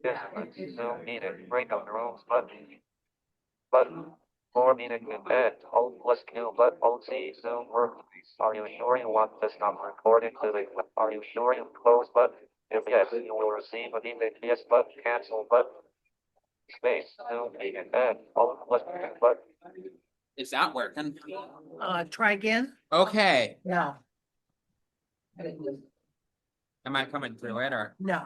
Yes, but Zoom needed break up the rooms, but more meaning than that. All plus new, but all see Zoom work. Are you sure you want this number recorded clearly? Are you sure you close but if yes, you will receive an email. Yes, but cancel, but space. Zoom meaning that. All plus new, but Is that working? Try again? Okay. No, Am I coming through it or? no.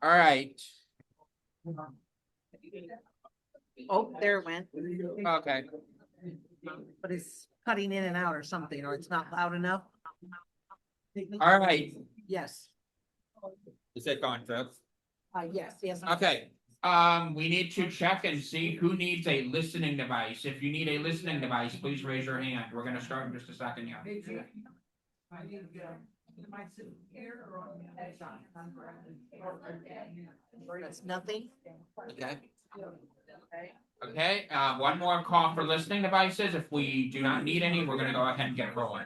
All right. Oh, there it went. Okay. But it's cutting in and out or something, or it's not loud enough. All right. Yes, Is it going through? yes. Okay. We need to check and see who needs a listening device. If you need a listening device, please raise your hand. We're gonna start in just a second here. That's nothing. Okay. Okay, one more call for listening devices. If we do not need any, we're gonna go ahead and get rolling.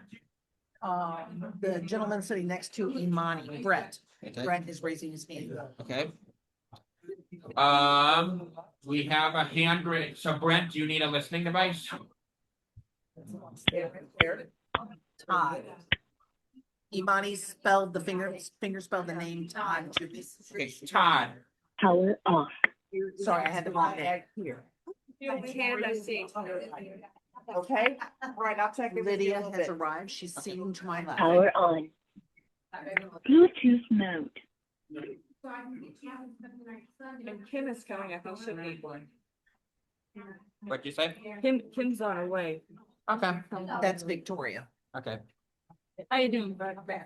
The gentleman sitting next to Imani, Brett. Okay. Brett is raising his hand. Okay. We have a hand raised. So Brent, do you need a listening device? Todd. Imani spelled the finger spelled the name Todd to me. Okay, Todd. Power off. Sorry, I had the wrong name here. Okay, Right, I'll check it. Lydia has arrived. She's seated to my left. Power on. Bluetooth mode. And Kim is coming, I think she'll need one. What'd you say? Kim's on her way. Okay. That's Victoria. Okay. How you doing, bud? Okay.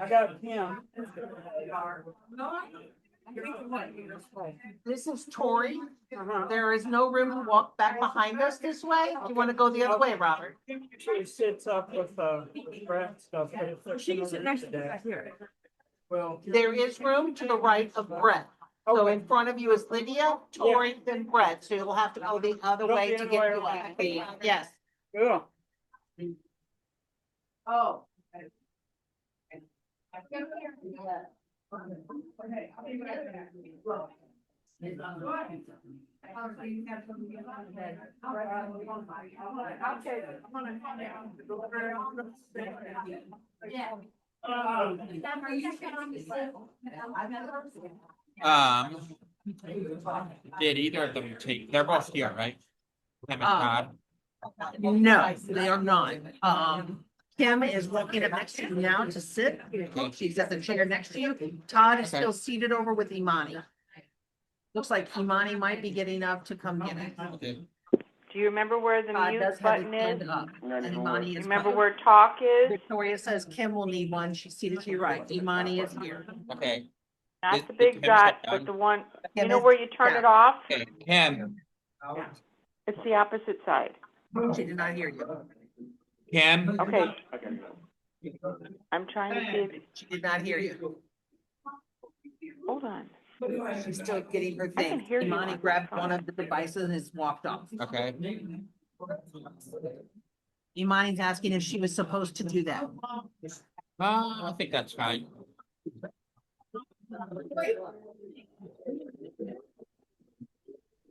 I got Kim. This is Tori. There is no room to walk back behind us this way. You want to go the other way, Robert? She sits up with Brett stuff. She can sit next to that here. Well. There is room to the right of Brett. So in front of you is Lydia, Tori, then Brett. So you'll have to go the other way to get to it. Yes. Yeah. Oh. Did either of them take? They're both here, right? Kim and Todd. No, they are not. Kim is walking up next to you now to sit. She's at the chair next to you. Todd is still seated over with Imani. Looks like Imani might be getting up to come get it. Okay. Do you remember where the Todd mute does have his button hand is? up. And Imani is. Remember where talk is? Victoria says Kim will need one. She's seated to your right. Imani is here. Okay. Not the big Kim's dot, done. but the one, you Kim know is- where you turn it off? Okay, Kim. It's the opposite side. She did not hear you. Kim. Okay. I'm trying to see if, She did not hear you. hold on. She's still getting her I can thing. hear you Imani on the grabbed phone. one of the devices and has walked off. Okay. Imani's asking if she was supposed to do that. I think that's fine.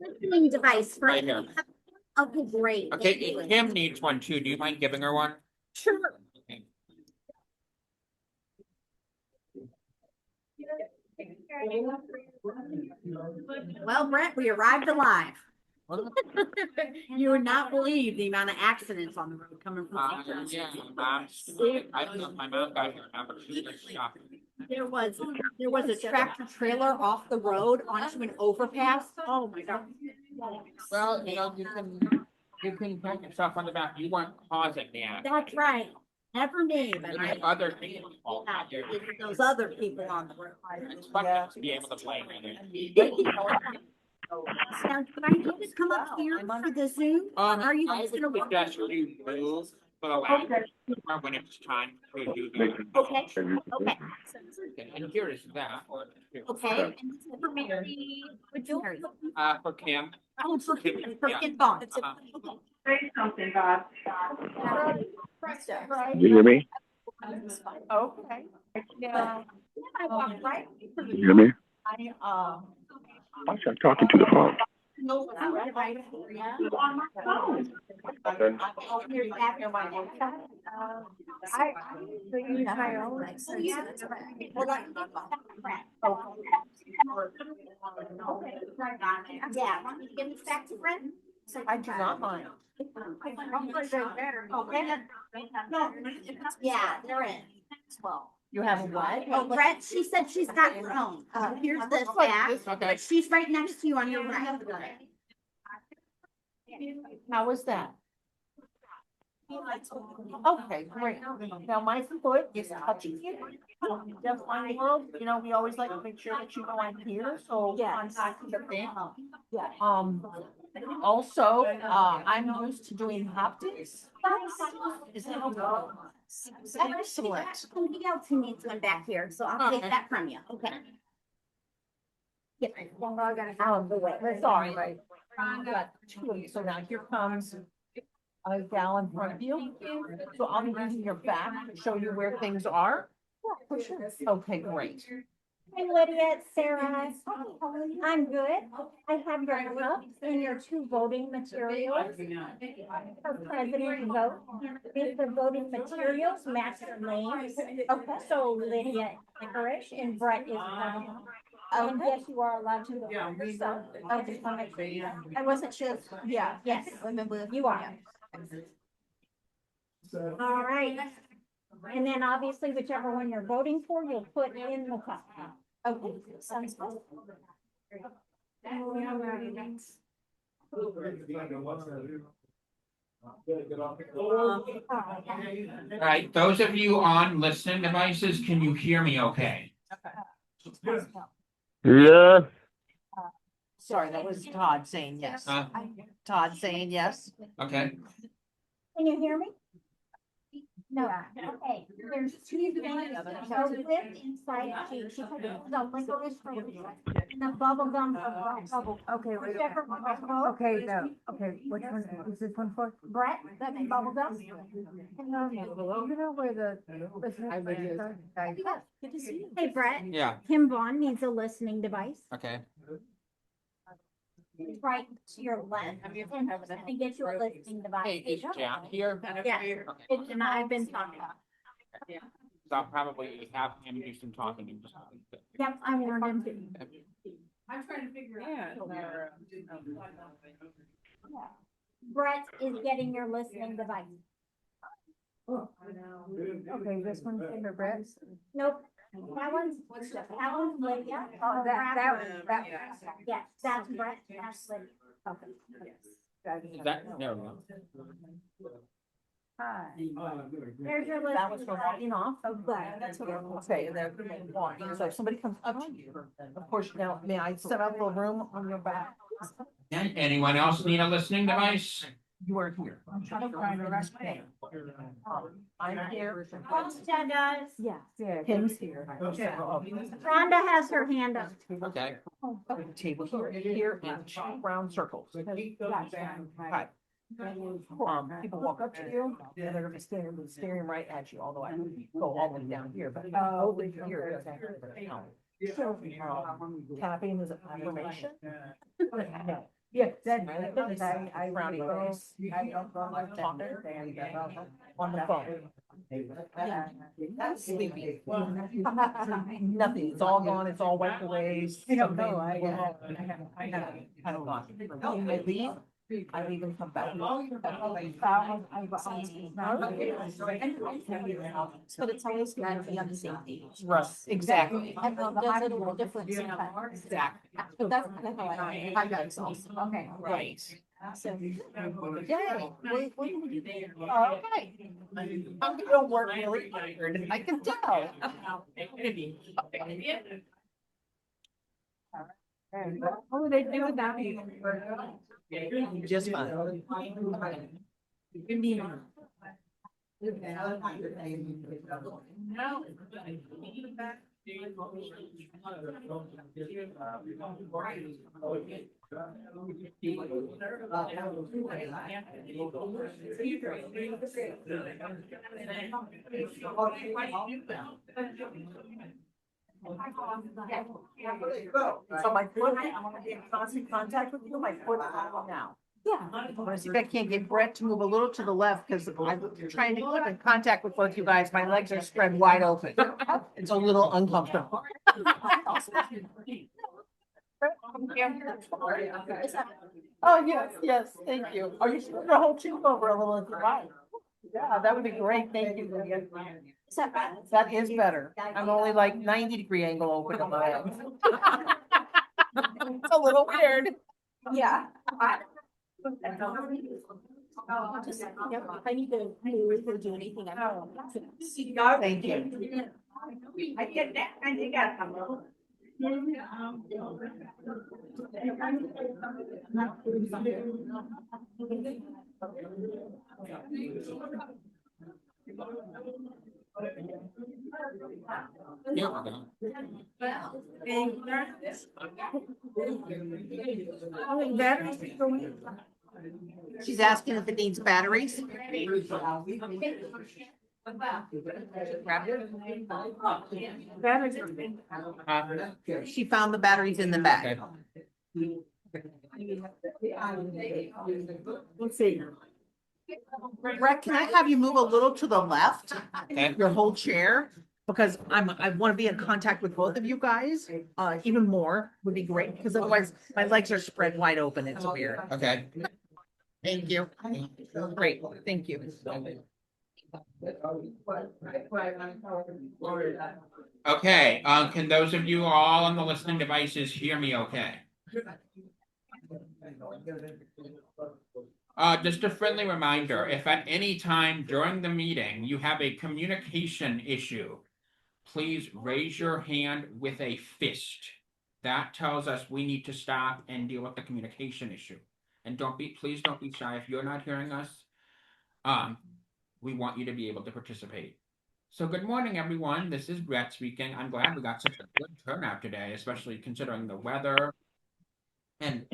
Listening device for. Right here. Okay, great. Okay, Thank you. Kim needs one too. Do you mind giving her one? Sure. Okay. Well, Brett, we arrived alive. You would not believe the amount of accidents on the road coming from. Yeah, I don't know if my mom got here now, but she's been shocked. There was a tractor trailer off the road onto an overpass. Oh my God. Well, you can pat yourself on the back. You weren't causing that. That's right. Never me, but There's I, other people. it's those other people on the road. It's fun to be able to play with it. Now, could I just come up here for the Zoom? Are you I just would gonna? suggest you move for the last part when it's time to do the. Okay, okay. And here is that. Okay. And this is for Mary. Would you? For Kim. Oh, for Kim Bond. Uh-huh. Say something, Bob. You hear me? Okay. Yeah. I walked right. You hear me? I, Why am talking to the phone? No, I'm right. I use my own. Yeah, want me to give this back to Brent? I do not mind. Okay. No, yeah, they're in. Well. You have a what? Oh, Brett, she said she's got her own. Here's this back, Okay. but she's right next to you on your right. How was that? Okay, great. Now my foot is touching you. Just my world, you know, we always like to make sure that you know I'm here, so. Yes. Contact the thing. Also, I'm used to doing haptics. Is that okay? Excellent. Somebody else who needs one back here, so I'll take that from you, okay? Yeah, well, I gotta out of the way. Sorry, right. Got two of you. So now here comes a gal in front of you. So I'll be using your back to show you where things are. Okay, great. Hi Lydia, it's Sarah. I'm good. I have your cups and your two voting materials. For president vote, if the voting materials match their names. Okay. So Lydia Licorice and Brett is president. And yes, you are allowed to vote yourself. I just want to make sure. I wasn't sure. Yeah, yes, you are. All right. And then obviously whichever one you're voting for, you'll put in the cup. Okay, sounds good. All right, those of you on listening devices, can you hear me okay? Yeah. Sorry, that was Todd saying yes. Todd saying yes. Okay, Can you hear me? No, okay, there's two things, so this inside, she put the licorice for and the bubble gum for bubble. Okay, wait, Whichever one you vote. okay, no, okay, which one is this one for? Brett, that's bubble gum. You know where the. Good to see you. Hey Brett, yeah, Kim Vaughn needs a listening device. okay. Right to your left, and get you a listening device. Hey, is Jack here? Yeah, Okay. it's, and I've been talking. So I'll probably have him do some talking. Yep, I warned him to. I'm trying to figure out. Brett is getting your listening device. Okay, this one's for Brett. Nope. That one's Lydia. Oh, that. Yes, that's Brett, that's Lydia. Okay. Is that, there we go. Hi. There's your list. That was for walking off. Oh, good. That's what I'm. Okay, and then walking. So if somebody comes up to you, of course, now, may I set up a room on your back? Okay, anyone else need a listening device? You are here. I'm trying to find the rest of them. I'm here. Rhonda does. Yeah. Yeah. Kim's here. Rhonda has her hand up. Okay. Table here, and two round circles. Hi. People walk up to you, and they're gonna be staring right at you, although I go all the way down here, but over here. Tapping is an affirmation. Yeah, that, I brownie face. On the phone. Sleepy. Nothing, it's all gone, it's all wiped away. I don't know, I have kind of gone. I leave, I've even come back. But it's always got to be on the same page. Right, exactly. And it does it a little different sometimes. Exactly. But that's kind of how I got it also. Okay. Right. So, yay, what do you do? Okay. I'm gonna work really hard. I can tell. What would they do without me? Just fine. So my foot, I want to be in constant contact with you, my foot now. Yeah. I want to see if I can't get Brett to move a little to the left because I'm trying to keep in contact with both you guys. My legs are spread wide open. It's a little uncomfortable. Oh, yes, yes, thank you. Are you sure to hold tube over a little if you like? Yeah, that would be great. Thank you. Is that bad? That is better. I'm only like 90-degree angle open on my head. It's a little weird. Yeah. Just, if I need to move or do anything, I'm. Thank you. I get that, I think I come. Yeah, we're done. She's asking if it needs batteries. She found the batteries in the bag. Let's see. Brett, can I have you move a little to the left? Okay. Your whole chair? Because I want to be in contact with both of you guys, even more would be great, because otherwise my legs are spread wide open. It's weird. Okay. Thank you. Great, thank you. Okay, can those of you all on the listening devices hear me okay? Just a friendly reminder, if at any time during the meeting you have a communication issue, please raise your hand with a fist. That tells us we need to stop and deal with the communication issue. And please don't be shy if you're not hearing us. We want you to be able to participate. So good morning, everyone. This is Brett speaking. I'm glad we got such a good turnout today, especially considering the weather. And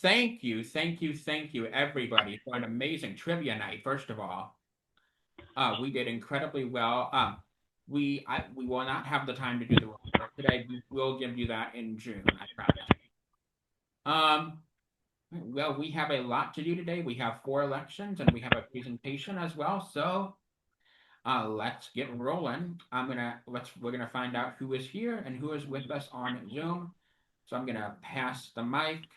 thank you, everybody, for an amazing trivia night, first of all. We did incredibly well. We will not have the time to do the report today. We will give you that in June, I promise. Well, we have a lot to do today. We have 4 elections and we have a presentation as well. So let's get rolling. We're gonna find out who is here and who is with us on Zoom. So I'm gonna pass the mic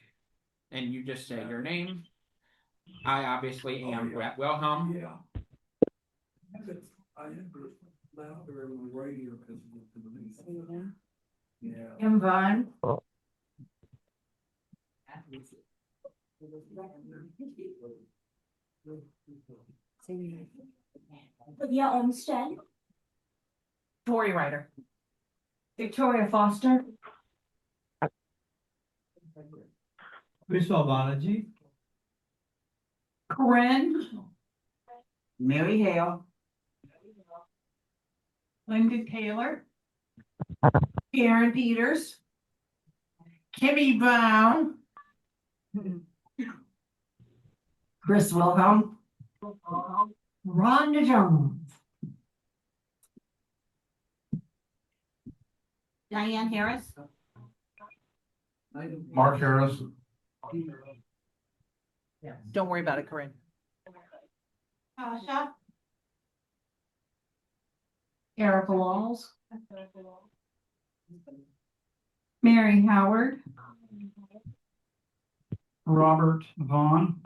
and you just say your name. I obviously am Brett Wilhelm. Kim Vaughn. Olivia Olmsted. Tori Ryder. Victoria Foster. Crystal Balaji. Corinne. Mary Hale. Linda Taylor. Karen Peters. Kimmy Brown. Chris Wilhelm. Rhonda Jones. Diane Harris. Mark Harris. Don't worry about it, Corinne. Tasha. Erica Walls. Mary Howard. Robert Vaughn.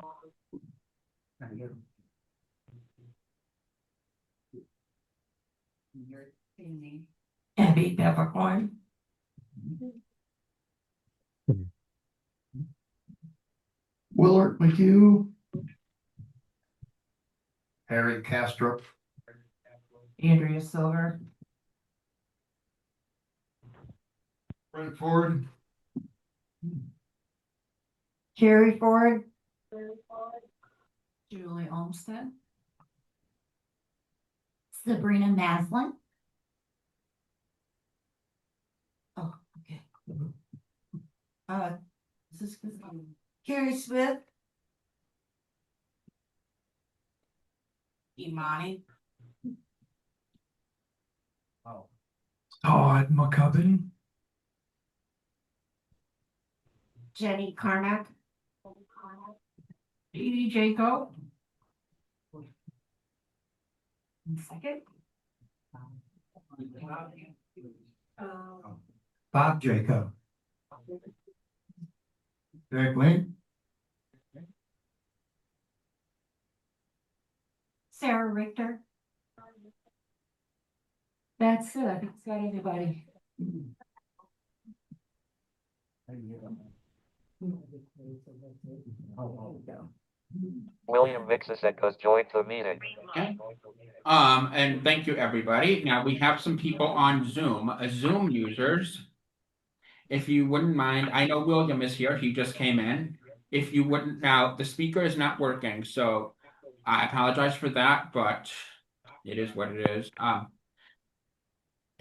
Andy Peppercorn. Willard McHugh. Harry Castro. Andrea Silver. Frank Ford. Carrie Ford. Julie Olmsted. Sabrina Maslin. Oh, okay. Is this good? Carrie Smith. Imani. Todd McCubbin. Jenny Carmack. Edie Jacob. Second. Bob Jacob. Derek Lynn. Sarah Richter. That's it. I think it's got everybody. William Mixisek has joined the meeting. Okay. And thank you, everybody. Now we have some people on Zoom, Zoom users. If you wouldn't mind, I know William is here. He just came in. If you wouldn't, now the speaker is not working, so I apologize for that, but it is what it is.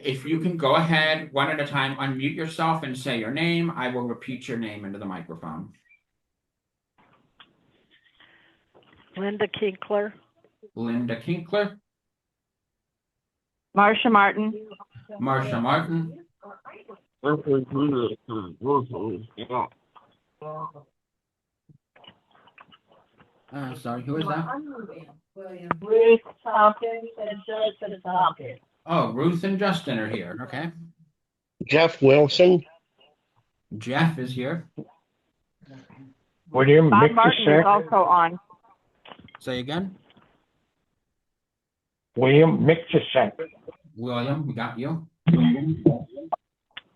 If you can go ahead one at a time, unmute yourself and say your name, I will repeat your name into the microphone. Linda Kinkler. Linda Kinkler, Marcia Martin. Marcia Martin, sorry, who is that? Ruth Tompkins and Justin Tompkins. Oh, Ruth and Justin are here. Okay. Jeff Wilson. Jeff is here. William Bob Martin is Mixisek. also on. Say again. William Mixisek. William, we got you.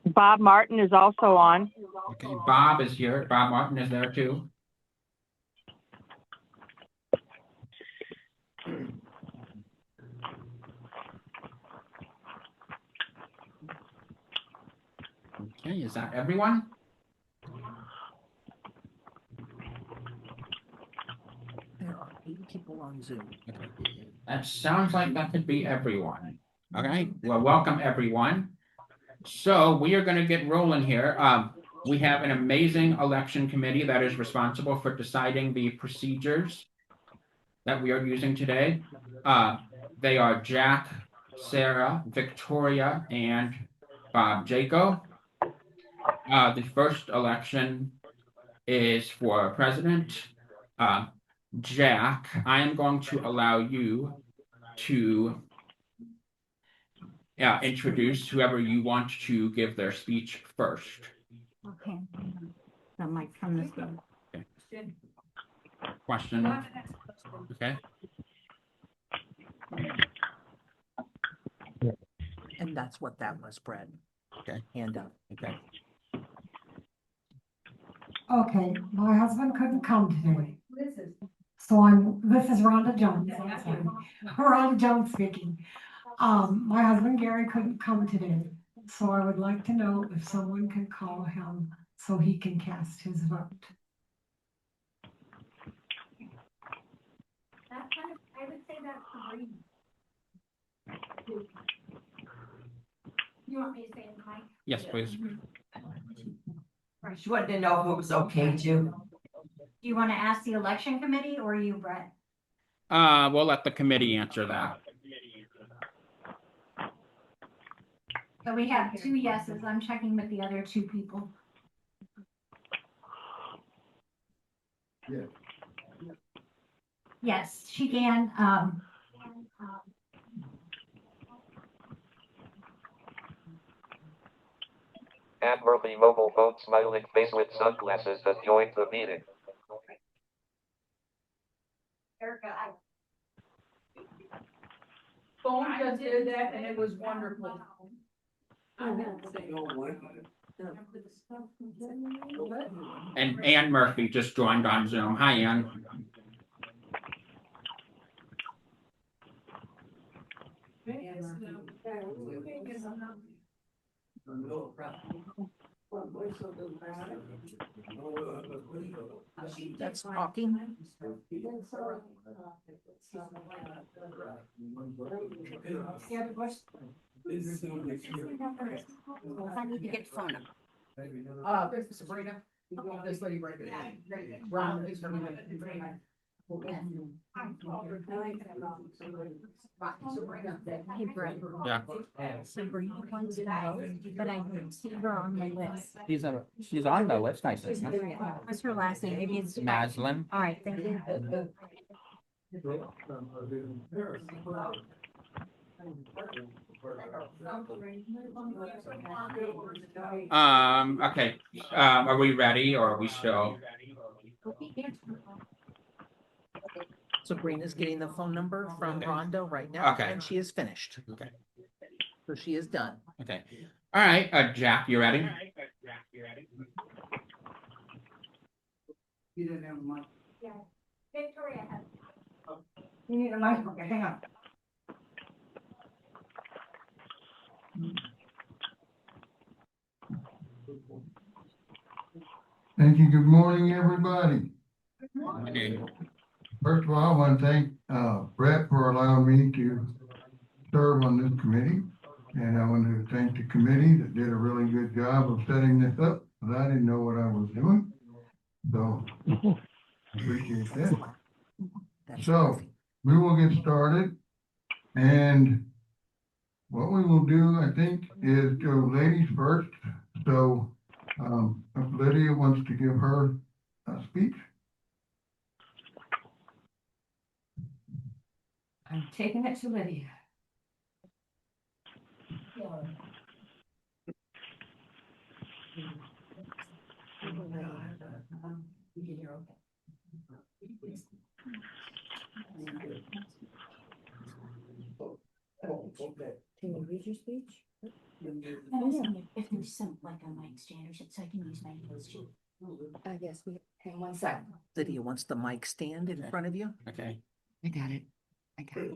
Bob Martin is also on. Okay, Bob is here. Bob Martin is there too. Okay, is that everyone? There are 8 people on Zoom. Okay. That sounds like that could be everyone. Okay, well, welcome everyone. So we are going to get rolling here. We have an amazing election committee that is responsible for deciding the procedures that we are using today. They are Jack, Sarah, Victoria, and Bob Jaco. The first election is for president. Jack, I am going to allow you to introduce whoever you want to give their speech first. Okay. That might come this way. Okay. Question. Okay. And that's what that was, Brad. Okay. Hand up. Okay. Okay, my husband couldn't come today. So this is Rhonda Jones. I'm sorry. Rhonda Jones speaking. My husband Gary couldn't come today, so I would like to know if someone can call him so he can cast his vote. I would say that's Sabrina. You want me to say it, Mike? Yes, please. She wanted to know if it was okay to. Do you want to ask the election committee or you, Brett? We'll let the committee answer that. So we have 2 yeses. I'm checking with the other 2 people. Yeah. Yes, she can. Admirably mobile phone smiling face with sunglasses has joined the meeting. Eric, did that and it was wonderful. And Ann Murphy just joined on Zoom. Hi, Ann. That's talking. I need to get Phonak. Sabrina, this lady right there. Ron is her name. Hey, Brett. Yeah. Sabrina wants to know, but I don't see her on the list. She's on the list, I think. What's her last name? Maybe it's. Maslin. All right, thank you. Okay. Are we ready or are we still? Sabrina's getting the phone number from Rhonda right now. Okay. And she is finished. Okay. So she is done. Okay. All right, Jack, you ready? You didn't have a mic. Yeah. Victoria has. You need a mic, okay, hang on. Thank you. Good morning, everybody. Okay. First of all, I want to thank Brett for allowing me to serve on this committee. And I want to thank the committee that did a really good job of setting this up, because I didn't know what I was doing. So appreciate that. So we will get started. And what we will do, I think, is go ladies first. So if Lydia wants to give her speech. I'm taking it to Lydia. Can you read your speech? I was wondering if there's some, like a mic stand or something, so I can use my hands too. I guess we, hang 1 second. Lydia wants the mic stand in front of you. Okay. I got it. I got it.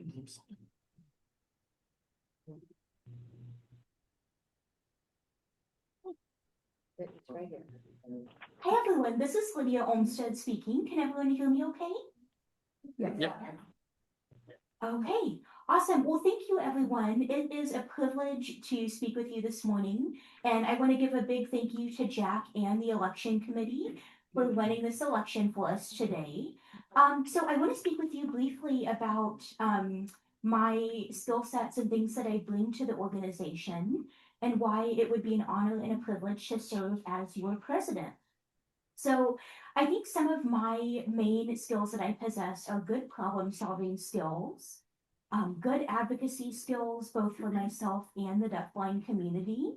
It's right here. Hi everyone, this is Lydia Olmsted speaking. Can everyone hear me okay? Yep. Okay, awesome. Well, thank you everyone. It is a privilege to speak with you this morning. And I want to give a big thank you to Jack and the election committee for running this election for us today. So I want to speak with you briefly about my skill sets and things that I bring to the organization and why it would be an honor and a privilege to serve as your president. So I think some of my main skills that I possess are good problem solving skills, good advocacy skills, both for myself and the deafblind community.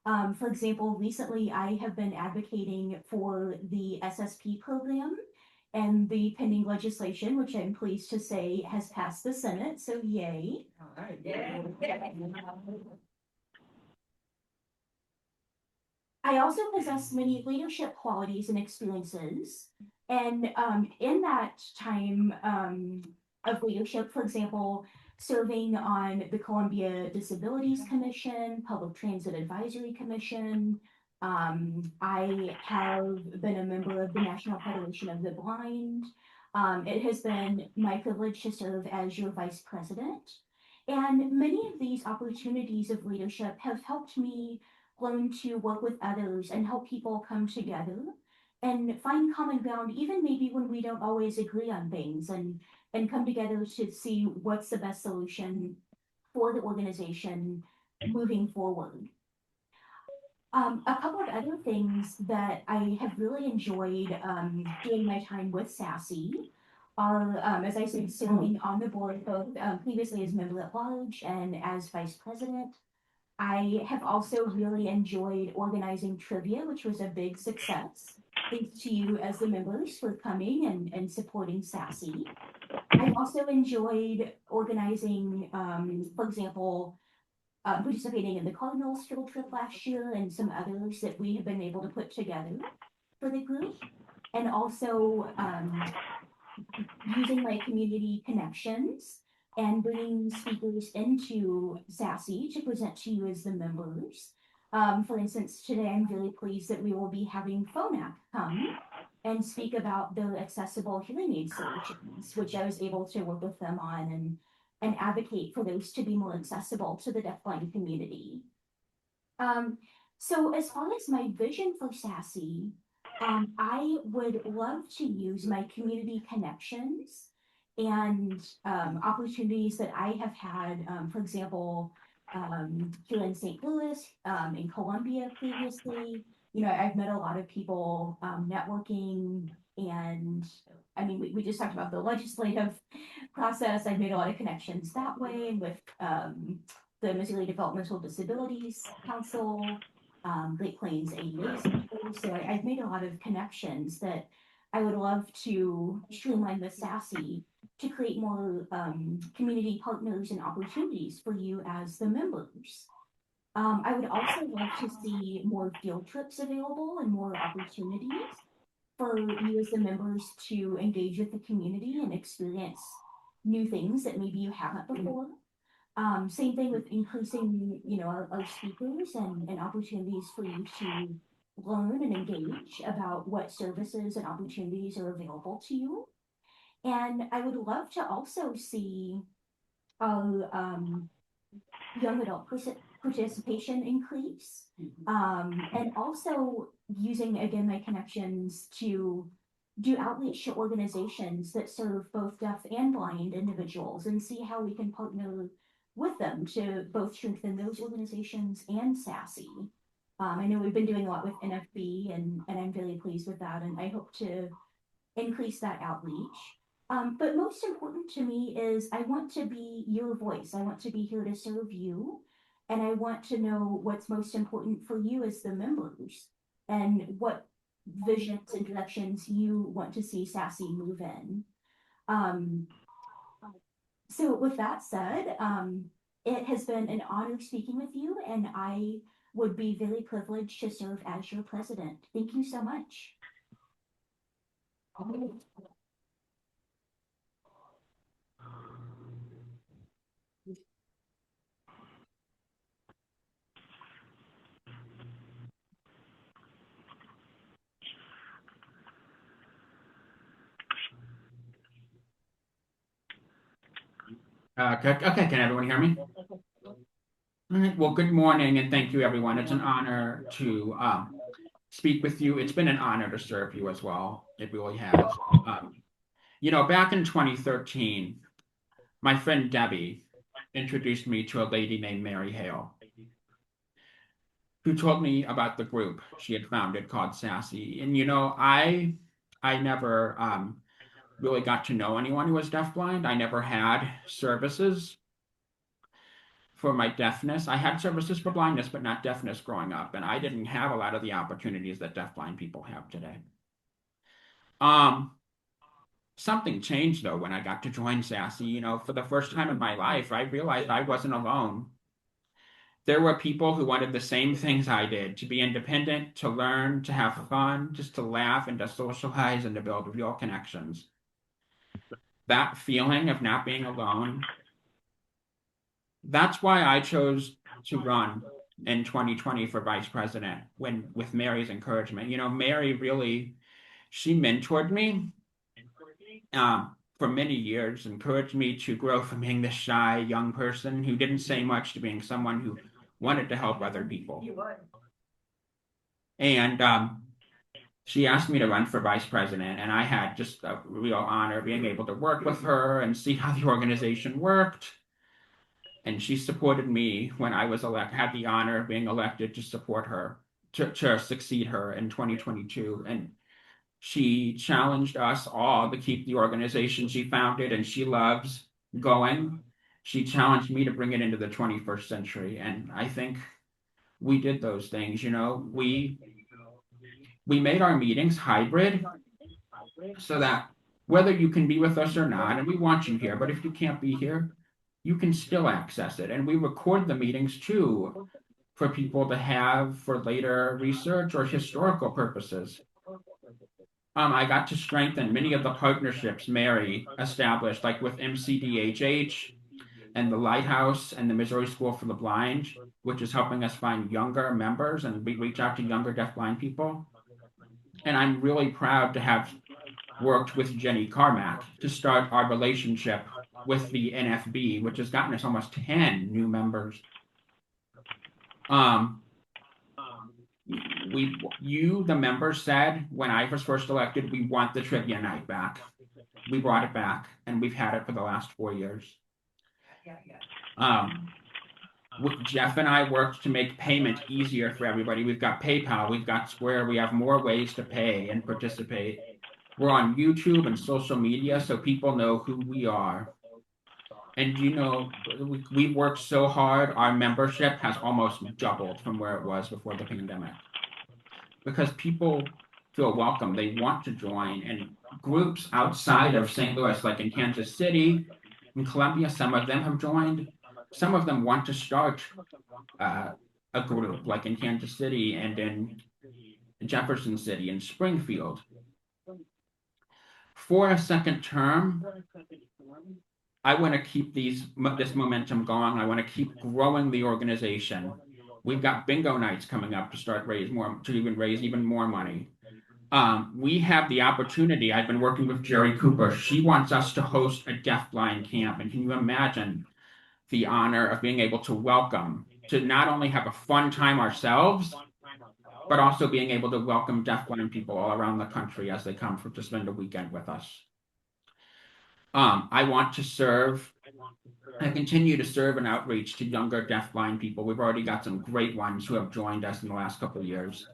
For example, recently I have been advocating for the SSP program and the pending legislation, which I'm pleased to say has passed the Senate, so yay. All right. I also possess many leadership qualities and experiences. And in that time of leadership, for example, serving on the Columbia Disabilities Commission, Public Transit Advisory Commission, I have been a member of the National Federation of the Blind. It has been my privilege to serve as your vice president. And many of these opportunities of leadership have helped me learn to work with others and help people come together and find common ground, even maybe when we don't always agree on things, and come together to see what's the best solution for the organization moving forward. A couple of other things that I have really enjoyed during my time with SASI are, as I said, serving on the board, both previously as member at large and as vice president. I have also really enjoyed organizing trivia, which was a big success. Thanks to you as the members for coming and supporting SASI. I also enjoyed organizing, for example, participating in the Cardinals field trip last year and some others that we have been able to put together for the group. And also using my community connections and bringing speakers into SASI to present to you as the members. For instance, today I'm really pleased that we will be having Phonak come and speak about the accessible hearing aid solutions, which I was able to work with them on and advocate for those to be more accessible to the deafblind community. So as far as my vision for SASI, I would love to use my community connections and opportunities that I have had, for example, here in St. Louis, in Columbia previously. You know, I've met a lot of people networking, and I mean, we just talked about the legislative process. I've made a lot of connections that way with the Missouri Developmental Disabilities Council, Great Plains ADA Center. So I've made a lot of connections that I would love to streamline with SASI to create more community partners and opportunities for you as the members. I would also love to see more field trips available and more opportunities for you as the members to engage with the community and experience new things that maybe you haven't before. Same thing with increasing, you know, our speakers and opportunities for you to learn and engage about what services and opportunities are available to you. And I would love to also see our young adult participation increase. And also using, again, my connections to do outreach to organizations that serve both deaf and blind individuals and see how we can partner with them to both strengthen those organizations and SASI. I know we've been doing a lot with NFB and I'm really pleased with that, and I hope to increase that outreach. But most important to me is I want to be your voice. I want to be here to serve you. And I want to know what's most important for you as the members and what visions and directions you want to see SASI move in. So with that said, it has been an honor speaking with you, and I would be very privileged to serve as your president. Thank you so much. Okay, can everyone hear me? All right, well, good morning and thank you, everyone. It's an honor to speak with you. It's been an honor to serve you as well. It really has. You know, back in 2013, my friend Debbie introduced me to a lady named Mary Hale, who told me about the group she had founded called SASI. And, you know, I never really got to know anyone who was deafblind. I never had services for my deafness. I had services for blindness, but not deafness growing up. And I didn't have a lot of the opportunities that deafblind people have today. Something changed though when I got to join SASI. You know, for the first time in my life, I realized I wasn't alone. There were people who wanted the same things I did, to be independent, to learn, to have fun, just to laugh and to socialize and to build real connections. That feeling of not being alone, that's why I chose to run in 2020 for vice president with Mary's encouragement. You know, Mary really, she mentored me for many years, encouraged me to grow from being this shy young person who didn't say much to being someone who wanted to help other people. And she asked me to run for vice president, and I had just a real honor being able to work with her and see how the organization worked. And she supported me when I was had the honor of being elected to support her, to succeed her in 2022. And she challenged us all to keep the organization she founded and she loves going. She challenged me to bring it into the 21st century. And I think we did those things. You know, we made our meetings hybrid so that whether you can be with us or not, and we want you here, but if you can't be here, you can still access it. And we record the meetings too for people to have for later research or historical purposes. I got to strengthen many of the partnerships Mary established, like with MCDHH and the Lighthouse and the Missouri School for the Blind, which is helping us find younger members and we reach out to younger deafblind people. And I'm really proud to have worked with Jenny Carmack to start our relationship with the NFB, which has gotten us almost 10 new members. The members said when I was first elected, we want the trivia night back. We brought it back, and we've had it for the last 4 years. Jeff and I worked to make payment easier for everybody. We've got PayPal, we've got Square, we have more ways to pay and participate. We're on YouTube and social media so people know who we are. And we've worked so hard, our membership has almost doubled from where it was before the pandemic. Because people feel welcome, they want to join, and groups outside of St. Louis, like in Kansas City, in Columbia, some of them have joined. Some of them want to start a group, like in Kansas City and in Jefferson City and Springfield. For a second term, I want to keep this momentum going. I want to keep growing the organization. We've got bingo nights coming up to raise even more money. We have the opportunity. I've been working with Jerry Cooper. She wants us to host a deafblind camp. And can you imagine the honor of being able to not only have a fun time ourselves, but also being able to welcome deafblind people all around the country as they come to spend a weekend with us. I want to continue to serve and outreach to younger deafblind people. We've already got some great ones who have joined us in the last couple of years.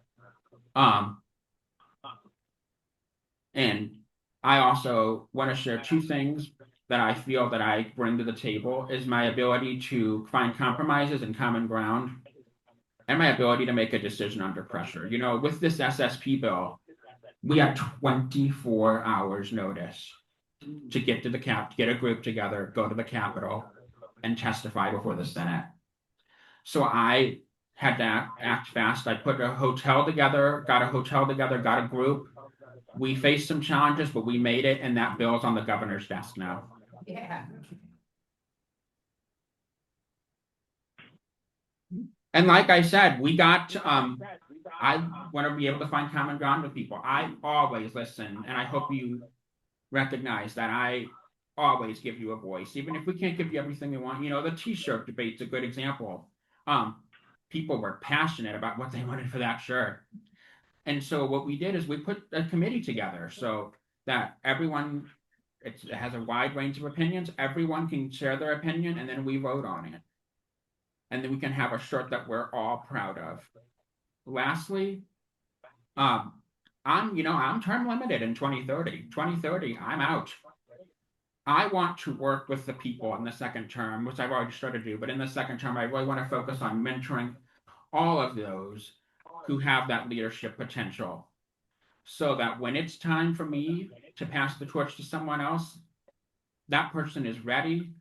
And I also want to share two things that I feel that I bring to the table is my ability to find compromises and common ground, and my ability to make a decision under pressure. With this SSP bill, we had 24 hours notice to get to get a group together, go to the Capitol, and testify before the Senate. So I had to act fast. I put a hotel together, got a group. We faced some challenges, but we made it, and that bill's on the governor's desk now. Yeah. And like I said, I want to be able to find common ground with people. I always listen, and I hope you recognize that I always give you a voice, even if we can't give you everything we want. The t-shirt debate's a good example. People were passionate about what they wanted for that shirt. And so what we did is we put a committee together so that everyone, it has a wide range of opinions. Everyone can share their opinion, and then we vote on it. And then we can have a shirt that we're all proud of. Lastly, I'm term limited in 2030. 2030, I'm out. I want to work with the people in the second term, which I've already started to do, but in the second term, I really want to focus on mentoring all of those who have that leadership potential, so that when it's time for me to pass the torch to someone else, that person is ready.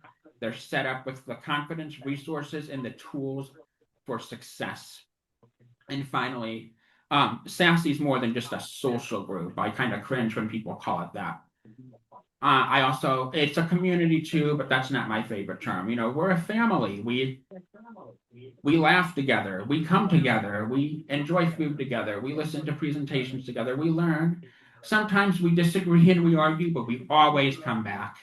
They're set up with the confidence, resources, and the tools for success. And finally, SASI is more than just a social group. I kind of cringe when people call it that. It's a community too, but that's not my favorite term. We're a family. We laugh together. We come together. We enjoy food together. We listen to presentations together. We learn. Sometimes we disagree and we argue, but we always come back.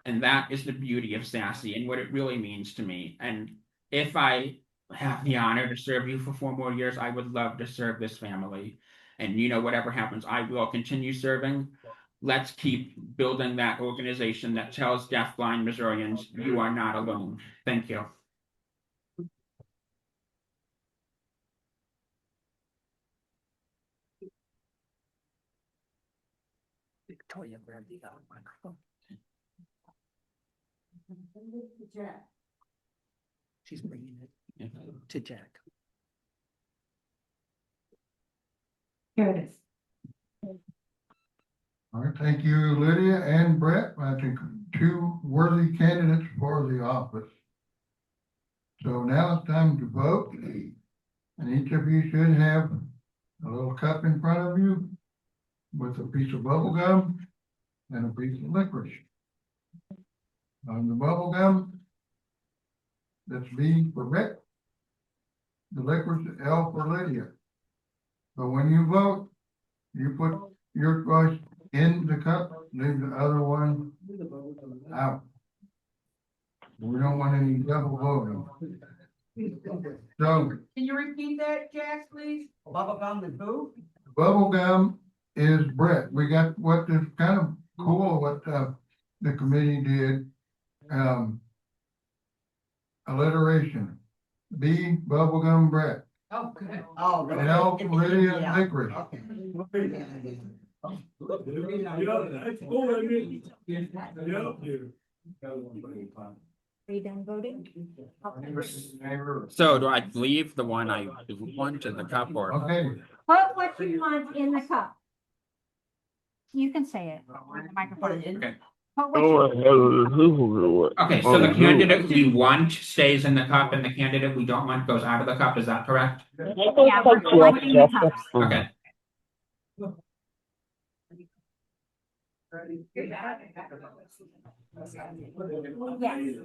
And that is the beauty of SASI and what it really means to me. And if I have the honor to serve you for 4 more years, I would love to serve this family. And whatever happens, I will continue serving. Let's keep building that organization that tells deafblind Missourians, you are not alone. Thank you. Victoria, grab the other microphone. She's bringing it to Jack. Here it is. All right, thank you, Lydia and Brett. I think two worthy candidates for the office. So now it's time to vote. And each of you should have a little cup in front of you with a piece of bubble gum and a piece of licorice. On the bubble gum, that's B for Rick. The licorice, L for Lydia. So when you vote, you put your choice in the cup, leave the other one out. We don't want any double voting. So Can you repeat that, Jack, please? Bubble gum and who? bubble gum is Brett. We got what is kind of cool, what the committee did. Alliteration. B, bubblegum Brett. Oh, good. Oh, And L, Lydia yeah. licorice. Okay. Are you done voting? So do I leave the one I want in the cup or? Okay, Put what you want in the cup. You can say it. on the microphone. Okay. Put what you Okay, so the candidate we want stays in the cup and the candidate we don't want goes out of the cup, is that correct? Yeah, we're collecting the cups. Okay. Yes.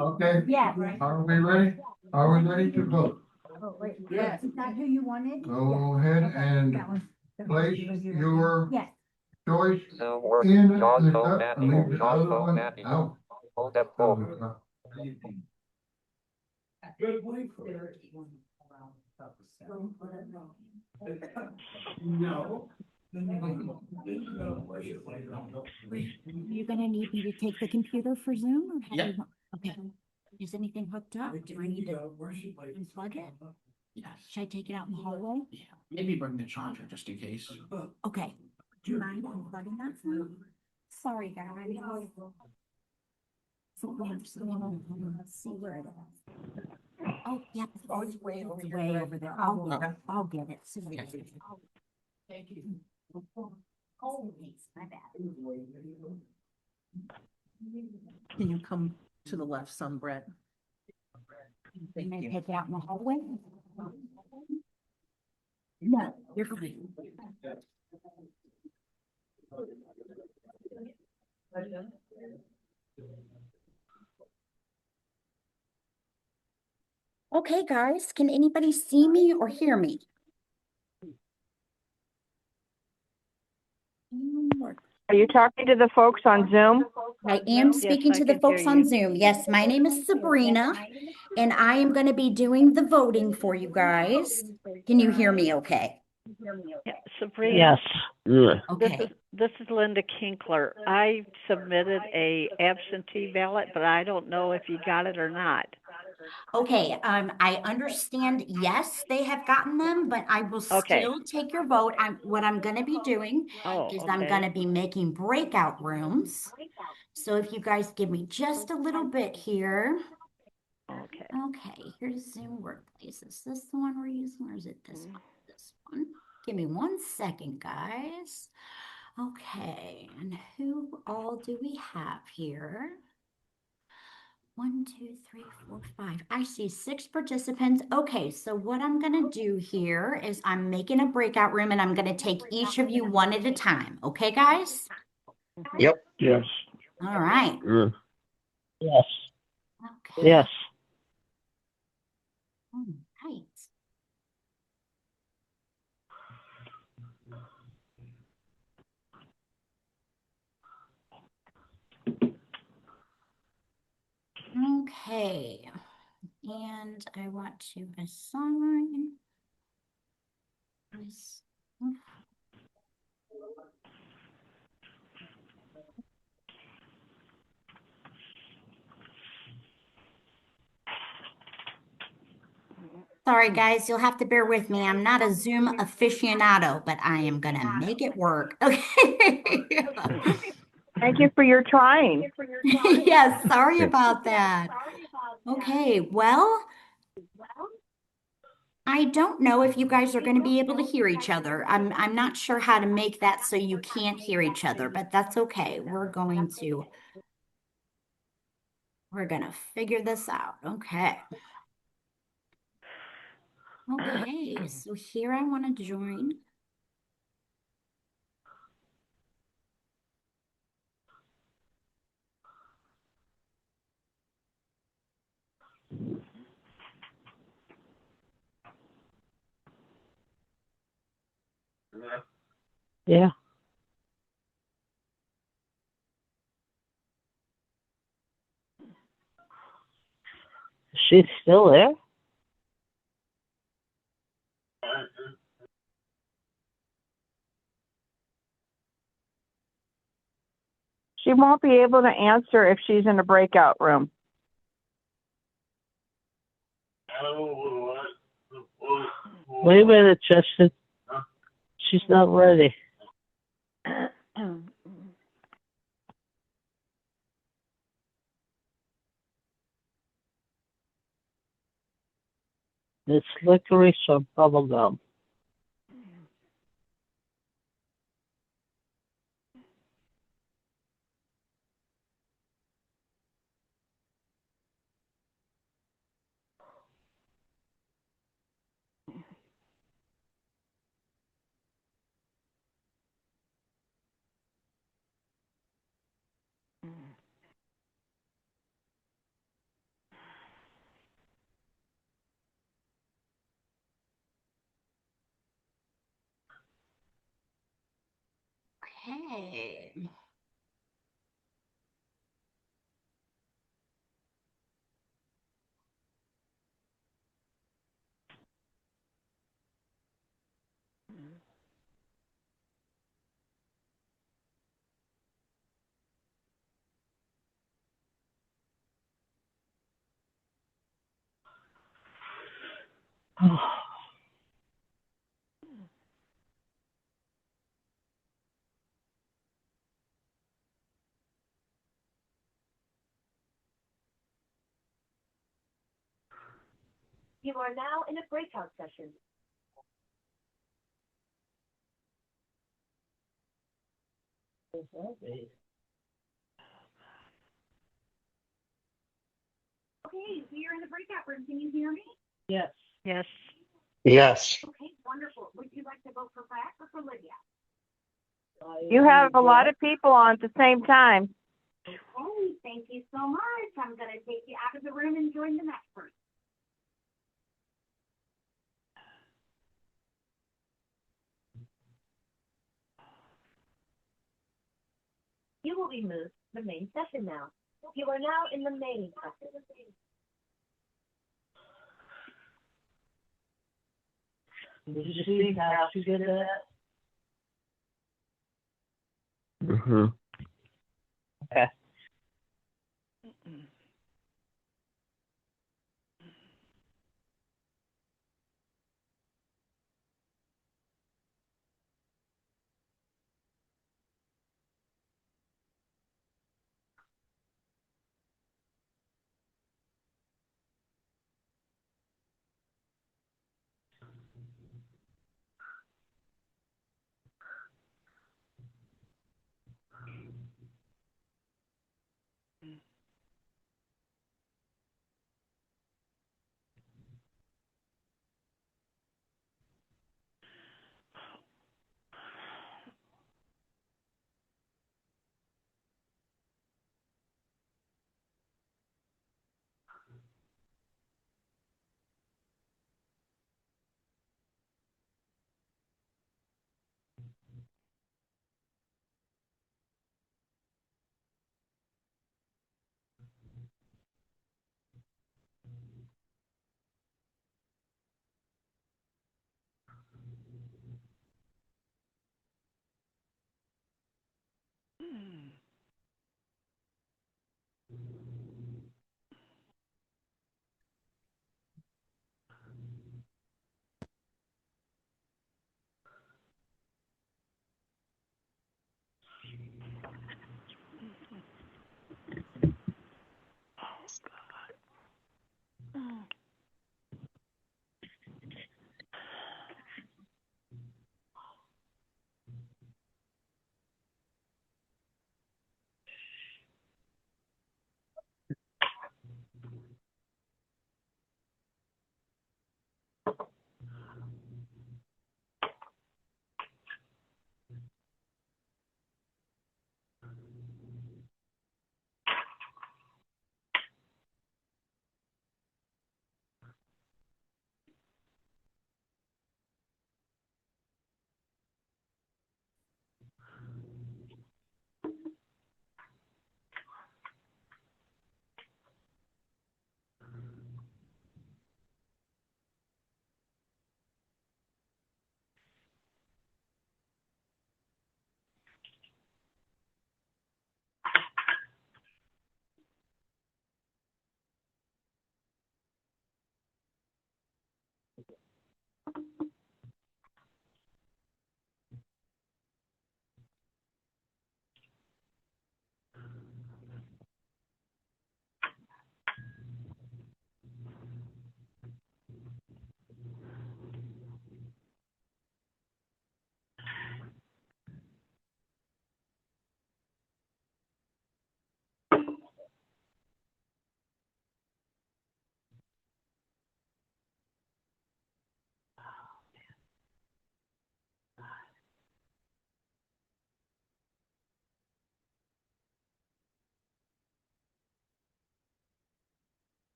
okay. Yes. Are we ready? Are we ready to vote? Oh, wait. Yes. Is that who you wanted? Go ahead and place your Yes. choice Zoom work. in Jaws the vote cup Matthew. and leave the Jaws other vote one Matthew. out Hold that of vote. the cup. No. You're gonna need me to take the computer for Zoom or? Yeah. Okay. Is anything hooked up? Do I need to unplug it? Yes. Should I take it out in the hallway? Yeah, maybe bring the charger just in case. Okay. Do you mind unplugging that for me? Sorry, guys. So we have someone, let's see where it is. Oh, yep. Oh, it's way over here. Way over there. I'll get it. Sorry. Thank you. Oh, thanks. My bad. Can you come to the left some, Brett? Can Thank I you. take it out in the hallway? No, you're fine. Okay, guys, can anybody see me or hear me? Are you talking to the folks on Zoom? I am speaking I to the can folks hear on you. Zoom. Yes, my name is Sabrina, and I am going to be doing the voting for you guys. Can you hear me okay? Yeah, Sabrina. Yes. Yeah. Okay. This is Linda Kinkler. I submitted a absentee ballot, but I don't know if you got it or not. Okay, I understand, yes, they have gotten them, but I will Okay. still take your vote. What I'm gonna be doing Oh, is okay. I'm gonna be making breakout rooms. So if you guys give me just a little bit here. Okay. Okay, here's Zoom Workplace. Is this the one we're using or is it this one? This one. Give me 1 second, guys. Okay, and who all do we have here? 1, 2, 3, 4, 5. I see 6 participants. Okay, so what I'm gonna do here is I'm making a breakout room and I'm gonna take each of you one at a time. Okay, guys? Yep. Yes. All right. Yes. Okay. Yes. All right. Okay, and I want to assign this. Sorry, guys, you'll have to bear with me. I'm not a Zoom aficionado, but I am gonna make it work. Okay. Thank you for your trying. Yes, sorry about that. Okay, well, I don't know if you guys are going to be able to hear each other. I'm not sure how to make that so you can't hear each other, but that's okay. We're going to figure this out. Okay. Okay, so here I want to join. Yeah. She's still there? She won't be able to answer if she's in a breakout room. Wait a minute, Justin. She's not ready. It's licorice or bubblegum. Okay. You are now in a breakout session. Okay, so you're in the breakout room. Can you hear me? Yes. Yes. Yes. Okay, wonderful. Would you like to vote for Brad or for Lydia? You have a lot of people on at the same time. Okay, thank you so much. I'm going to take you out of the room and join the next person. You will be moved to the main session now. You are now in the main session. Did you see how she did that? Mm-hmm. Okay.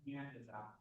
Hand is up.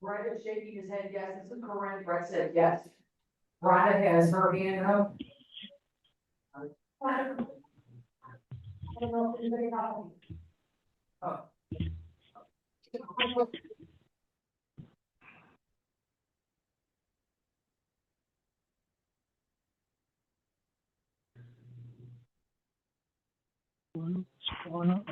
Brett is shaking his head, yes, this is correct. Brett said yes. Rhonda has her hand up. I don't know if anybody got it. Oh. What's going on?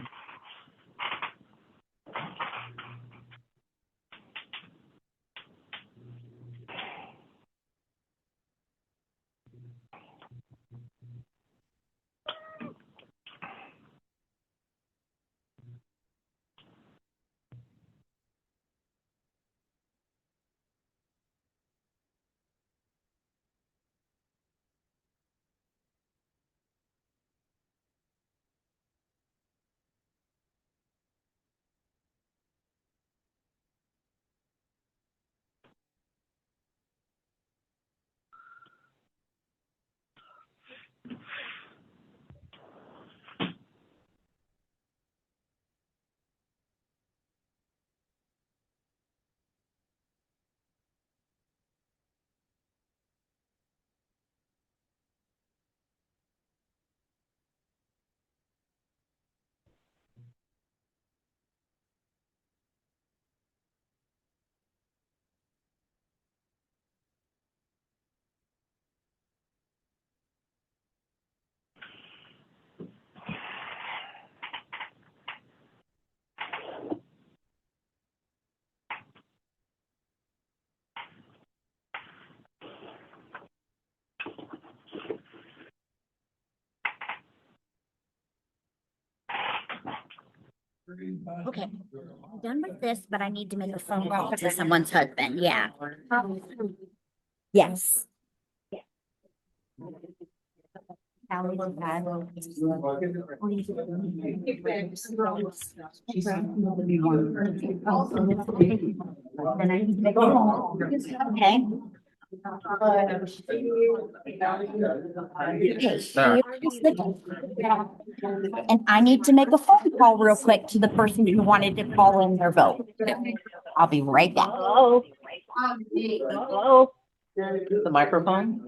Okay, I'm done with this, but I need to make a phone call to someone's husband, yeah. Yes. Okay. And I need to make a phone call real quick to the person who wanted to call in their vote. I'll be right back. Hello? Hello? The microphone.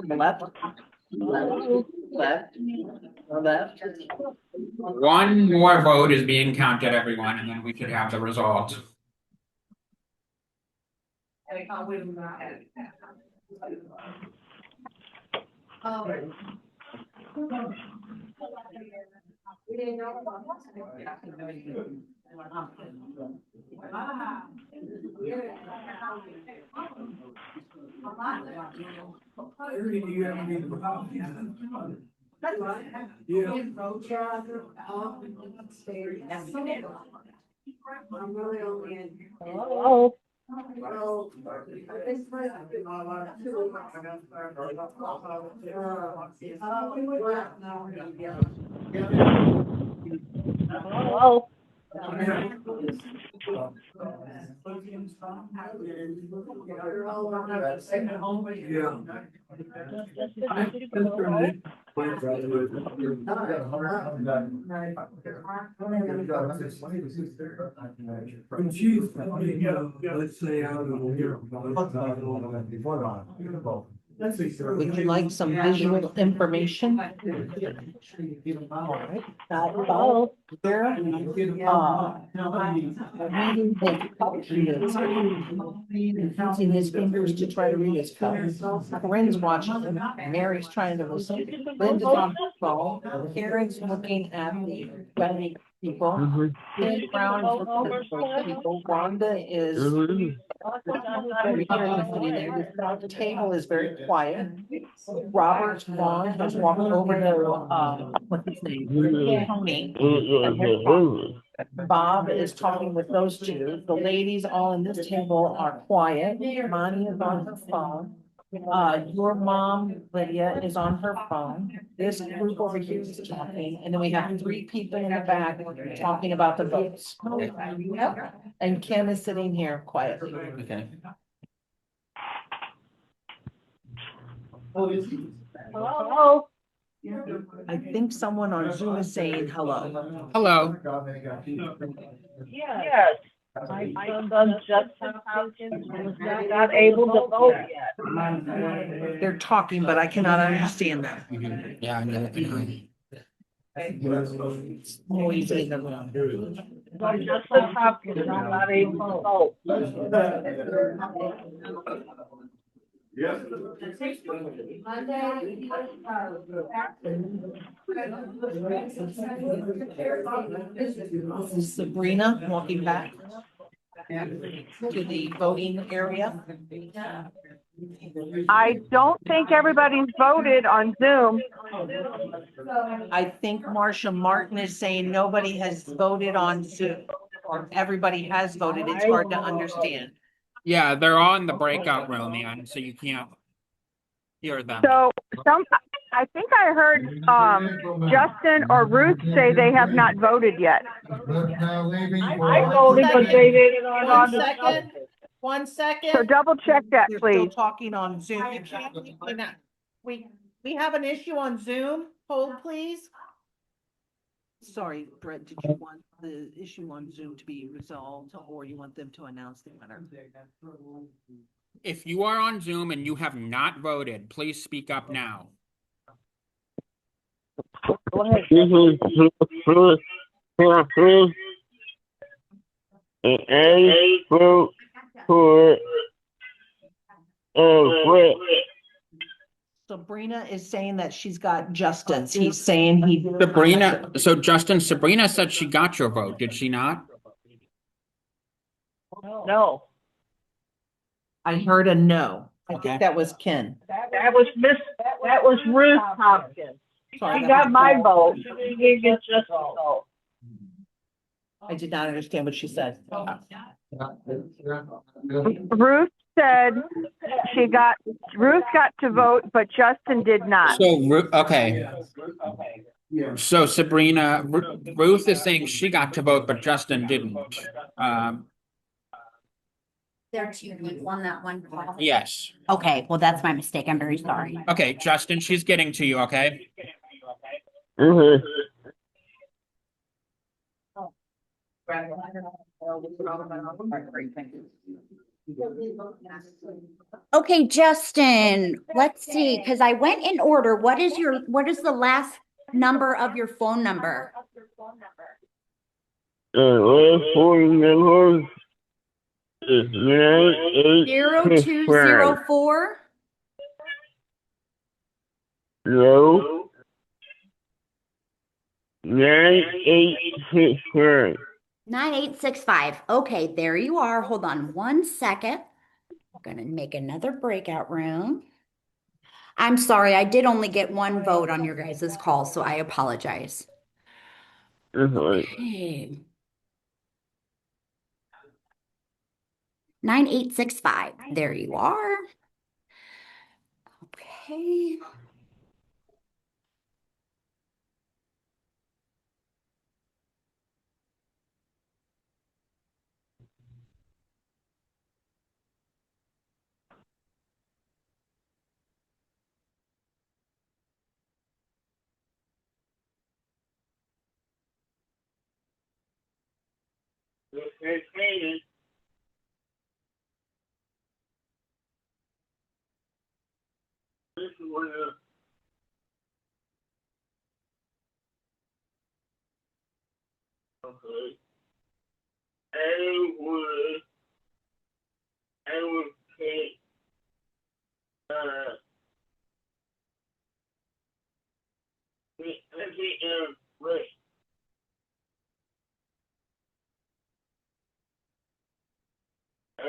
Left. Left. Left. One more vote is being counted, everyone, and then we should have the result. Hello? Hello? Let's say out of here. Would you like some visual information? Hello? Here, reading using his fingers to try to read his cup. Corinne's watching him. Mary's trying to listen. Linda's on her phone. Karen's looking at the wedding people. Ken Brown is looking at the people. Rhonda is. The table is very quiet. Robert Vaughn has walked over to, what's his name? Tony. Bob is talking with those two. The ladies all in this table are quiet. Monty is on her phone. Your mom, Lydia, is on her phone. This group over here is talking, and then we have 3 people in the back talking about the votes. And Kim is sitting here quietly. Okay. Hello? I think someone on Zoom is saying hello. Hello. Yes. My son Justin Hopkins was not able to vote yet. They're talking, but I cannot understand them. Yeah, I'm gonna. It's noisy in the room. Justin Hopkins was not able to vote. This is Sabrina walking back to the voting area. I don't think everybody's voted on Zoom. I think Marcia Martin is saying nobody has voted on Zoom, or everybody has voted. It's hard to understand. Yeah, they're all in the breakout room, man, so you can't hear them. So I think I heard Justin or Ruth say they have not voted yet. I voted, but they didn't on the second. 1 second. So double check that, They're still please. talking on Zoom. We have an issue on Zoom. Hold, please. Sorry, Brett, did you want the issue on Zoom to be resolved, or you want them to announce the winner? If you are on Zoom and you have not voted, please speak up now. Go ahead. I vote for Brett. Sabrina is saying that she's got Justin's. He's saying he. Sabrina, so Justin, Sabrina said she got your vote, did she not? No. I heard a no. I Okay. think that was Ken. That was Ruth Hopkins. Sorry, She that got was my Ken. vote. She didn't get Justin's vote. I did not understand what she said. Ruth said Ruth got to vote, but Justin did not. So, okay. So Sabrina, Ruth is saying she got to vote, but Justin didn't. There are two people on that one call. Yes. Okay, well, that's my mistake. I'm very sorry. Okay, Justin, she's getting to you, okay? Okay. Okay, Justin, let's see, because I went in order. What is the last number of your phone number? Last phone number is 9865. 0204? No. 9865. 9865. Okay, there you are. Hold on one second. I'm gonna make another breakout room. I'm sorry, I did only get one vote on your guys' call, so I apologize. Okay. 9865. There you are. Okay. Okay. I would take the break. I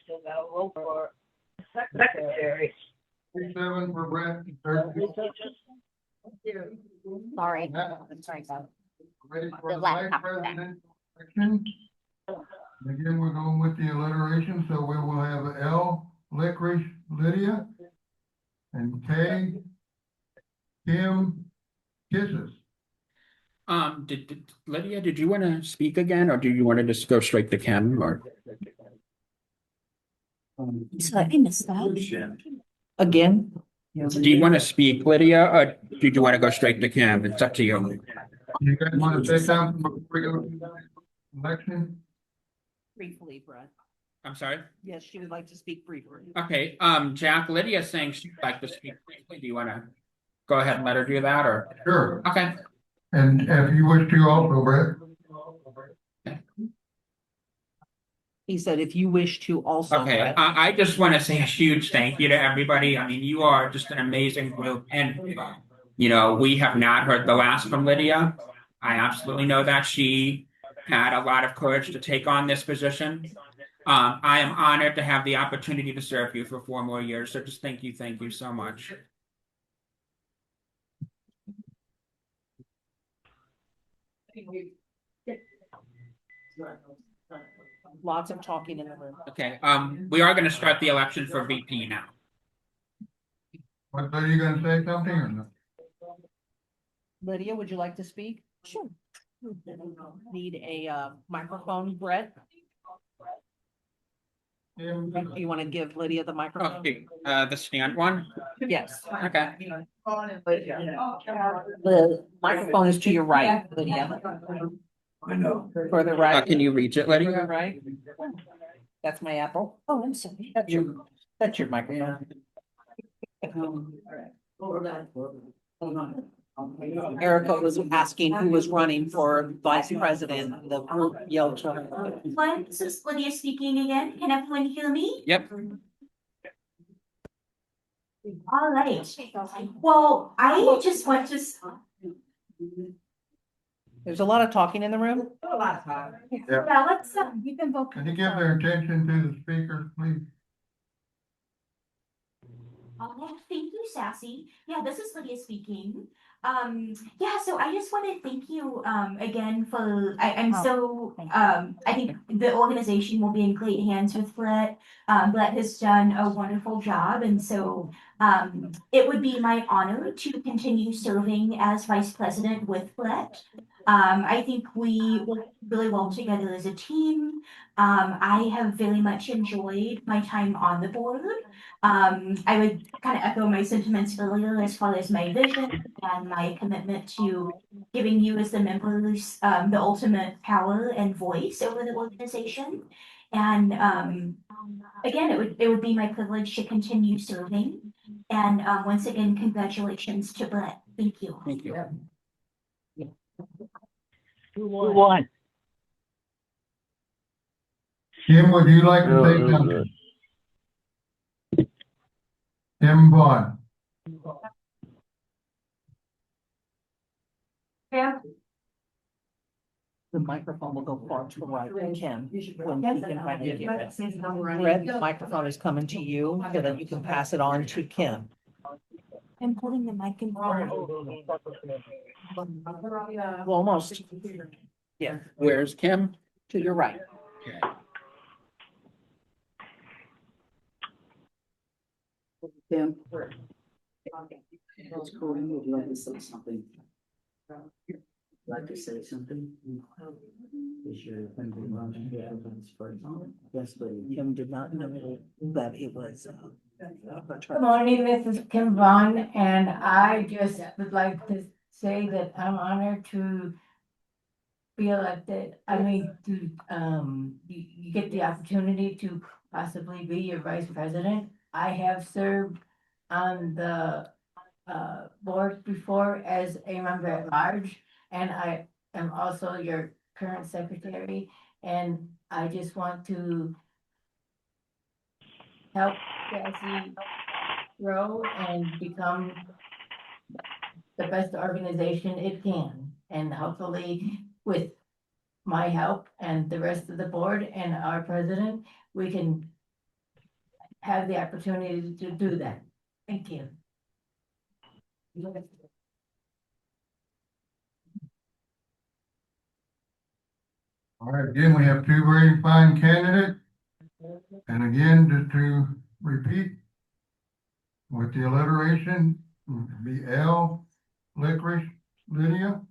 still got a roll for secretary. 37 for Brett. Sorry. I'm sorry, guys. Ready for The the laptop vice back. president election? Again, we're going with the alliteration, so we will have L, Licorice, Lydia, and K, Kim, Kisses. Lydia, did you want to speak again, or do you want to just go straight to Ken, or? So I missed that. Again? Do you want to speak, Lydia, or do you want to go straight to Kim? It's up to you. You guys want to say something before we go to the election? Briefly, Brett. I'm sorry? Yes, she would like to speak briefly. Okay, Jack, Lydia's saying she'd like to speak briefly. Do you want to go ahead and let her do that, or? Sure. Okay. And if you wish to also, Brett. He said, if you wish to also. Okay, Brett. I just want to say a huge thank you to everybody. I mean, you are just an amazing group, and we have not heard the last from Lydia. I absolutely know that she had a lot of courage to take on this position. I am honored to have the opportunity to serve you for 4 more years. So just thank you so much. Lots of talking in the room. Okay, we are going to start the election for VP now. What, are you gonna say something or not? Lydia, would you like to speak? Sure. Need a microphone, Brett? You want to give Lydia the microphone? Okay, the stand one? Yes. Okay. The microphone is to your right, Lydia. I know. Further right. Can you reach it, Lydia? Further right. That's my apple. Oh, I'm sorry. That's your microphone. Erica was asking who was running for vice president. The group yelled to her. Hi, this is Lydia speaking again. Can everyone hear me? Yep. All right. Well, I just want to. There's a lot of talking in the room. Yeah, let's, you can vote. Can you give their attention to the speakers, please? Thank you, Sassy. Yeah, this is Lydia speaking. Yeah, so I just want to thank you again for I'm so I think the organization will be in great hands with Brett. Brett has done a wonderful job, and so it would be my honor to continue serving as vice president with Brett. I think we work really well together as a team. I have very much enjoyed my time on the board. I would kind of echo my sentiments earlier as far as my vision and my commitment to giving you as the members the ultimate power and voice over the organization. And again, it would be my privilege to continue serving. And once again, congratulations to Brett. Thank you. Thank you. Who won? Kim, would you like to say something? Kim Vaughn. Kim? The microphone will go far to the right of Kim when she can finally get it. Brett, the microphone is coming to you so that you can pass it on to Kim. I'm holding the mic in front. Well, almost. Yeah, Where's Kim? to your right. Okay. Kim. It's Cody, would you like to say something? Like to say something? Yes, but Kim did not know that it was. Good morning, Mrs. Kim Vaughn, and I just would like to say that I'm honored to be elected. I mean, to, you get the opportunity to possibly be your vice president. I have served on the board before as a member at large, and I am also your current secretary, and I just want to help SASI grow and become the best organization it can. And hopefully with my help and the rest of the board and our president, we can have the opportunity to do that. Thank you. All right, again, we have two very fine candidates. And again, just to repeat, with the alliteration, be L, licorice, Lydia,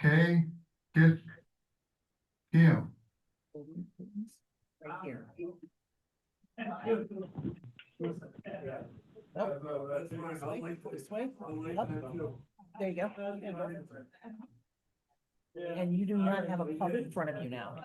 K, kiss, Kim. Right here. This way. Up. There you go. And you do not have a pump in front of you now.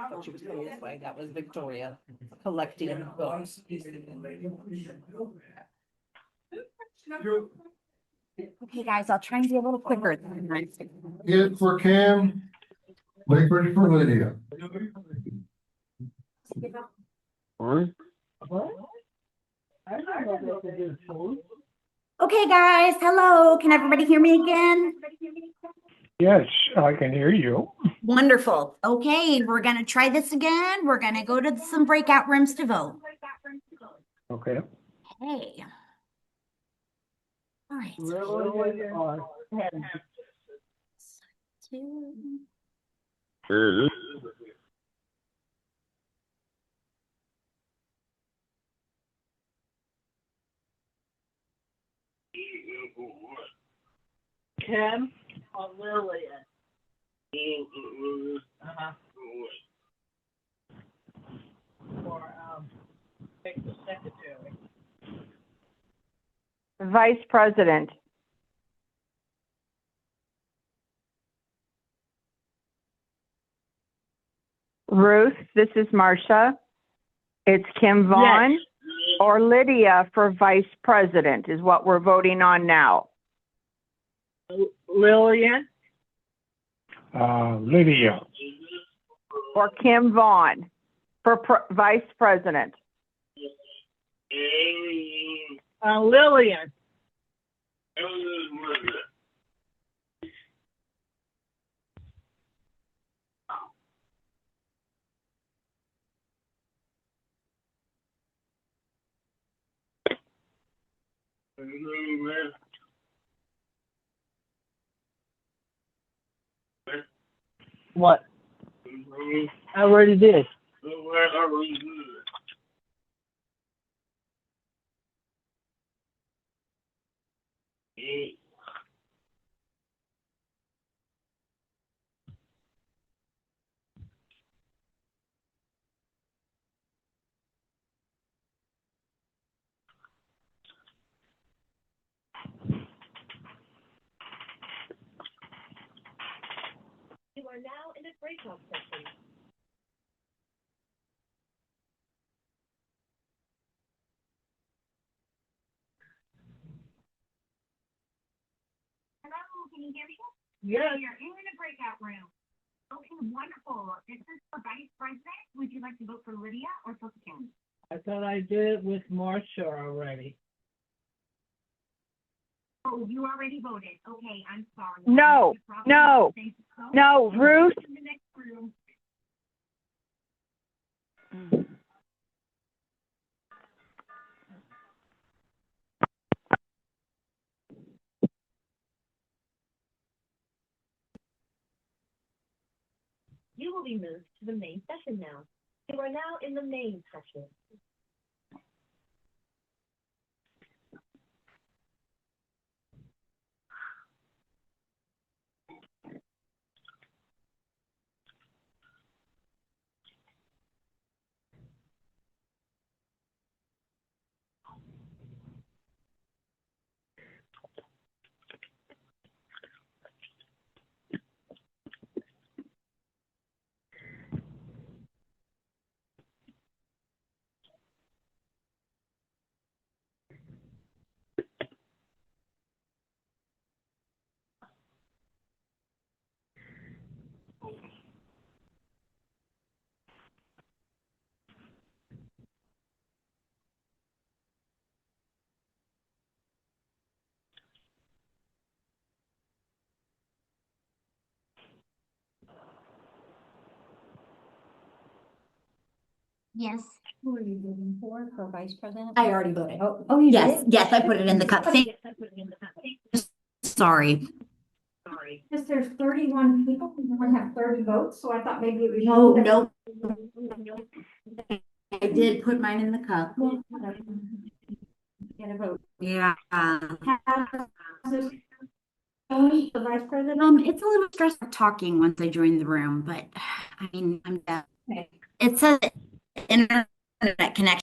Oh, she was going this way. That was Victoria collecting votes. Okay, guys, I'll try and be a little quicker. It for Kim, licorice for Lydia. Okay, guys, hello. Can everybody hear me again? Yes, I can hear you. Wonderful. Okay, we're going to try this again. We're going to go to some breakout rooms to vote. Okay. Hey. All right. Kim or Lillian? Or take the secretary. Vice President. Ruth, this is Marcia. It's Kim Vaughn or Lydia for Vice President is what we're voting on now. Lillian? Lydia. Or Kim Vaughn. for vice president. Lillian. What? I already did. You are now in the breakout session. Hello, can you hear me? Yes. You're in the breakout room. Okay, wonderful. This is for Vice President. Would you like to vote for Lydia or for Kim? I thought I did it with Marcia already. Oh, you already voted. Okay, I'm sorry. No, no, no, Ruth. In the next room. You will be moved to the main session now. You are now in the main session. Yes. Who are you voting for vice president? I already voted. Oh, you Yes, did? yes, I put it in the cup. Sorry. Sorry. Because there's 31 people, we only have 30 votes, so I thought maybe it was. No, no. I did put mine in the cup. Get a vote. Yeah. The vice president? It's a little stressful talking once I join the room, but I mean, Okay. it's a internet connection.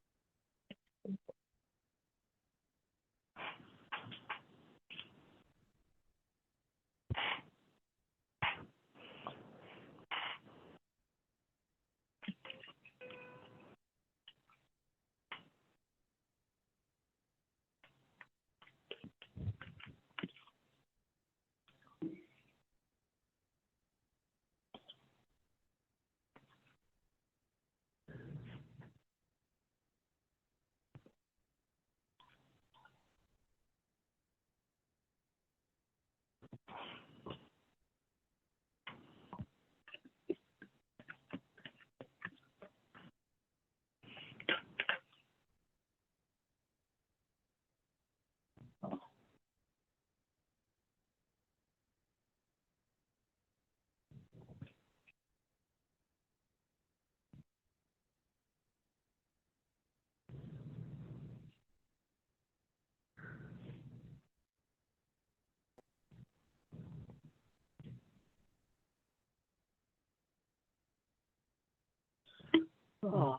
Oh.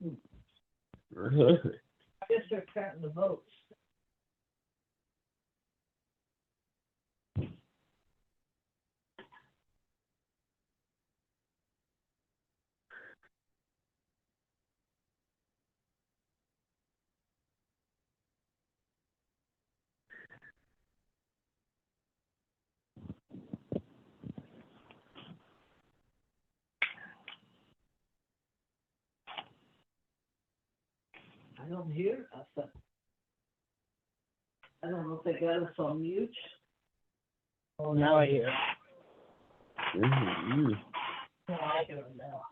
I guess they're counting the votes. I don't hear us. I don't know if they got us on mute. Oh, now I hear. Mm-hmm. Oh, I hear them now.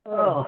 Oh.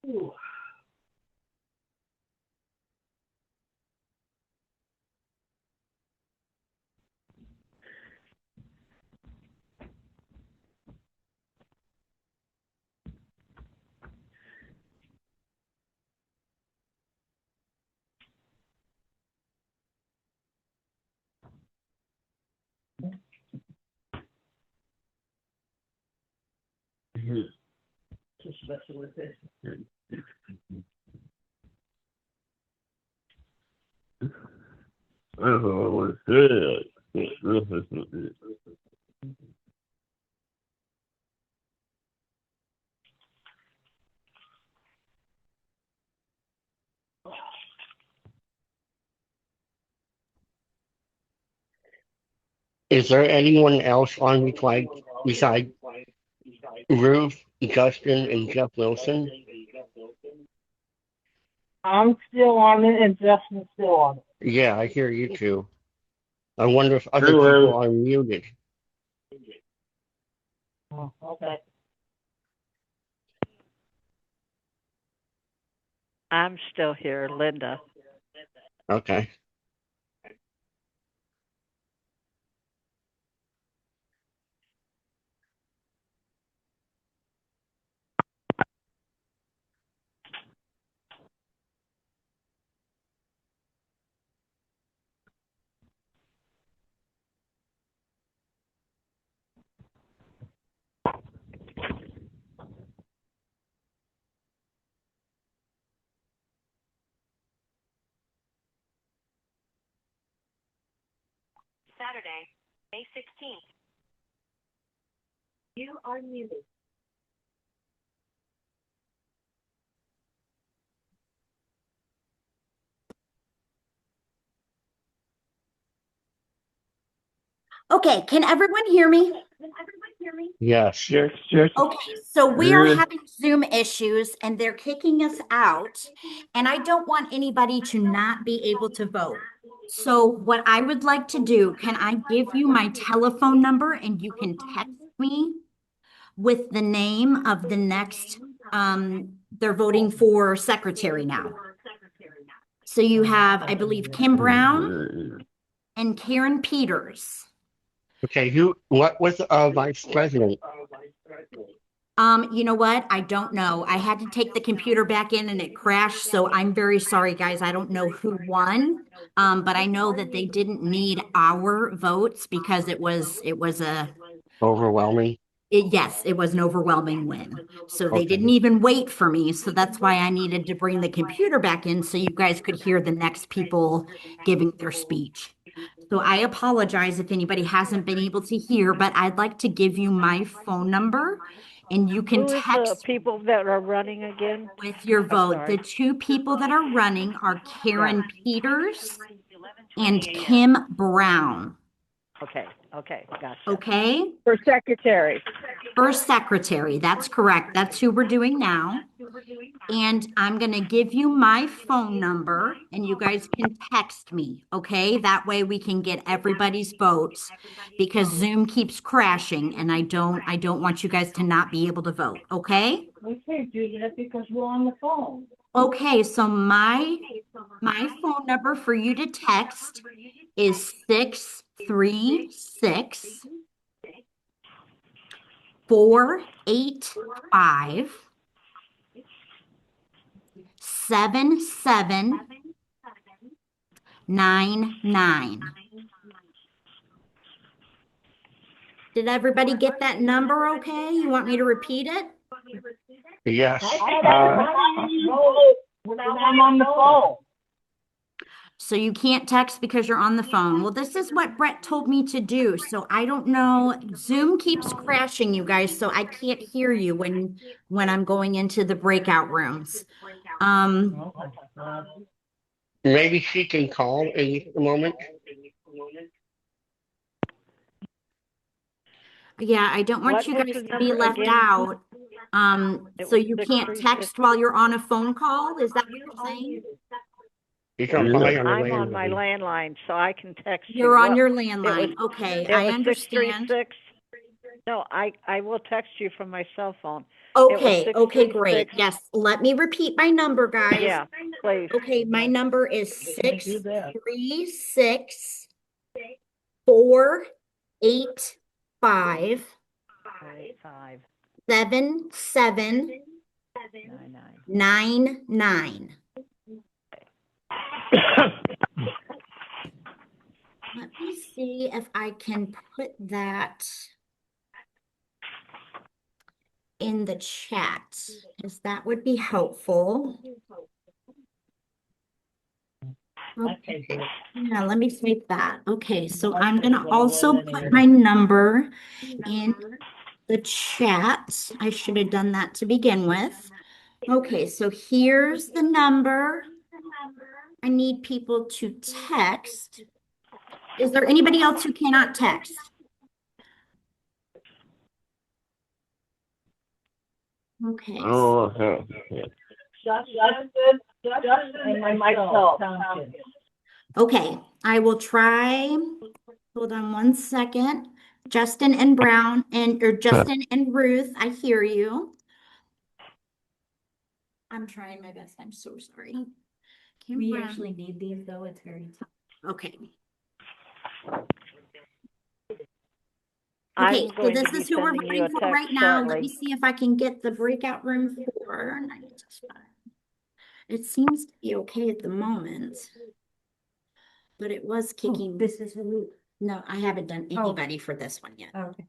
Ooh. Just messing with it. I don't know what to say. Is there anyone else on beside Ruth, Justin, and Jeff Wilson? I'm still on it and Justin's still on it. Yeah, I hear you too. I wonder if other Anyway. people are muted. Oh, okay. I'm still here, Linda. Okay. Saturday, May 16th. You are muted. Okay, can everyone hear me? Yes. Yes, yes. Okay, so we are Good. having Zoom issues and they're kicking us out. And I don't want anybody to not be able to vote. So what I would like to do, can I give you my telephone number and you can text me with the name of the next, they're voting for secretary now. So you have, I believe, Kim Brown and Karen Peters. Okay, what was vice president? You know what? I don't know. I had to take the computer back in and it crashed, so I'm very sorry, guys. I don't know who won. But I know that they didn't need our votes because it was Overwhelming. yes, it was an overwhelming win. So they Okay. didn't even wait for me. So that's why I needed to bring the computer back in so you guys could hear the next people giving their speech. So I apologize if anybody hasn't been able to hear, but I'd like to give you my phone number and you can Who is the text people that are running again? with your I'm vote. sorry. The two people that are running are Karen Peters and Kim Brown. Okay, gotcha. Okay? For secretary. For secretary, that's correct. That's who we're doing now. And I'm going to give you my phone number and you guys can text me, okay? That way we can get everybody's votes because Zoom keeps crashing and I don't want you guys to not be able to vote, okay? We can't do that because we're on the phone. Okay, so my phone number for you to text is 636 485 7799. Did everybody get that number okay? You want me to repeat it? Yes. I'm on the phone. So you can't text because you're on the phone. Well, this is what Brett told me to do. So I don't know. Zoom keeps crashing, you guys, so I can't hear you when I'm going into the breakout rooms. Maybe she can call in a moment. Yeah, I don't want What you was guys the to be number left again? out. It So was you can't 636. text while you're on a phone call? Is that what you're saying? You can buy on the I'm on my landline. landline, so I can text you. You're on What- your it landline. was- Okay, It I was understand. 636. No, I will text you from my cell phone. Okay, okay, great. 636. Yes, let me repeat my number, guys. Yeah, please. Okay, my number is Can't do that. 636 485 5 7799. Let me see if I can put that in the chat, because that would be helpful. Okay, yeah, let me take that. Okay, so I'm gonna also put my number in the chat. I should have done that to begin with. Okay, so here's the number. I need people to text. Is there anybody else who cannot text? Okay. Oh, Justin and myself. Okay, I will try. Hold on one second. Justin and Brown or Justin and Ruth, I hear you. I'm trying my best. I'm so sorry. We actually need these though, it's very tough. Okay. I'm Okay, so going to this be is who we're sending you voting a for right text now. Let shortly. me see if I can get the breakout room for 9-5. It seems to be okay at the moment. But it was kicking. This is who. No, I haven't done anybody for this one yet. Okay.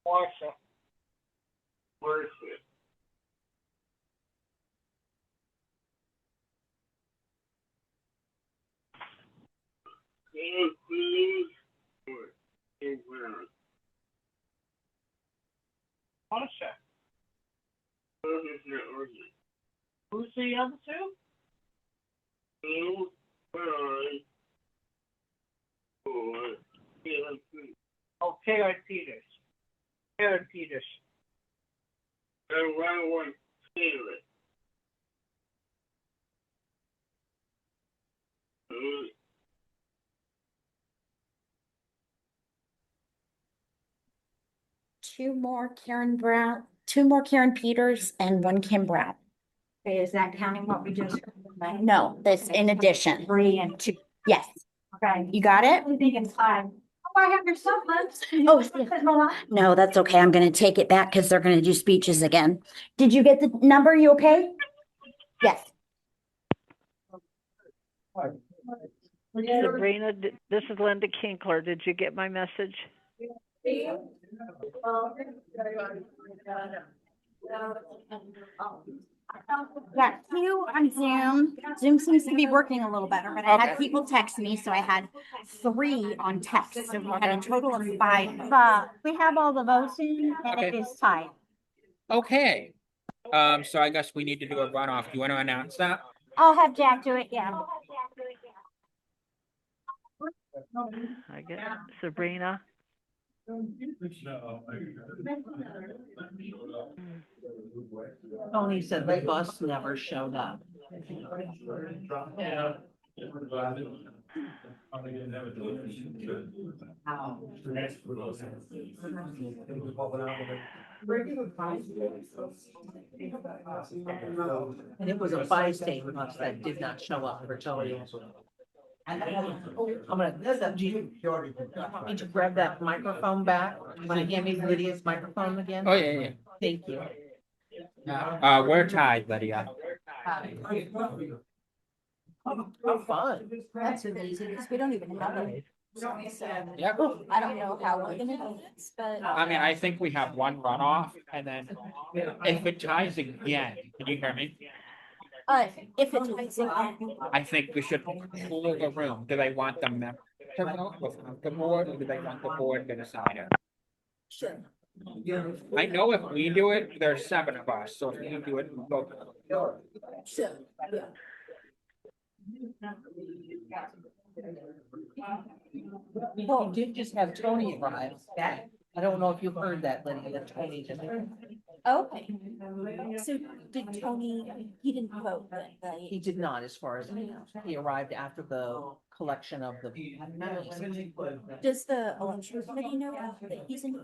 Marsha. Marsha. Who's the other two? Oh, Karen Peters. Karen Peters. Two more Karen Peters and one Kim Brown. Okay, is that counting what we just? No, that's in addition. 3 and 2. Yes, Okay. you got it? I think it's 5. Oh, I have your cell phone. Oh, no, that's okay. I'm gonna take it back because they're gonna do speeches again. Did you get the number? You okay? Yes. Sabrina, this is Linda Kinkler. Did you get my message? Got two on Zoom. Zoom seems to be working a little better, but I had people text me, so I had 3 on text. So we had a total of 5. But we have all the votes in and it Okay. is tied. Okay. So I guess we need to do a runoff. Do you want to announce that? I'll have Jack do it, yeah. I get Sabrina. Tony said the bus never showed up. And it was a bi-state bus that did not show up for Tony. I'm gonna, do you want me to grab that microphone back? You wanna hand me Lydia's microphone again? Oh, yeah. Thank you. We're tied, Lydia. Oh, fun. That's amazing because we don't even have it. Yep. I don't know how we're gonna do this, but. I mean, I think we have one runoff, and then if it ties again, can you hear me? If it ties again. I think we should cool the room. Do they want the member to vote without the board, or do they want the board to decide it? Sure. I know if we do it, there's 7 of us, so if we do it, we'll go. Sure. Yeah. You did just have Tony arrive. I don't know if you heard that, Lydia, that Tony just. Okay. So did Tony, he didn't vote then, right? He did not, as far as I know. He arrived after the collection of the. Does the election committee know that he's in?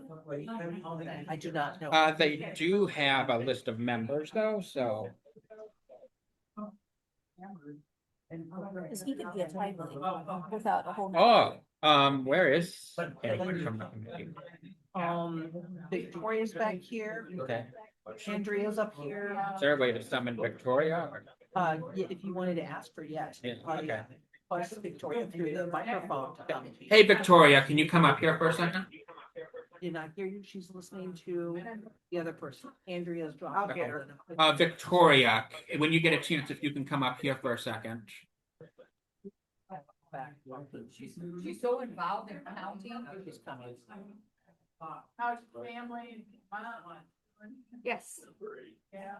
I do not know. They do have a list of members though, so. Because he could be a tiebreaker without a whole. Where is anyone from the committee? Victoria's back here. Okay. Andrea's up here. Is there a way to summon Victoria? Yeah, if you wanted to ask her, yes. Yeah, okay. Plus Victoria through the microphone to come. Hey, Victoria, can you come up here for a second? Did not hear you. She's listening to the other person. Andrea's dropped. Victoria, when you get a chance, if you can come up here for a second. She's so involved in county. She's coming. How's your family? Yes. Yeah.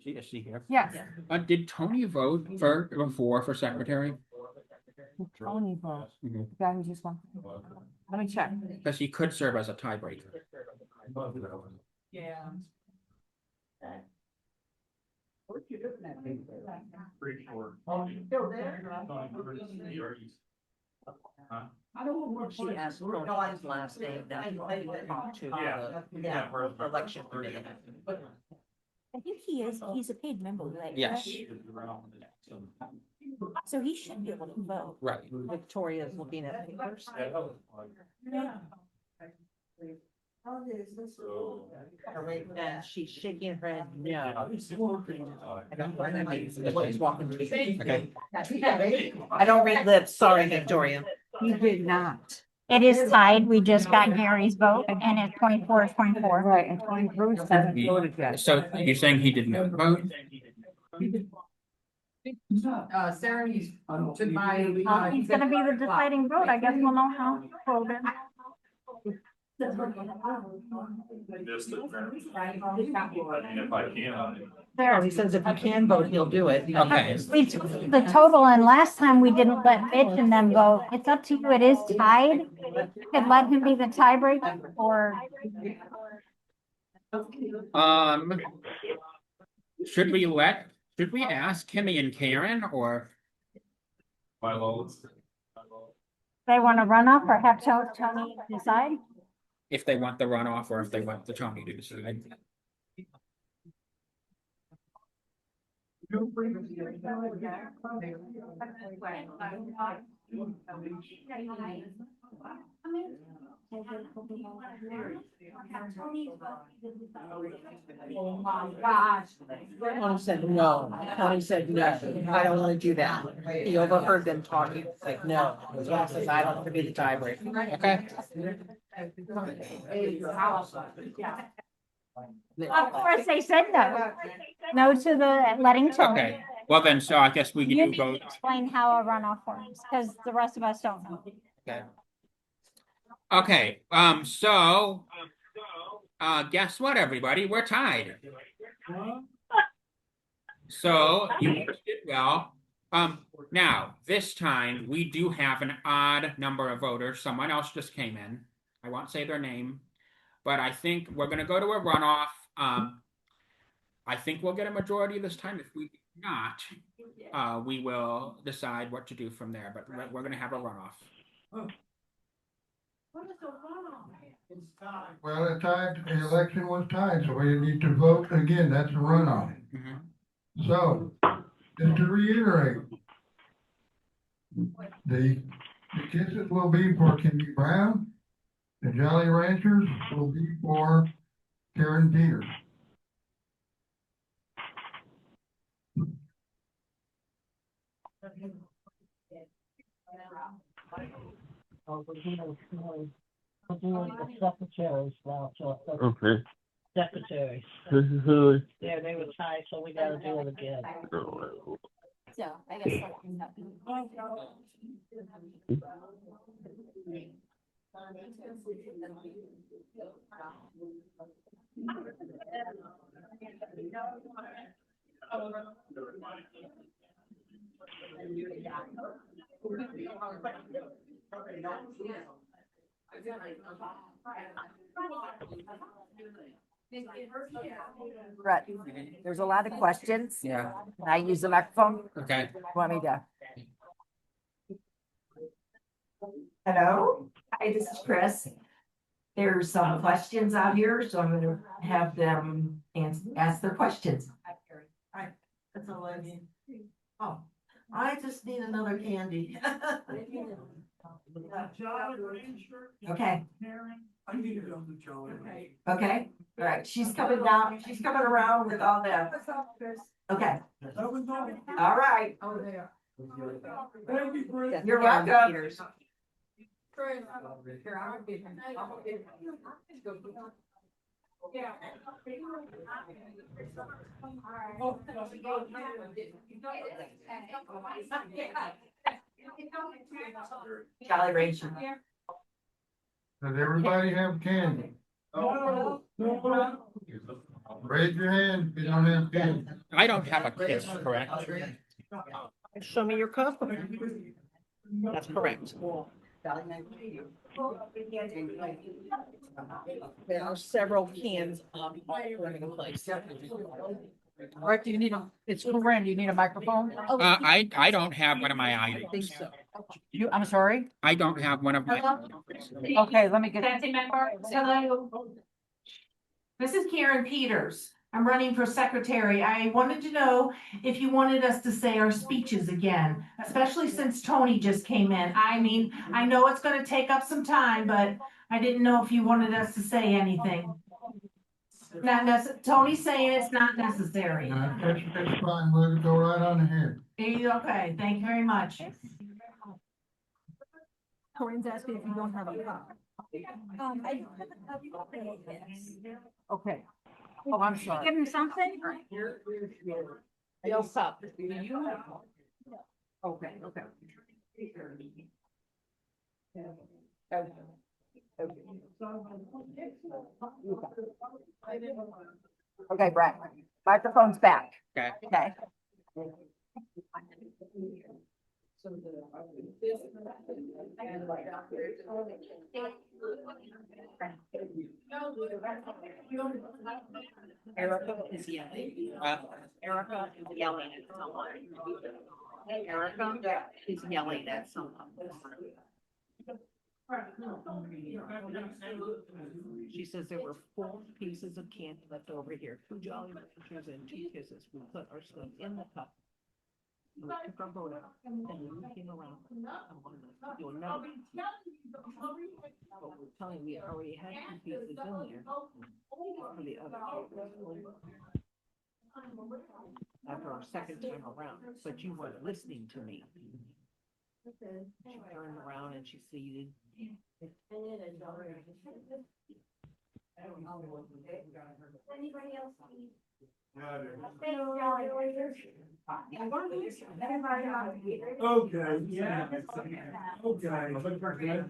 Is she here? Yes. Did Tony vote for secretary? Tony vote. Mhm. Guy who just won. Let me check. Because he could serve as a tiebreaker. Yeah. Pretty sure. Still there? She asked Tony's last name, now talk to the election committee. I think he's a paid member, right? Yes, So he should be able to vote. right. Victoria's looking at papers. And she's shaking her head, no. I don't know what that means, but she's walking to me. Okay. I don't read lips, sorry, Victoria. You did not. It is tied. We just got Gary's vote and it's 24-24. Right, and Tony Bruce hasn't voted yet. So you're saying he did not vote? Sarah, he's to my. He's gonna be the deciding vote. I guess we'll know how he voted. If I can. There, he says if he can vote, he'll do it. Okay. We took the total and last time we didn't let Mitch and them go. It's up to you. It is tied. You could let him be the tiebreaker or. Should we ask Kimmy and Karen or? They want to run off or have Tony decide? If they want the runoff or if they want the Tony to decide. Oh my gosh. Tony said no. Tony said no. I don't want to do that. He overheard them talking. It's like, no. Tony says, I don't want to be the tiebreaker. Okay. Of course, they said no. No to the letting Tony. Okay. Well then, so I guess we You can need vote. to explain how a runoff works, because the rest of us don't know. Okay. Okay, so, guess what, everybody? We're tied. So, you did well. Now, this time, we do have an odd number of voters. Someone else just came in. I won't say their name, but I think we're gonna go to a runoff. I think we'll get a majority this time. If we do not, we will decide what to do from there, but we're gonna have a runoff. Well, the election was tied, so we need to vote again. That's a runoff. So, just to reiterate, the kisses will be for Kimmy Brown. The Jolly Ranchers will be for Karen Peters. Secretaries now, so. Okay. Secretaries. This is who. Yeah, they were tied, so we gotta do it again. So, I guess that's. Brett, there's a lot of questions. Yeah. Can I use the microphone? Okay. Want me to? Hello, hi, this is Chris. There's some questions out here, so I'm gonna have them ask their questions. Alright, that's all I need. Oh, I just need another candy. Okay, I need to go to Joe. okay, all right, she's coming down, she's coming around with all that. Okay, all right. Oh, there. Thank you, Chris. You're welcome. Jolly Rancher. Does everybody have candy? Raise your hand if you don't have candy. I don't have a kiss, correct? Show me your cup. That's correct. There are several cans all over the place. Or do you need it's Corinne, do you need a microphone? I don't have one of my I think items. so. I'm sorry? I don't have one of my. Okay, let me get. Hello. This is Karen Peters. I'm running for secretary. I wanted to know if you wanted us to say our speeches again, especially since Tony just came in. I mean, I know it's gonna take up some time, but I didn't know if you wanted us to say anything. Not Tony's saying it's not necessary. It's fine, we'll go right on ahead. Okay, thank you very much. Corinne's asking if you don't have a copy. I Okay. Oh, I'm sorry. Give him something? Bill Sup. Okay, okay. Okay, Brett, microphone's back. Okay. Okay. Erica is yelling. Erica is yelling at someone. Erica is yelling at someone. She says there were 4 pieces of candy left over here, 2 Jolly Ranchers and 2 Kisses. We put our stuff in the cup. We took our boat out and we came around. You'll know. But we're telling you, we already had 2 pieces in there for the other. After our second time around, but you weren't listening to me. She turned around and she seated. Anybody else? Okay, yeah. Okay.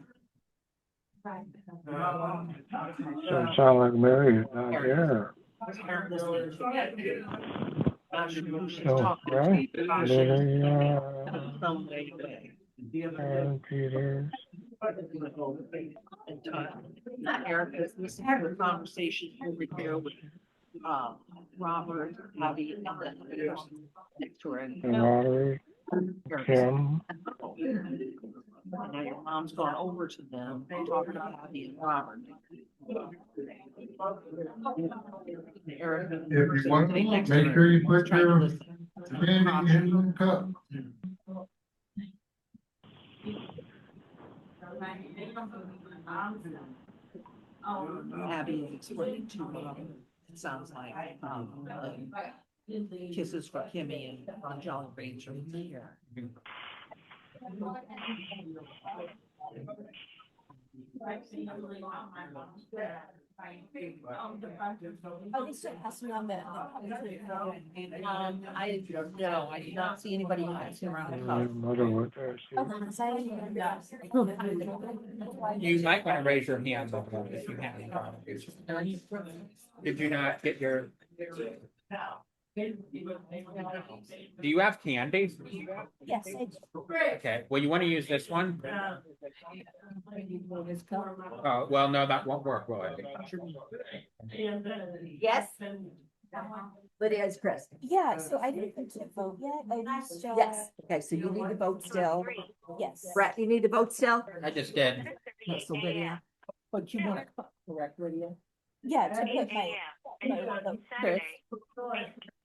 Doesn't sound like Mary is not here. So, well, Lydia, and Peters. Erica, we had a conversation over here with Robert, Abby, and the others next to her. And Lottery, Kim. Now your mom's gone over to them, they talked about Abby and Robert. Erica. If you want, make sure you put your candy in the cup. Abby is explaining to me, it sounds like, Kisses for Kimmy and Ron Jolly Rancher here. Oh, they still has me on that. I did not see anybody asking around the cup. Mother was there, You might want to raise your hand if you have any. Did you not get your? Do you have candy? Yes, I do. Okay, well, you want to use this one? Oh, well, no, that won't work, will it? Yes. Lydia is Chris. Yeah, so I didn't get to vote yet. I just, Yes. Okay, so you need to vote still. Yes. Brett, you need to vote still? I just did. Okay, so Lydia. But you want to correct, Lydia? Yeah, to put my vote. Chris.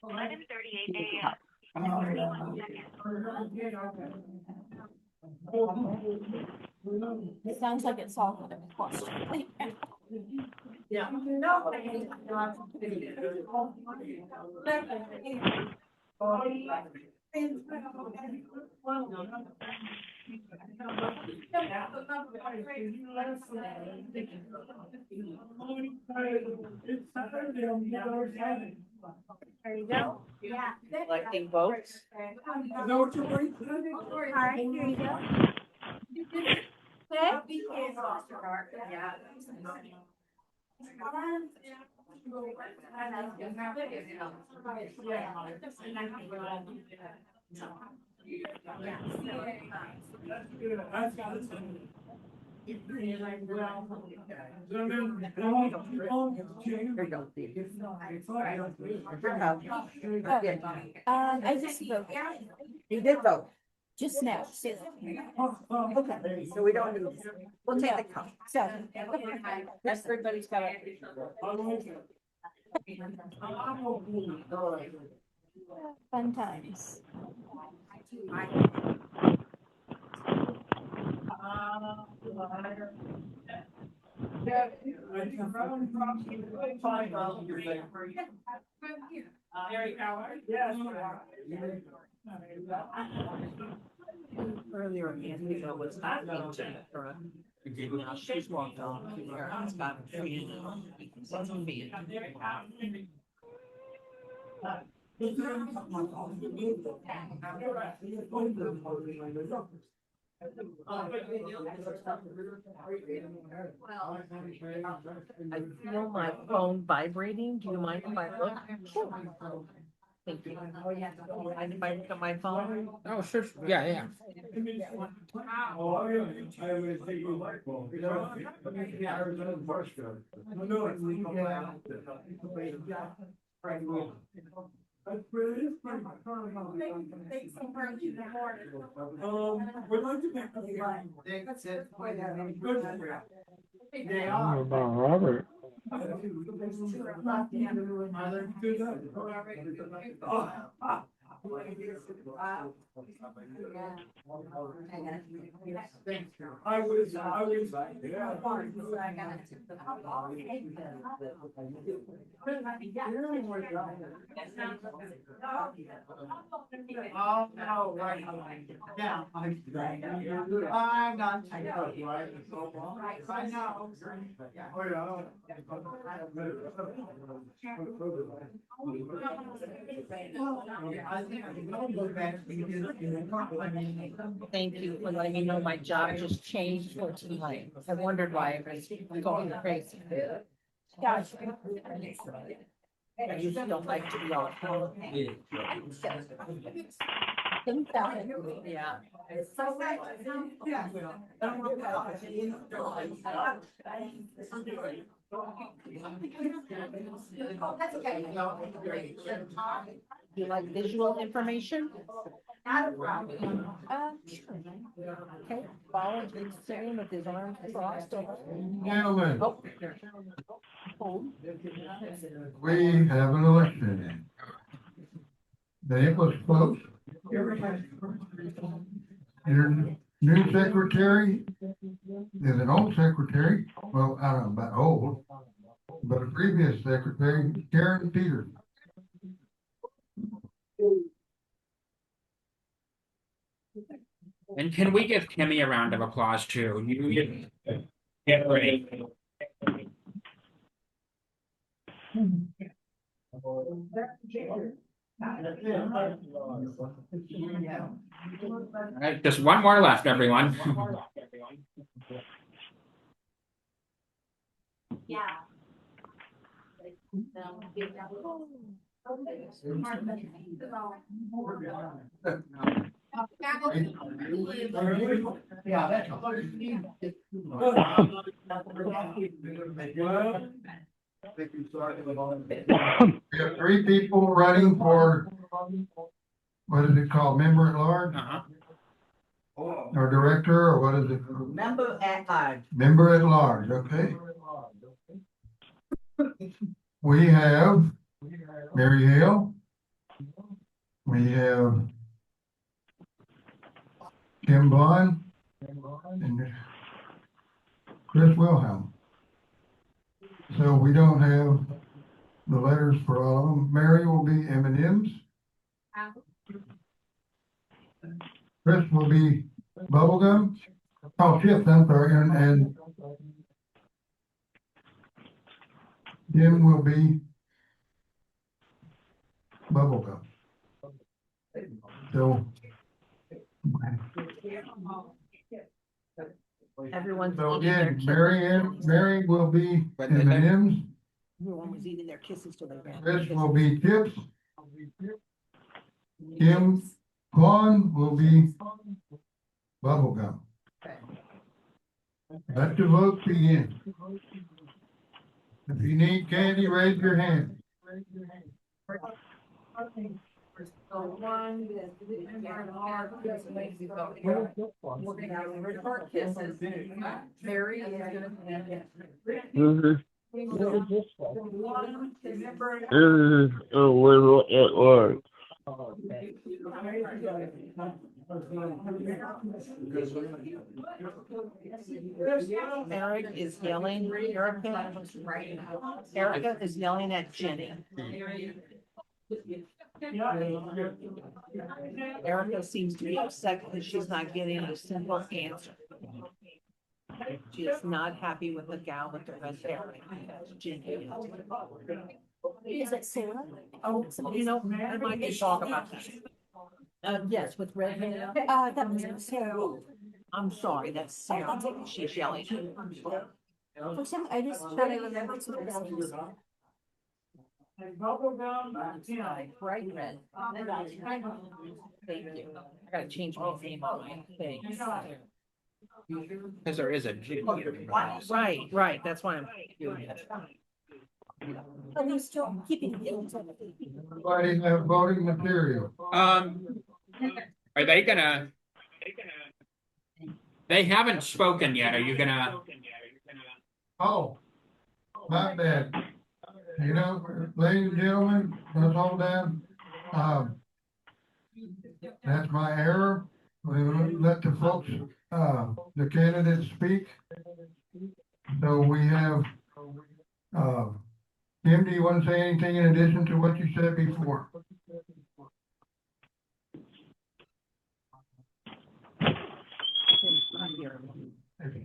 11:38 a.m. It sounds like it's all gonna be question. Yeah. There you go. Yeah. Collecting votes. No, it's a great. All right, here you go. Okay. Yeah. I just voted. You did vote. Just now. Okay, so we don't do this. We'll take the cup. So. Everybody's got it. Fun times. Earlier, Anthea was not into her. Now she's walked off. It's got a I feel my phone vibrating. Do you mind if I look? Thank you. Mind if I look at my phone? Oh, sure, yeah, yeah. That's it. About Robert. Oh, no, right. Yeah. I'm not. I know. I know. Thank you for letting me know my job just changed for tonight. I wondered why I was going crazy. Gosh. I usually don't like to be on. Yeah. You like visual information? Okay, Ball is sitting with his arms crossed. Gentlemen, Oh. we have an election. It was close. Your new secretary is an old secretary, well, I don't know about old, but a previous secretary, Karen Peters. And can we give Kimmy a round of applause too? You get ready. All right, just one more left, everyone. Yeah. Yeah, that's. We have three people running for, what is it called, member at large? Or director, or what is it? Member at large. Member at large, okay. We have Mary Hale. We have Kim Vaughn and Chris Wilhelm. So we don't have the letters for all of them. Mary will be M&M's. Chris will be bubblegum. Oh, chips, I'm sorry, and Jim will be bubblegum. So. Everyone's So eating their again, kisses. Mary will be M&M's. Everyone was eating their kisses till they ran. Chris will be chips. Kim Vaughn will be bubblegum. Let the vote begin. If you need candy, raise your hand. Mary is gonna. This is a little at work. Eric is yelling, Erica is yelling at Jenny. Erica seems to be upset because she's not getting a simple answer. She is not happy with the gal with the red hair. Jenny. Is it Sarah? Oh, you know, I might can talk about that. Yes, with red hair. That was Sarah. I'm sorry, that's Sarah. She's yelling. For some, I just thought I remembered some of the names. Bright red. Thank you. I gotta change my name on my thing. Because there is a G. Right, that's why I'm doing it. Are they still keeping it? Anybody have voting material? Are they gonna? They haven't spoken yet. Are you gonna? Oh, my bad. You know, ladies and gentlemen, let's hold down. That's my error. We'll let the folks, the candidates speak. So we have, Kim, do you want to say anything in addition to what you said before?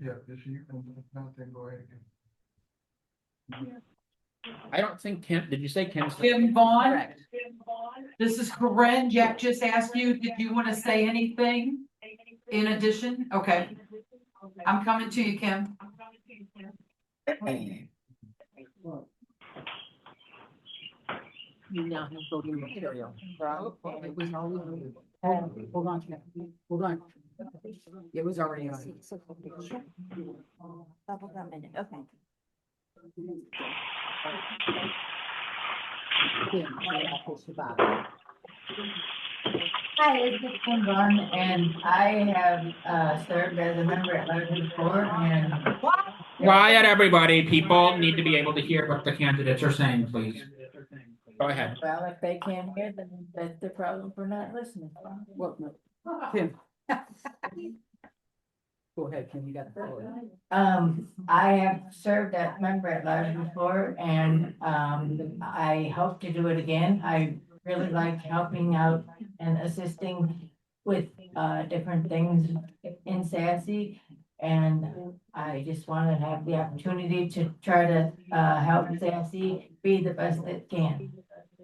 Yeah, this you can, nothing, go ahead. I don't think Kim. Did you say Kim's? Kim Vaughn. This is Corinne. Jack just asked you, did you want to say anything in addition? Okay. I'm coming to you, Kim. You now have voting material. It was already. Hold on. It was already on. Bubblegum in it, okay. Hi, this is Kim Vaughn, and I have served as a member at Lebanon Board and. Quiet, everybody. People need to be able to hear what the candidates are saying, please. Go ahead. Well, if they can't hear, then that's the problem for not listening. Well, no. Kim. Go ahead, Kim, you got the floor. I have served as member at large before, and, I hope to do it again. I really like helping out and assisting with, different things in SASI. And I just want to have the opportunity to try to, help SASI be the best it can.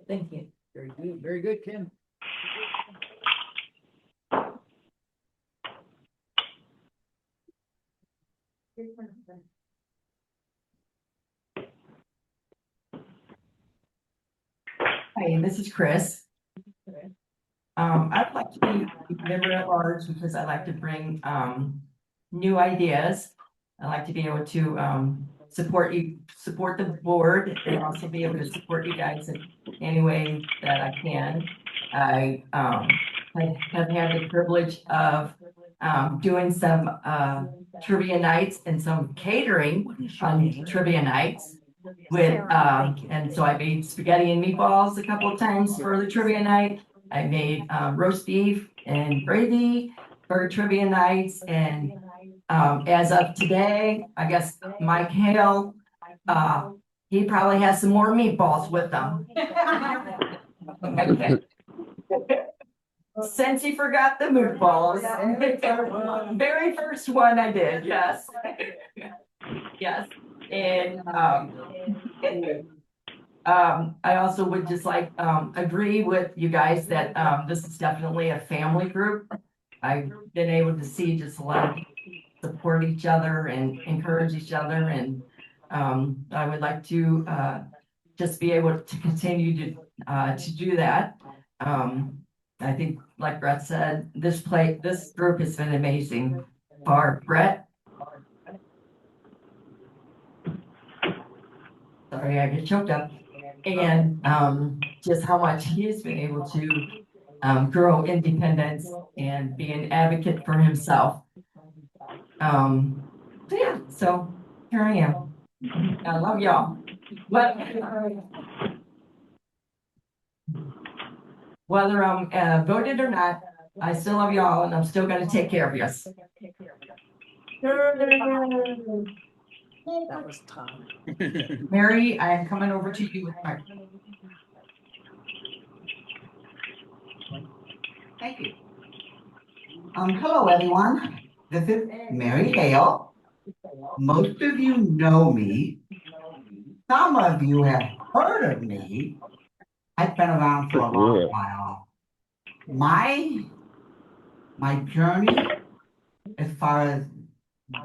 Thank you. Very good, Kim. Hi, this is Chris. I'd like to be member at large because I like to bring new ideas. I like to be able to support the board, and also be able to support you guys in any way that I can. I have had the privilege of doing some trivia nights and some catering on trivia nights with and so I made spaghetti and meatballs a couple of times for the trivia night. I made roast beef and gravy for trivia nights, and as of today, I guess Mike Hale, he probably has some more meatballs with them. Since he forgot the meatballs, very first one I did, yes. Yes, and I also would just like agree with you guys that this is definitely a family group. I've been able to see just a lot of support each other and encourage each other, and I would like to just be able to continue to do that. I think, like Brett said, this group has been amazing. Brett. Sorry, I get choked up. and just how much he's been able to grow independence and be an advocate for himself. So yeah, so here I am. I love y'all. But whether I'm voted or not, I still love y'all and I'm still gonna take care of you. That was tough. Mary, I am coming over to you with my. Thank you. Hello, everyone. This is Mary Hale. Most of you know me. Some of you have heard of me. I've been around for a long while. My journey as far as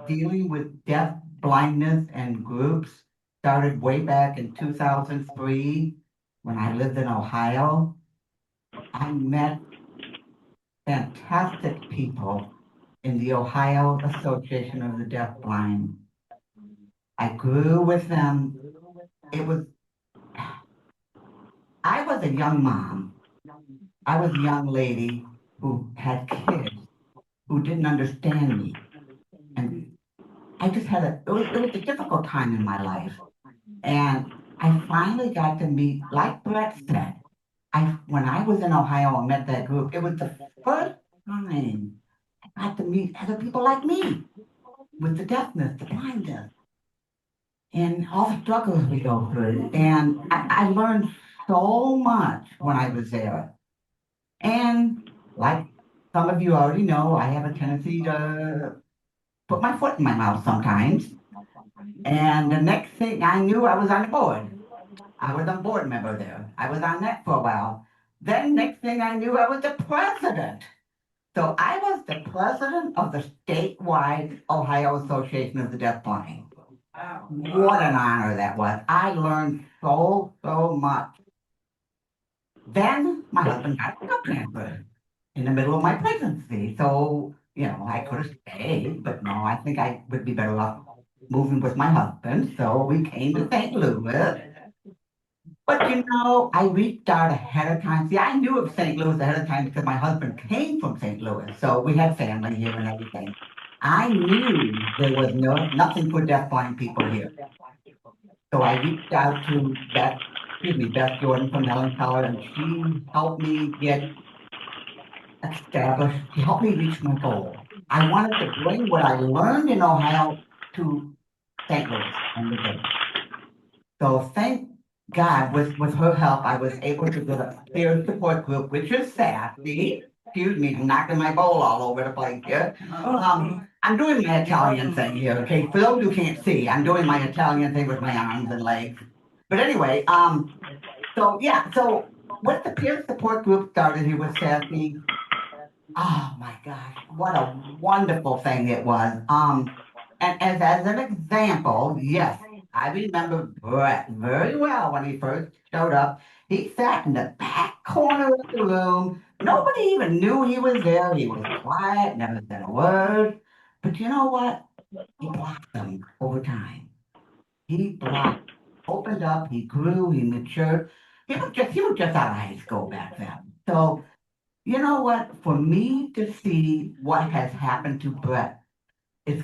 dealing with deaf, blindness, and groups started way back in 2003 when I lived in Ohio. I met fantastic people in the Ohio Association of the Deafblind. I grew with them. I was a young mom. I was a young lady who had kids who didn't understand me. And I just had it was a difficult time in my life. And I finally got to meet, like Brett said, when I was in Ohio and met that group, it was the first time I got to meet other people like me with the deafness, the blindness, and all the struggles we go through. And I learned so much when I was there. And like some of you already know, I have a tendency to put my foot in my mouth sometimes. And the next thing I knew, I was on the board. I was a board member there. I was on that for a while. Then next thing I knew, I was the president. So I was the president of the statewide Ohio Association of the Deafblind. What an honor that was. I learned so much. Then my husband got a transfer in the middle of my pregnancy. So, I could have stayed, but no, I think I would be better off moving with my husband. So we came to St. Louis. But I reached out ahead of time. See, I knew of St. Louis ahead of time because my husband came from St. Louis. So we had family here and everything. I knew there was nothing for deafblind people here. So I reached out to Beth Jordan from Helen Keller, and she helped me get established. She helped me reach my goal. I wanted to bring what I learned in Ohio to St. Louis and Missouri. So thank God, with her help, I was able to get a peer support group, which is SASI. Excuse me, I'm knocking my bowl all over the place here. I'm doing my Italian thing here, okay? For those who can't see, I'm doing my Italian thing with my arms and legs. But anyway, so with the peer support group started here with SASI, oh my gosh, what a wonderful thing it was. And as an example, yes, I remember Brett very well when he first showed up. He sat in the back corner of the room. Nobody even knew he was there. He was quiet, never said a word. But you know what? He blossomed over time. He blossomed, opened up, he grew, he matured. He was just out of high school back then. So you know what? For me to see what has happened to Brett, it's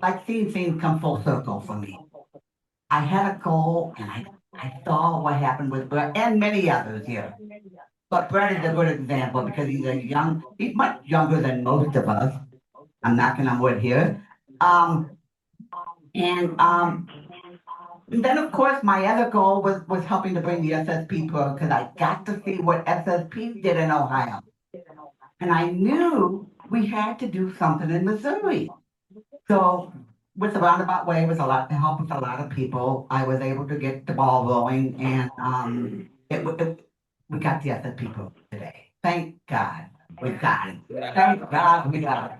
like seeing things come full circle for me. I had a goal and I saw what happened with Brett and many others here. But Brett is a good example because he's much younger than most of us. I'm knocking on wood here. And then of course my other goal was helping to bring the SSP pro because I got to see what SSP did in Ohio. And I knew we had to do something in Missouri. So with a roundabout way, with a lot to help with a lot of people, I was able to get the ball rolling, and we got the SSP pro today. Thank God we got it. Thank God we got it.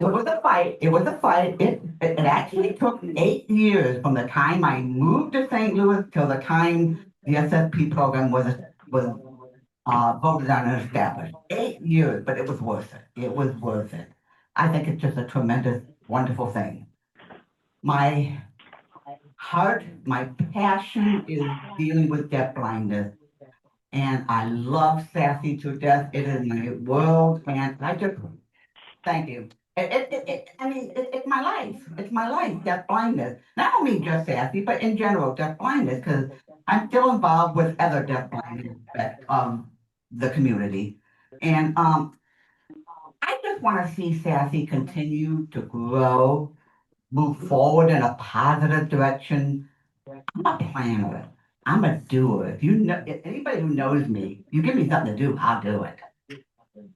It was a fight. It was a fight. It actually took 8 years from the time I moved to St. Louis till the time the SSP program was voted on and established. 8 years, but it was worth it. It was worth it. I think it's just a tremendous, wonderful thing. My heart, my passion is dealing with deafblindness. And I love SASI to death. It is my world, and I just thank you. It's my life. It's my life, deafblindness. Not only just SASI, but in general, deafblindness, because I'm still involved with other deafblind aspects of the community. And I just want to see SASI continue to grow, move forward in a positive direction. I'm a planner. I'm a doer. If you know, if anybody who knows me, you give me something to do, I'll do it.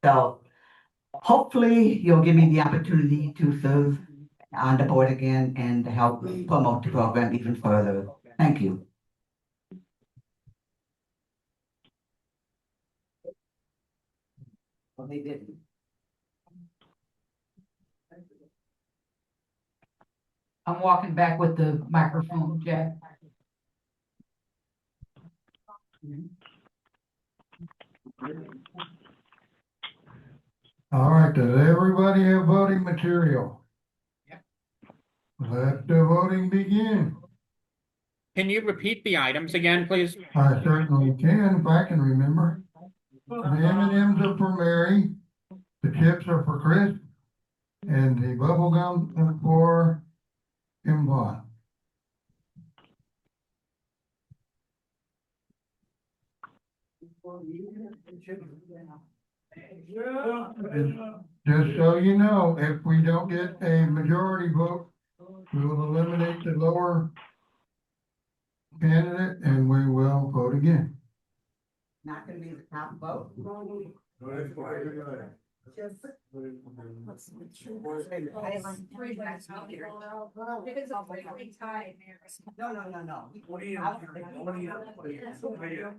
So hopefully you'll give me the opportunity to serve on the board again and help promote the program even further. Thank you. Well, they didn't. I'm walking back with the microphone, Jack. All right, does everybody have voting material? Let the voting begin. Can you repeat the items again, please? I certainly can, if I can remember. The M&Ms are for Mary, the chips are for Chris, and the bubble gum are for Kim Vaughn. Just so you know, if we don't get a majority vote, we will eliminate the lower candidate and we will vote again. Not gonna be the top vote. No.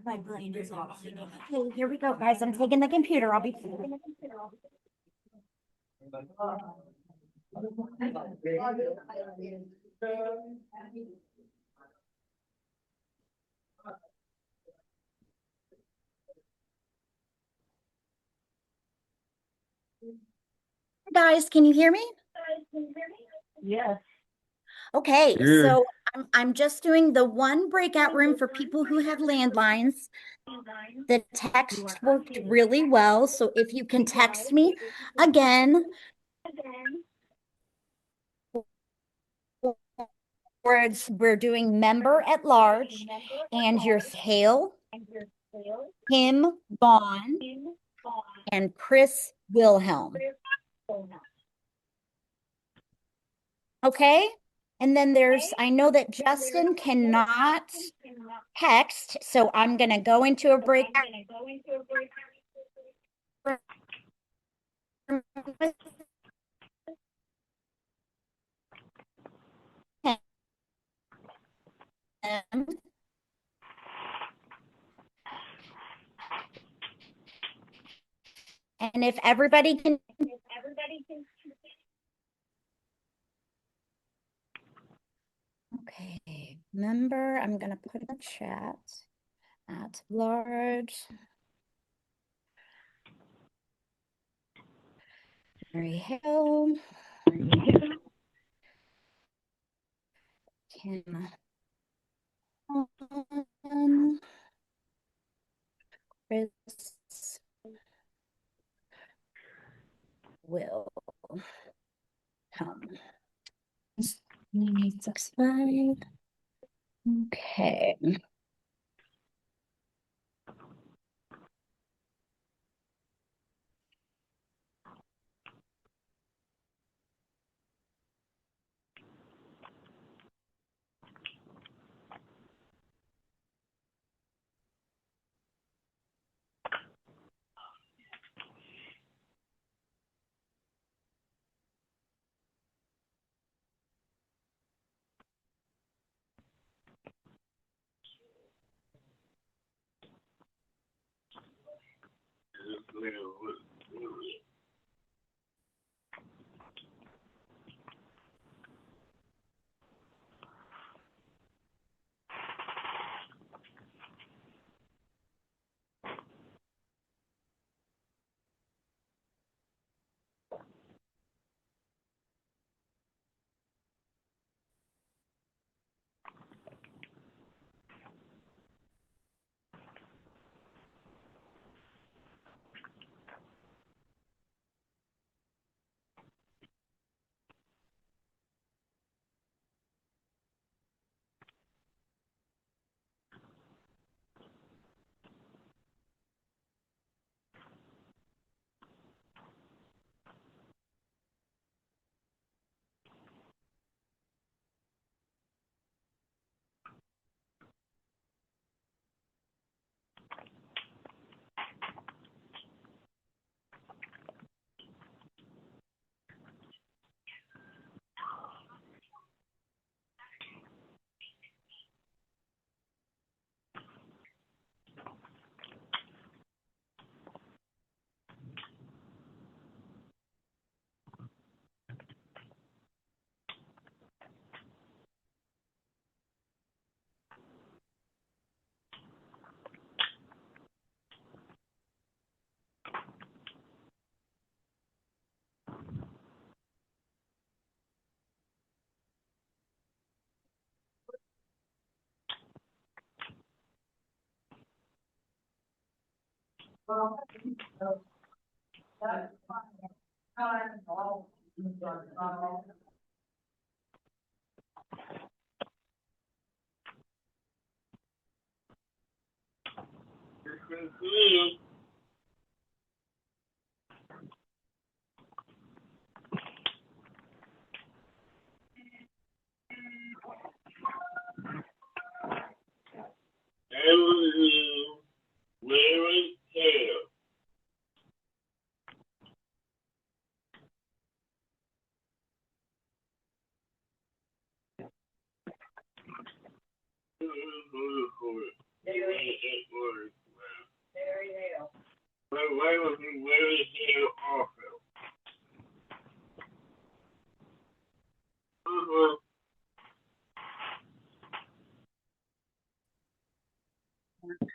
My brain is off. Okay, here we go, guys. I'm taking the computer. I'll be. Guys, can you hear me? Yes. Okay, Yeah. so I'm just doing the one breakout room for people who have landlines. The text worked really well, so if you can text me again, we're doing member at large, and your Hale, Kim Vaughn, and Chris Wilhelm. Okay, and then I know that Justin cannot text, so I'm gonna go into a breakout. And if everybody can. Okay, member, I'm gonna put in the chat at large. Mary Hill. Kim. Chris. Will. Needs expired. Okay.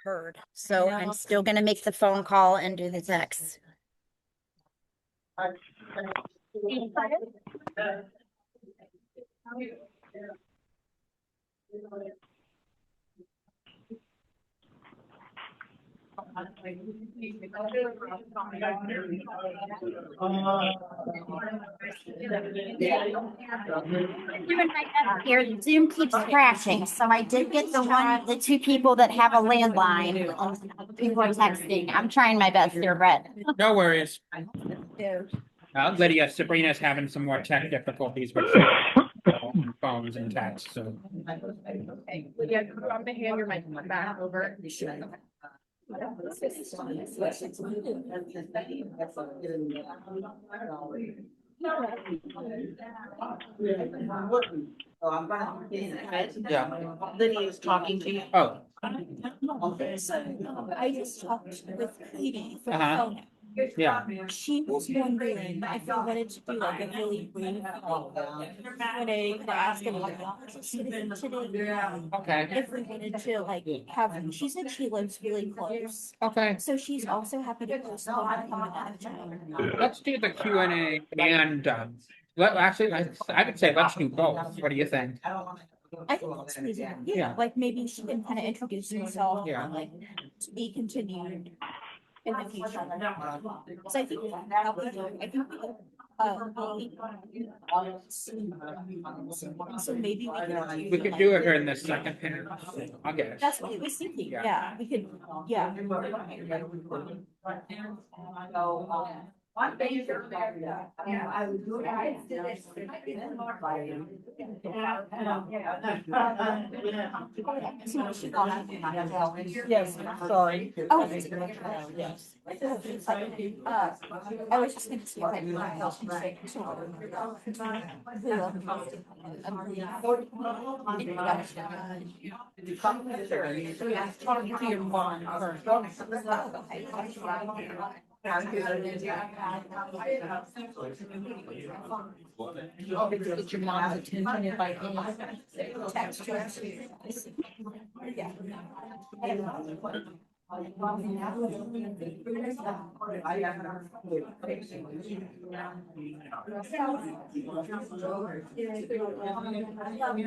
Heard. So I'm still gonna make the phone call and do the text. Here, Zoom keeps crashing, so I did get the two people that have a landline. People are texting. I'm trying my best here, Brett. No worries. Lydia, Sabrina's having some more tech difficulties with phones and texts, so. Yeah, I'm gonna hand your mic back over. Yeah. Lydia is talking to you. Oh. So, I just talked with Katie for Uh-huh. Phonak. Yeah. She was wondering if we wanted to do like a really brief Q&A, could I ask him like today? Okay. If we wanted to like have, she said she lives really close. Okay. So she's also happy to postpone coming out of town. Let's do the Q&A and, actually, I would say let's do both. What do you think? I think that's reasonable. Yeah. Yeah, like maybe she can kind of introduce herself. Yeah. And like to be continued in the future. So I think I think so maybe We could do it here in the second half of August. That's what I was thinking. Yeah. Yeah, we could, yeah. I would do Yes, sorry. Oh, yes. I was just gonna see if I could help you say Talking to your mom first. Get your mom's attention if I can. Text her. Yeah.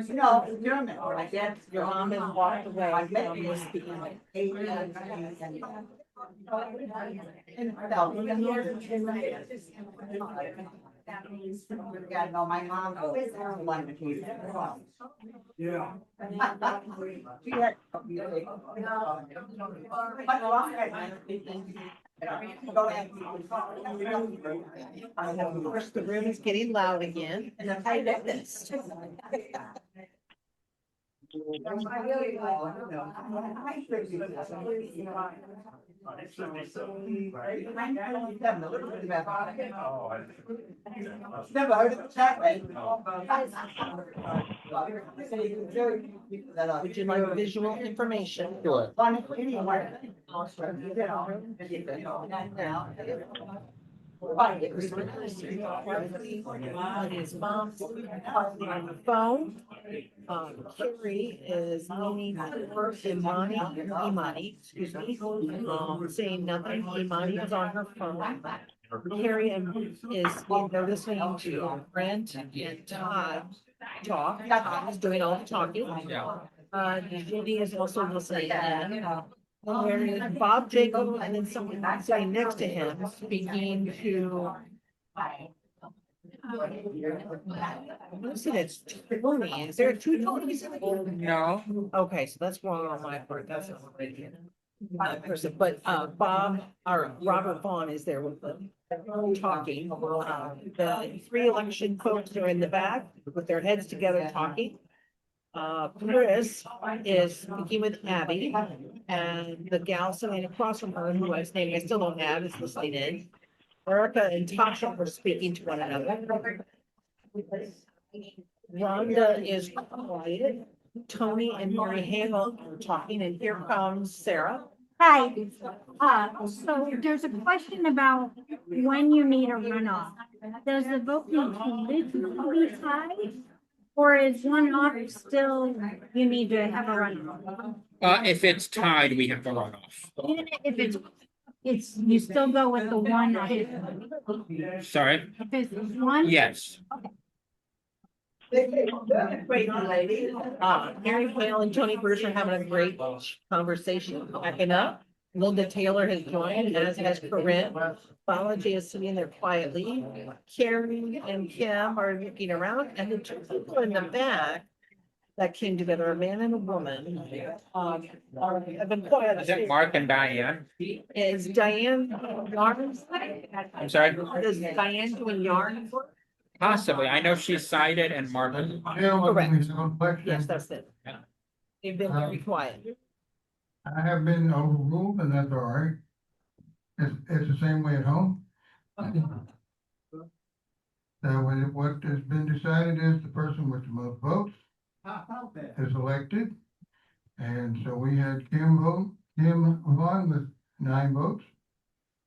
No, you're not. My dad, Your mom has walked away from this beginning. Yeah, no, my mom was the one that came. Yeah. Of course, the room is getting loud again. I noticed. Never heard of it that way. Would you like visual information? Sure. His mom's on the phone. Carrie is meaning Imani, excuse me, saying nothing. Imani is on her phone. Carrie is noticing to Brent and Todd talk. Todd is doing all the talking. Yeah. Judy is also listening in. There is Bob Jacob and then someone sitting next to him speaking to. Listen, it's Tony. Is there two Tonys in the game? No. Okay, so that's wrong on my part. That's not person, but Bob or Robert Vaughn is there with them talking. The three election folks are in the back with their heads together talking. Chris is speaking with Abby, and the gal sitting across from her, who I name I still don't have, is listening in. Erica and Tasha are speaking to one another. Rhonda is quiet. Tony and Mary Hamill are talking, and here comes Sarah. Hi, so there's a question about when you need a runoff. Does the vote need to literally be tied? Or is one off still, you need to have a runoff? If it's tied, we have to run off. Even if it's, you still go with the one. Sorry? If it's one? Yes. Great lady. Mary Hale and Tony Bruce are having a great conversation, backing up. Linda Taylor has joined, as has Corinne. Biology is sitting there quietly. Carrie and Kim are looking around, and the two people in the back that came together, a man and a woman, have been quiet. Is it Mark and Diane? Is Diane yarn? I'm sorry? Is Diane doing yarn? Possibly. I know she's cited and Martin. Correct. Yes, that's it. They've been very quiet. I have been overruled, and that's all right. It's the same way at home. What has been decided is the person with the most votes is elected. And so we had Kim Vaughn with 9 votes.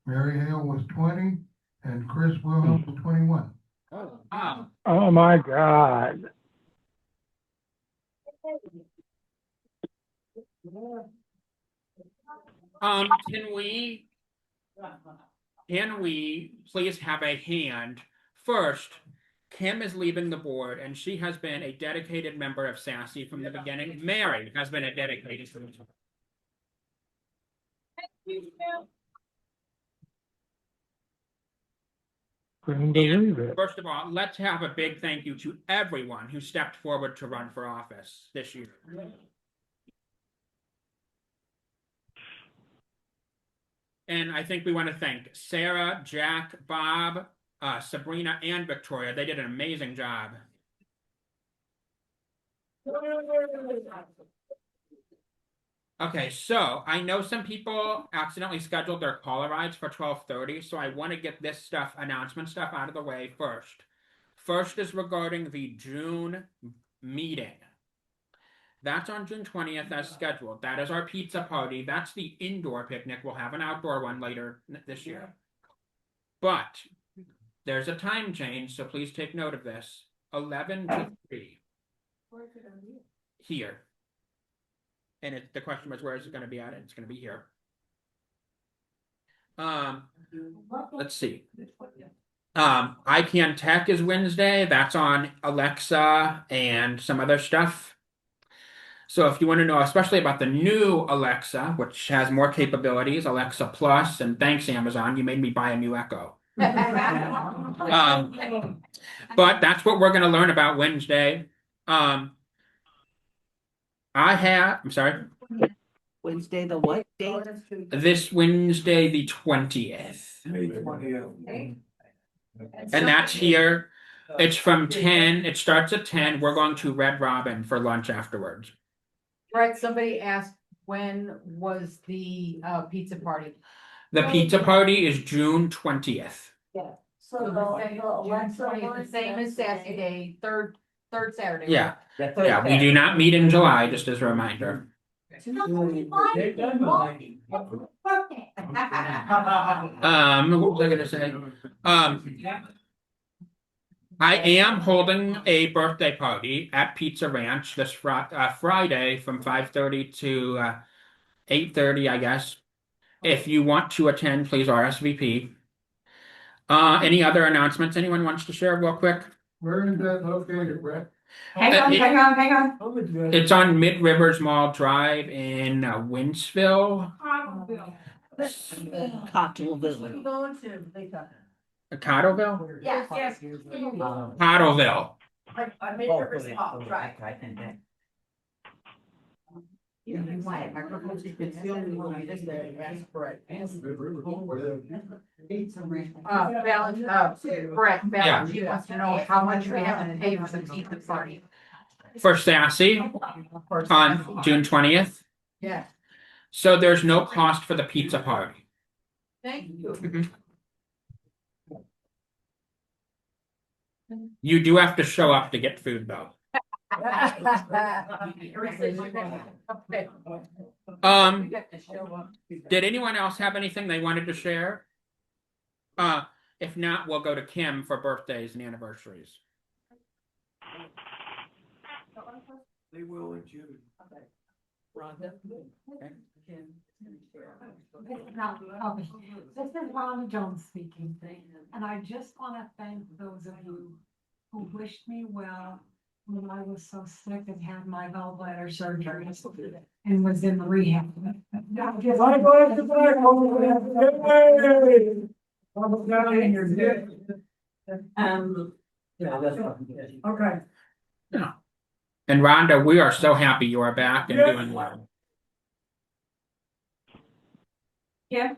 Mary Hale was 20, and Chris Wilhelm was 21. Oh my God. Can we please have a hand? First, Kim is leaving the board, and she has been a dedicated member of SASI from the beginning. Mary has been a dedicated. Couldn't believe it. First of all, let's have a big thank you to everyone who stepped forward to run for office this year. And I think we want to thank Sarah, Jack, Bob, Sabrina, and Victoria. They did an amazing job. Okay, so I know some people accidentally scheduled their caller rides for 12:30, so I want to get this stuff, announcement stuff, out of the way first. First is regarding the June meeting. That's on June 20th as scheduled. That is our pizza party. That's the indoor picnic. We'll have an outdoor one later this year. But there's a time change, so please take note of this. 11 to 3. Here. And the question was, where is it going to be at? It's going to be here. Let's see. ICANN Tech is Wednesday. That's on Alexa and some other stuff. So if you want to know, especially about the new Alexa, which has more capabilities, Alexa Plus, and thanks Amazon, you made me buy a new Echo. But that's what we're going to learn about Wednesday. I'm sorry. Wednesday, the what date? This Wednesday, the 20th. And that's here. It's from 10. It starts at 10. We're going to Red Robin for lunch afterwards. Right, somebody asked, when was the pizza party? The pizza party is June 20th. Yeah. So June 20th, the same as Saturday Day, third Saturday. Yeah. Yeah, we do not meet in July, just as a reminder. What was I gonna say? I am holding a birthday party at Pizza Ranch this Friday from 5:30 to 8:30, I guess. If you want to attend, please RSVP. Any other announcements anyone wants to share real quick? Where is that located, Brett? Hang on, It- hang on, hang on. It's on Mid Rivers Mall Drive in Winsville, Cottleville. Cottleville, Yes, yes. Cottleville. I made it small, right? It's the only one I just asked for Brett, Yeah. he wants to know how much we have to pay for the pizza party. For SASI on June 20th. Yeah. So there's no cost for the pizza party. Thank you. Mhm. You do have to show up to get food though. Did anyone else have anything they wanted to share? If not, we'll go to Kim for birthdays and anniversaries. They will in June. Rhonda? This is Rhonda Jones speaking, and I just want to thank those of you who wished me well when I was so sick and had my gallbladder surgery and was in rehab. Okay. Yeah. And Rhonda, we are so happy you are back and doing well. Yeah.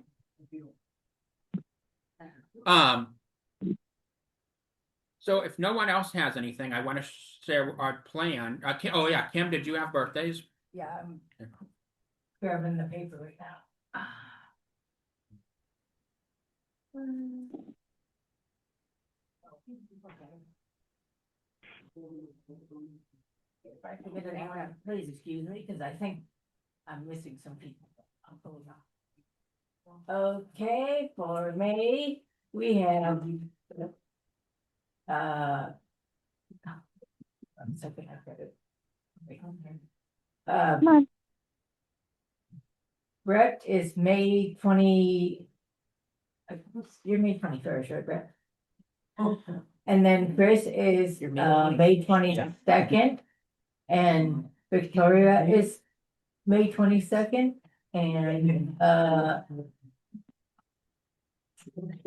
So if no one else has anything, I want to share our plan. Oh yeah, Kim, did you have birthdays? Yeah, I'm grabbing the paper right now. If I forget anyone, please excuse me, because I think I'm missing some people. I'll pull it out. Okay, for May, we have one second, I've got it. Brett is May 20. You're May 21st, right, Brett? And then Chris is May 22nd, and Victoria is May 22nd, and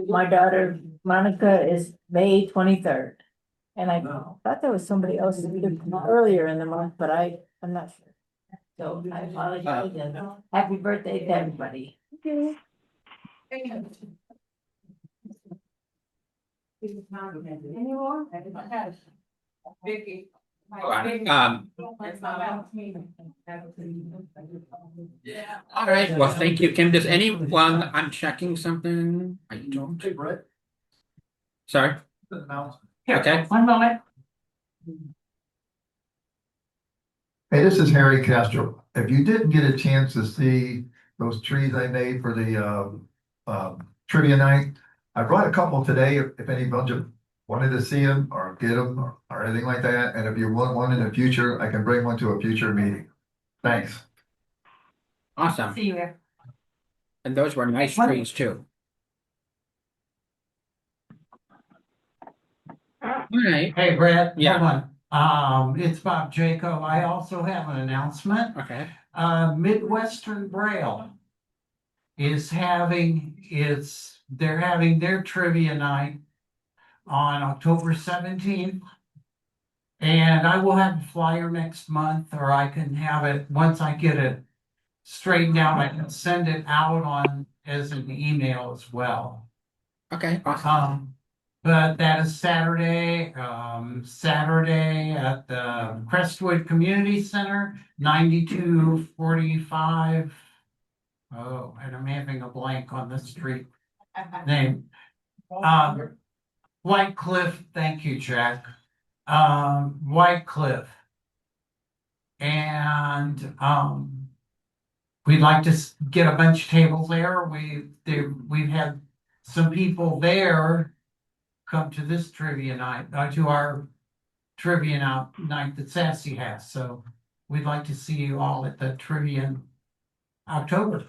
my daughter Monica is May 23rd. And I thought there was somebody else earlier in the month, but I'm not sure. So I apologize and happy birthday to everybody. Anymore? Vicky. All right, well, thank you, Kim. Does anyone, I'm checking something. I don't. Hey, Brett. Sorry. Okay. One moment. Hey, this is Harry Castro. If you didn't get a chance to see those trees I made for the trivia night, I brought a couple today. If any bunch of wanted to see them or get them or anything like that, and if you want one in the future, I can bring one to a future meeting. Thanks. Awesome. See you there. And those were nice trees too. All right. Hey, Brett. Yeah. Hold on. It's Bob Jacob. I also have an announcement. Okay. Midwestern Braille is they're having their trivia night on October 17th. And I will have a flyer next month, or I can have it, once I get it straightened out, I can send it out as an email as well. Okay, awesome. But that is Saturday at the Crestwood Community Center, 9245. Oh, and I'm having a blank on the street name. White Cliff, thank you, Jack. White Cliff. And we'd like to get a bunch of tables there. We've had some people there come to this trivia night, to our trivia night that SASI has. So we'd like to see you all at the trivia in October.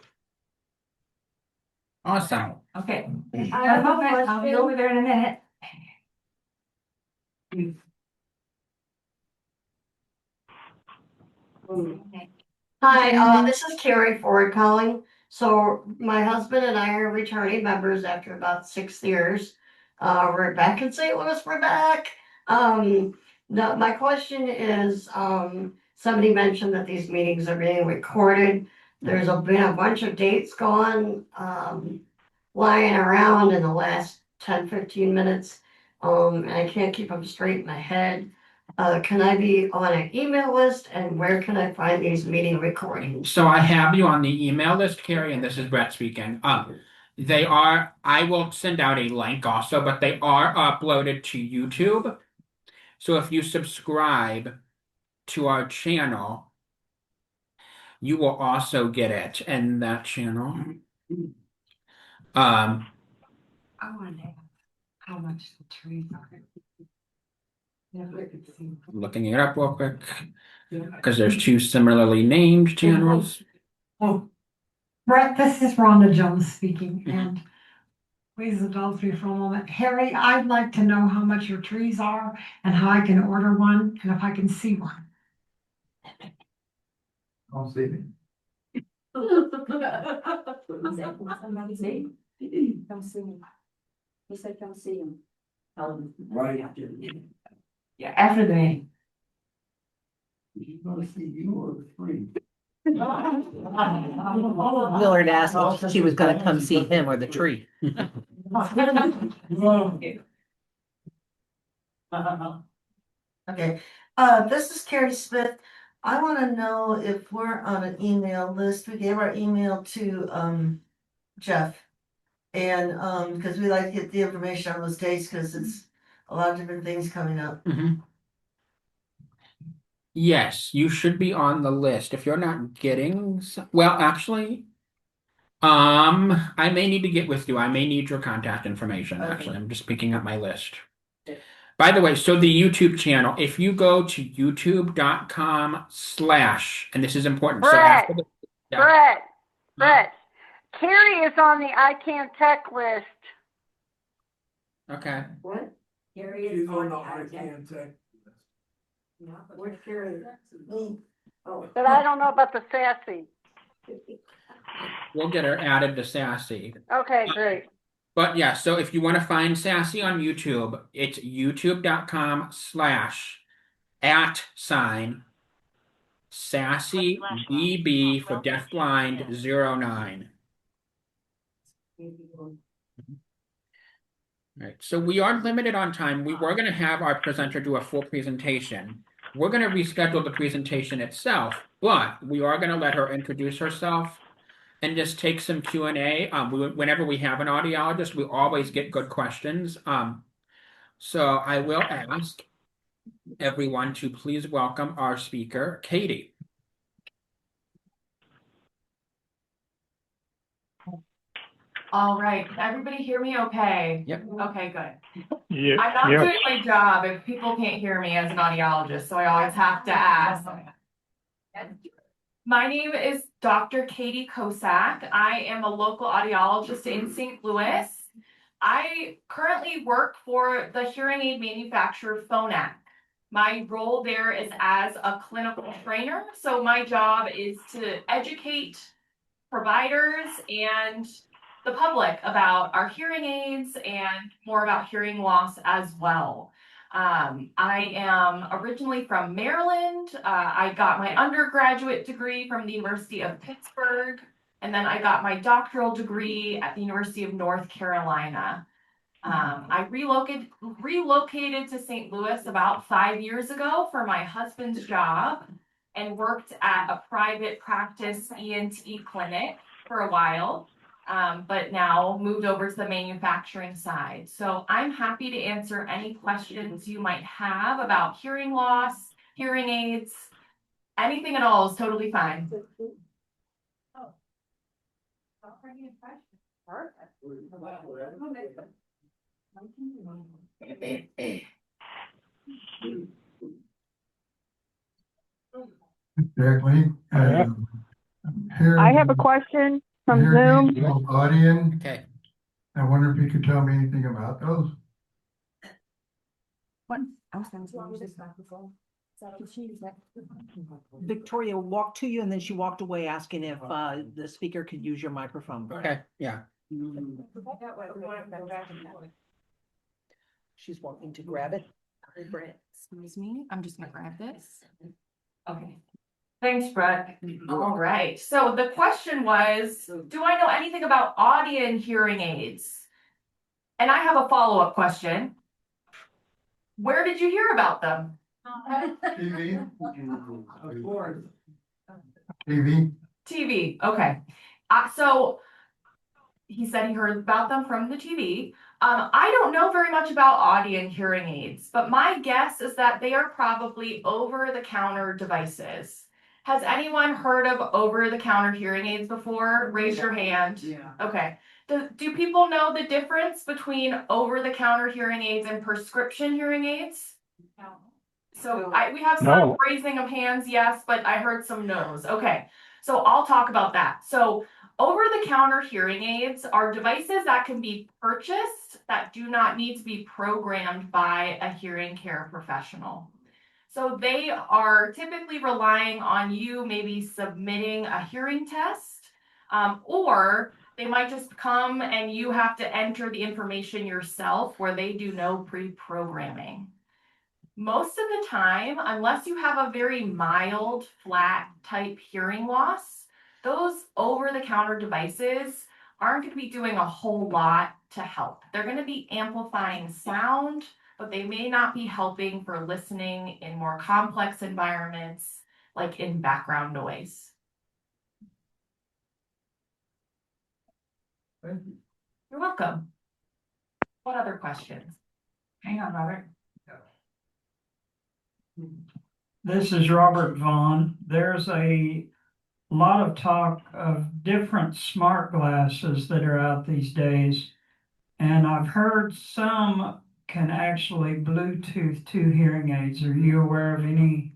Awesome. Okay. I'll be over there in a minute. Hi, this is Carrie Ford calling. So my husband and I are returning members after about 6 years. We're back in St. Louis, we're back. No, my question is, somebody mentioned that these meetings are being recorded. There's been a bunch of dates gone, lying around in the last 10, 15 minutes. And I can't keep them straight in my head. Can I be on an email list and where can I find these meeting recordings? So I have you on the email list, Carrie, and this is Brett speaking. They are, I will send out a link also, but they are uploaded to YouTube. So if you subscribe to our channel, you will also get it in that channel. I want to ask how much the trees are. Looking it up real quick, because there's two similarly named channels. Oh, Brett, this is Rhonda Jones speaking, and please indulge me for a moment. Harry, I'd like to know how much your trees are and how I can order one and if I can see one. I'll see it. Somebody say, come see him. He said, come see him. Right after the meeting. Yeah, after the meeting. He's gonna see you or the tree. Willard asked if she was gonna come see him or the tree. Okay, this is Carrie Smith. I want to know if we're on an email list. We gave our email to Jeff. And because we like to get the information on those dates because it's a lot of different things coming up. Yes, you should be on the list. If you're not getting, well, actually, I may need to get with you. I may need your contact information, actually. I'm just picking up my list. By the way, so the YouTube channel, if you go to youtube.com/ and this is important. So Brett, after the, Brett, Carrie is on the I Can't Tech list. Okay. What? Carrie is on the I Can't Tech. Where's Carrie? Oh. But I don't know about the SASI. We'll get her added to SASI. Okay, great. But yeah, so if you want to find SASI on YouTube, it's youtube.com/ @SASI DB for deafblind 09. Right, so we are limited on time. We were going to have our presenter do a full presentation. We're going to reschedule the presentation itself, but we are going to let her introduce herself and just take some Q&A. Whenever we have an audiologist, we always get good questions. So I will ask everyone to please welcome our speaker, Katie. All right, can everybody hear me okay? Yep. Okay, good. Yeah. I'm not doing my job if people can't hear me as an audiologist, so I always have to ask. My name is Dr. Katie Kosak. I am a local audiologist in St. Louis. I currently work for the hearing aid manufacturer Phonak. My role there is as a clinical trainer, so my job is to educate providers and the public about our hearing aids and more about hearing loss as well. I am originally from Maryland. I got my undergraduate degree from the University of Pittsburgh, and then I got my doctoral degree at the University of North Carolina. I relocated to St. Louis about 5 years ago for my husband's job and worked at a private practice ENT clinic for a while. But now moved over to the manufacturing side. So I'm happy to answer any questions you might have about hearing loss, hearing aids, anything at all is totally fine. Exactly. I have a question from Zoom. Audience. Okay. I wonder if you could tell me anything about those. What? I was gonna use this microphone. Victoria walked to you and then she walked away asking if the speaker could use your microphone. Okay, yeah. She's walking to grab it. Excuse me, I'm just gonna grab this. Okay. Thanks, Brett. All right, so the question was, do I know anything about Audion hearing aids? And I have a follow-up question. Where did you hear about them? TV. TV. TV, okay. So he said he heard about them from the TV. I don't know very much about Audion hearing aids, but my guess is that they are probably over-the-counter devices. Has anyone heard of over-the-counter hearing aids before? Raise your hand. Yeah. Okay. Do people know the difference between over-the-counter hearing aids and prescription hearing aids? So we have some No. raising of hands, yes, but I heard some no's. Okay, so I'll talk about that. So over-the-counter hearing aids are devices that can be purchased that do not need to be programmed by a hearing care professional. So they are typically relying on you maybe submitting a hearing test, or they might just come and you have to enter the information yourself where they do no pre-programming. Most of the time, unless you have a very mild, flat type hearing loss, those over-the-counter devices aren't going to be doing a whole lot to help. They're going to be amplifying sound, but they may not be helping for listening in more complex environments, like in background noise. You're welcome. What other questions? Hang on, Robert. This is Robert Vaughn. There's a lot of talk of different smart glasses that are out these days. And I've heard some can actually Bluetooth to hearing aids. Are you aware of any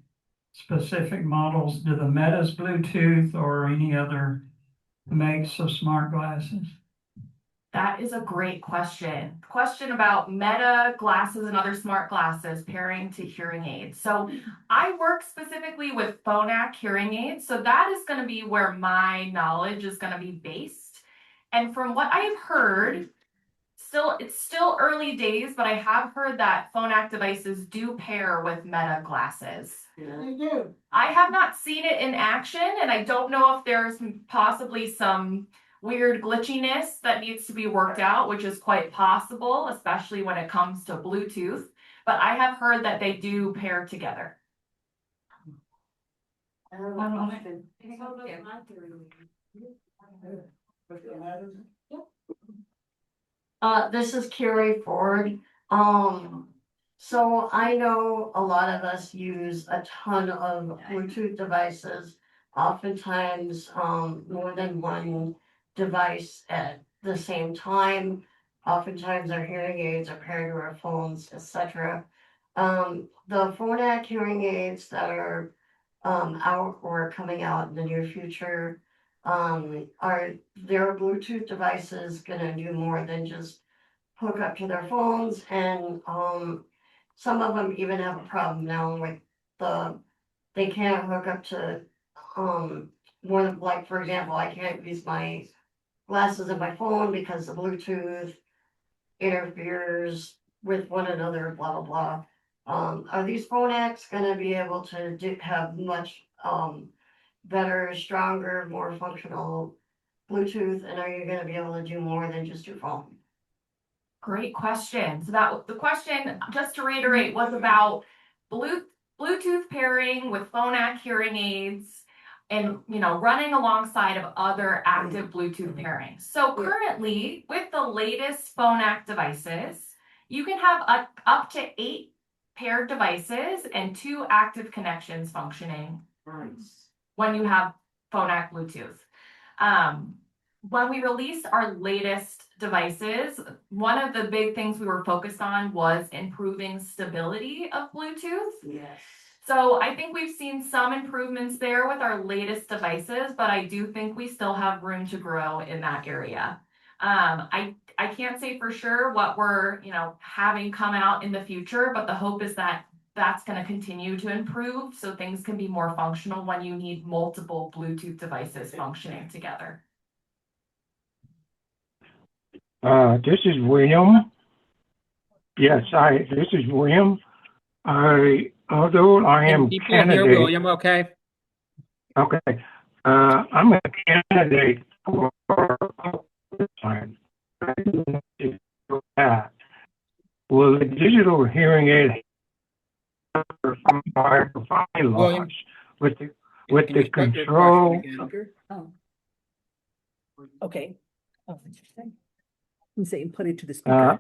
specific models? Do the Meta's Bluetooth or any other makes of smart glasses? That is a great question. Question about Meta glasses and other smart glasses pairing to hearing aids. So I work specifically with Phonak hearing aids. So that is going to be where my knowledge is going to be based. And from what I've heard, it's still early days, but I have heard that Phonak devices do pair with Meta glasses. They do. I have not seen it in action, and I don't know if there's possibly some weird glitchiness that needs to be worked out, which is quite possible, especially when it comes to Bluetooth. But I have heard that they do pair together. This is Carrie Ford. So I know a lot of us use a ton of Bluetooth devices, oftentimes, more than one device at the same time. Oftentimes our hearing aids are paired to our phones, etc. The Phonak hearing aids that are out or coming out in the near future, are their Bluetooth devices gonna do more than just hook up to their phones? And some of them even have a problem now with they can't hook up to more than, like, for example, I can't use my glasses and my phone because the Bluetooth interferes with one another, blah blah blah. Are these Phonaks gonna be able to have much better, stronger, more functional Bluetooth, and are you gonna be able to do more than just your phone? Great question. So the question, just to reiterate, was about Bluetooth pairing with Phonak hearing aids and, running alongside of other active Bluetooth pairings. So currently, with the latest Phonak devices, you can have up to 8 paired devices and 2 active connections functioning when you have Phonak Bluetooth. When we released our latest devices, one of the big things we were focused on was improving stability of Bluetooth. Yes. So I think we've seen some improvements there with our latest devices, but I do think we still have room to grow in that area. I can't say for sure what we're, having come out in the future, but the hope is that that's going to continue to improve. So things can be more functional when you need multiple Bluetooth devices functioning together. This is William. Yes, this is William. Although I am Can people hear candidate, William okay? okay, I'm a candidate for time. Will the digital hearing aid from my providing William, laws with the Can you start your control? question again? Oh. Okay. Oh, interesting. I'm saying put it to the Uh,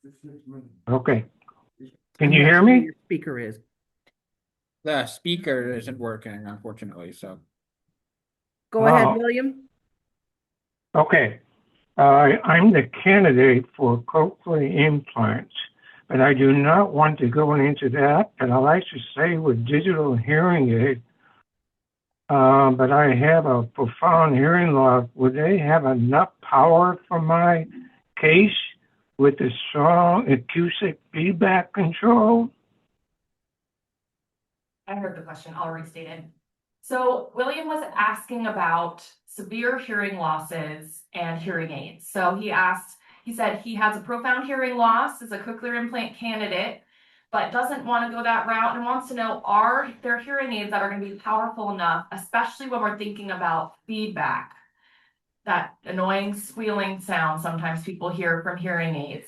speaker. okay. Can I'm you not hear sure where me? your speaker is. The speaker isn't working, unfortunately, so. Go ahead, Oh. William. Okay. I'm the candidate for cochlear implants, but I do not want to go into that. And I like to say with digital hearing aid, but I have a profound hearing loss. Would they have enough power for my case with the strong acoustic feedback control? I heard the question, I'll restate it. So William was asking about severe hearing losses and hearing aids. So he said he has a profound hearing loss as a cochlear implant candidate, but doesn't want to go that route and wants to know, are there hearing aids that are going to be powerful enough, especially when we're thinking about feedback, that annoying squealing sound sometimes people hear from hearing aids.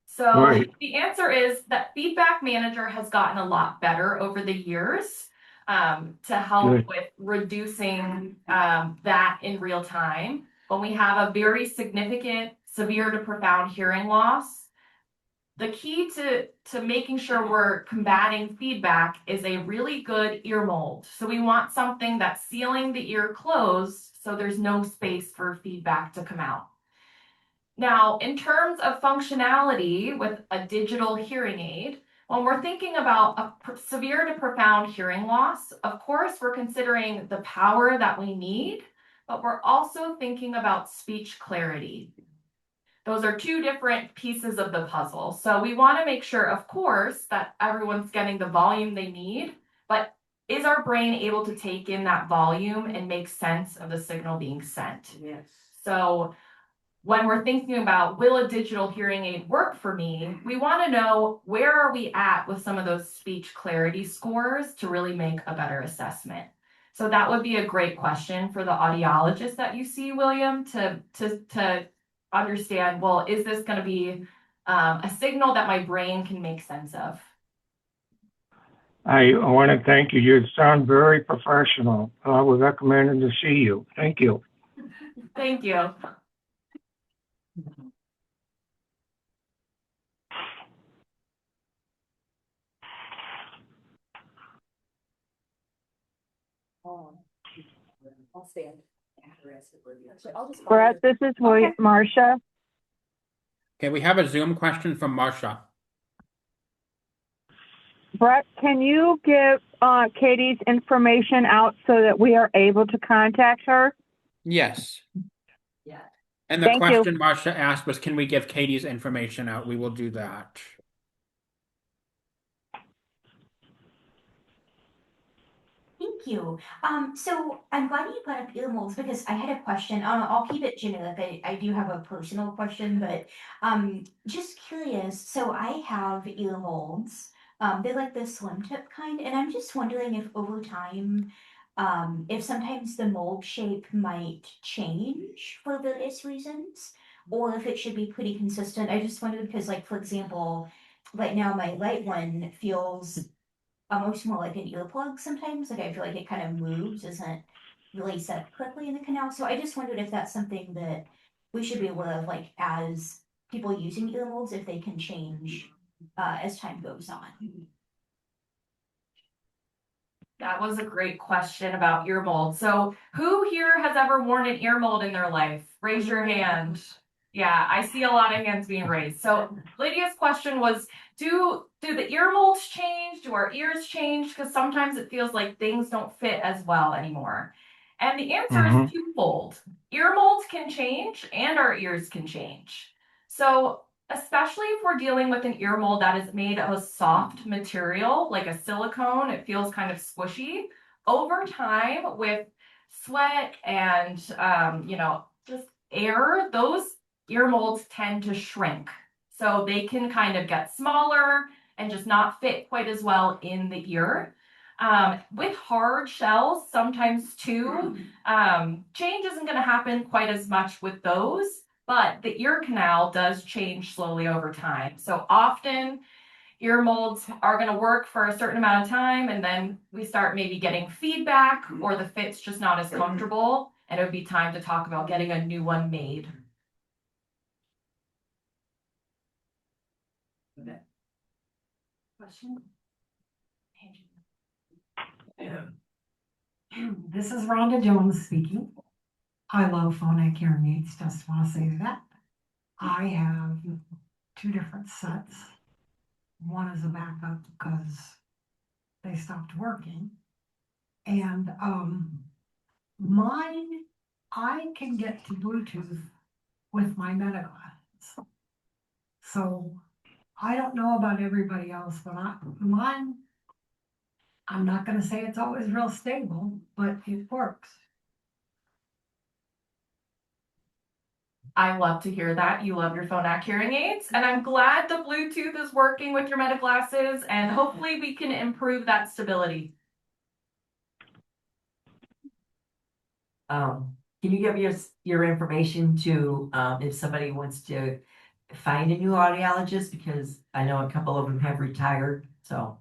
So Right. the answer is that Feedback Manager has gotten a lot better over the years to help Good. with reducing that in real time. When we have a very significant, severe to profound hearing loss, the key to making sure we're combating feedback is a really good ear mold. So we want something that's sealing the ear closed so there's no space for feedback to come out. Now, in terms of functionality with a digital hearing aid, when we're thinking about a severe to profound hearing loss, of course, we're considering the power that we need, but we're also thinking about speech clarity. Those are two different pieces of the puzzle. So we want to make sure, of course, that everyone's getting the volume they need, but is our brain able to take in that volume and make sense of the signal being sent? Yes. So when we're thinking about, will a digital hearing aid work for me, we want to know, where are we at with some of those speech clarity scores to really make a better assessment. So that would be a great question for the audiologist that you see, William, to understand, well, is this going to be a signal that my brain can make sense of? I want to thank you. You sound very professional. I would recommend to see you. Thank you. Thank you. I'll stand. Brett, this is Marcia. Okay, we have a Zoom question from Marsha. Brett, can you give Katie's information out so that we are able to contact her? Yes. Yeah. And the Thank you. question Marsha asked was, can we give Katie's information out? We will do that. Thank you. So I'm glad you brought up ear molds because I had a question. I'll keep it generic. I do have a personal question, but just curious. So I have ear molds. They're like the slim tip kind, and I'm just wondering if over time, if sometimes the mold shape might change for various reasons, or if it should be pretty consistent. I just wondered because, like, for example, right now my right one feels almost more like an earplug sometimes. Like I feel like it kind of moves, isn't really set up correctly in the canal. So I just wondered if that's something that we should be aware of, like as people using ear molds, if they can change as time goes on. That was a great question about ear mold. So who here has ever worn an ear mold in their life? Raise your hand. Yeah, I see a lot of hands being raised. So Lydia's question was, do the ear molds change? Do our ears change? Because sometimes it feels like things don't fit as well anymore. And the answer is twofold. Ear molds can change and our ears can change. So Especially if we're dealing with an ear mold that is made of a soft material, like a silicone, it feels kind of squishy. Over time, with sweat and, just air, those ear molds tend to shrink. So they can kind of get smaller and just not fit quite as well in the ear. With hard shells, sometimes too, change isn't going to happen quite as much with those, but the ear canal does change slowly over time. So often ear molds are going to work for a certain amount of time, and then we start maybe getting feedback or the fit's just not as comfortable, and it would be time to talk about getting a new one made. Question? This is Rhonda Jones speaking. I love Phonak hearing aids, just want to say that. I have 2 different sets. One is a backup because they stopped working. And mine, I can get to Bluetooth with my Meta glasses. So I don't know about everybody else, but mine, I'm not going to say it's always real stable, but it works. I love to hear that. You love your Phonak hearing aids, and I'm glad the Bluetooth is working with your Meta glasses, and hopefully we can improve that stability. Can you give your information to, if somebody wants to find a new audiologist? Because I know a couple of them have retired, so.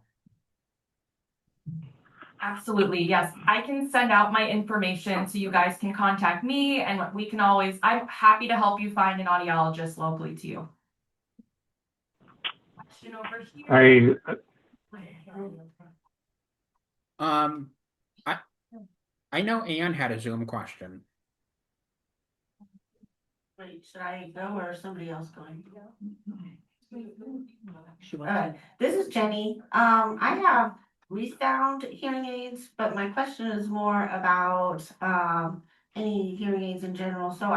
Absolutely, yes. I can send out my information so you guys can contact me, and we can always, I'm happy to help you find an audiologist locally to you. Question over here. I know Anne had a Zoom question. Wait, should I go or is somebody else going? Alright, This is Jenny. I have ReSound hearing aids, but my question is more about any hearing aids in general. So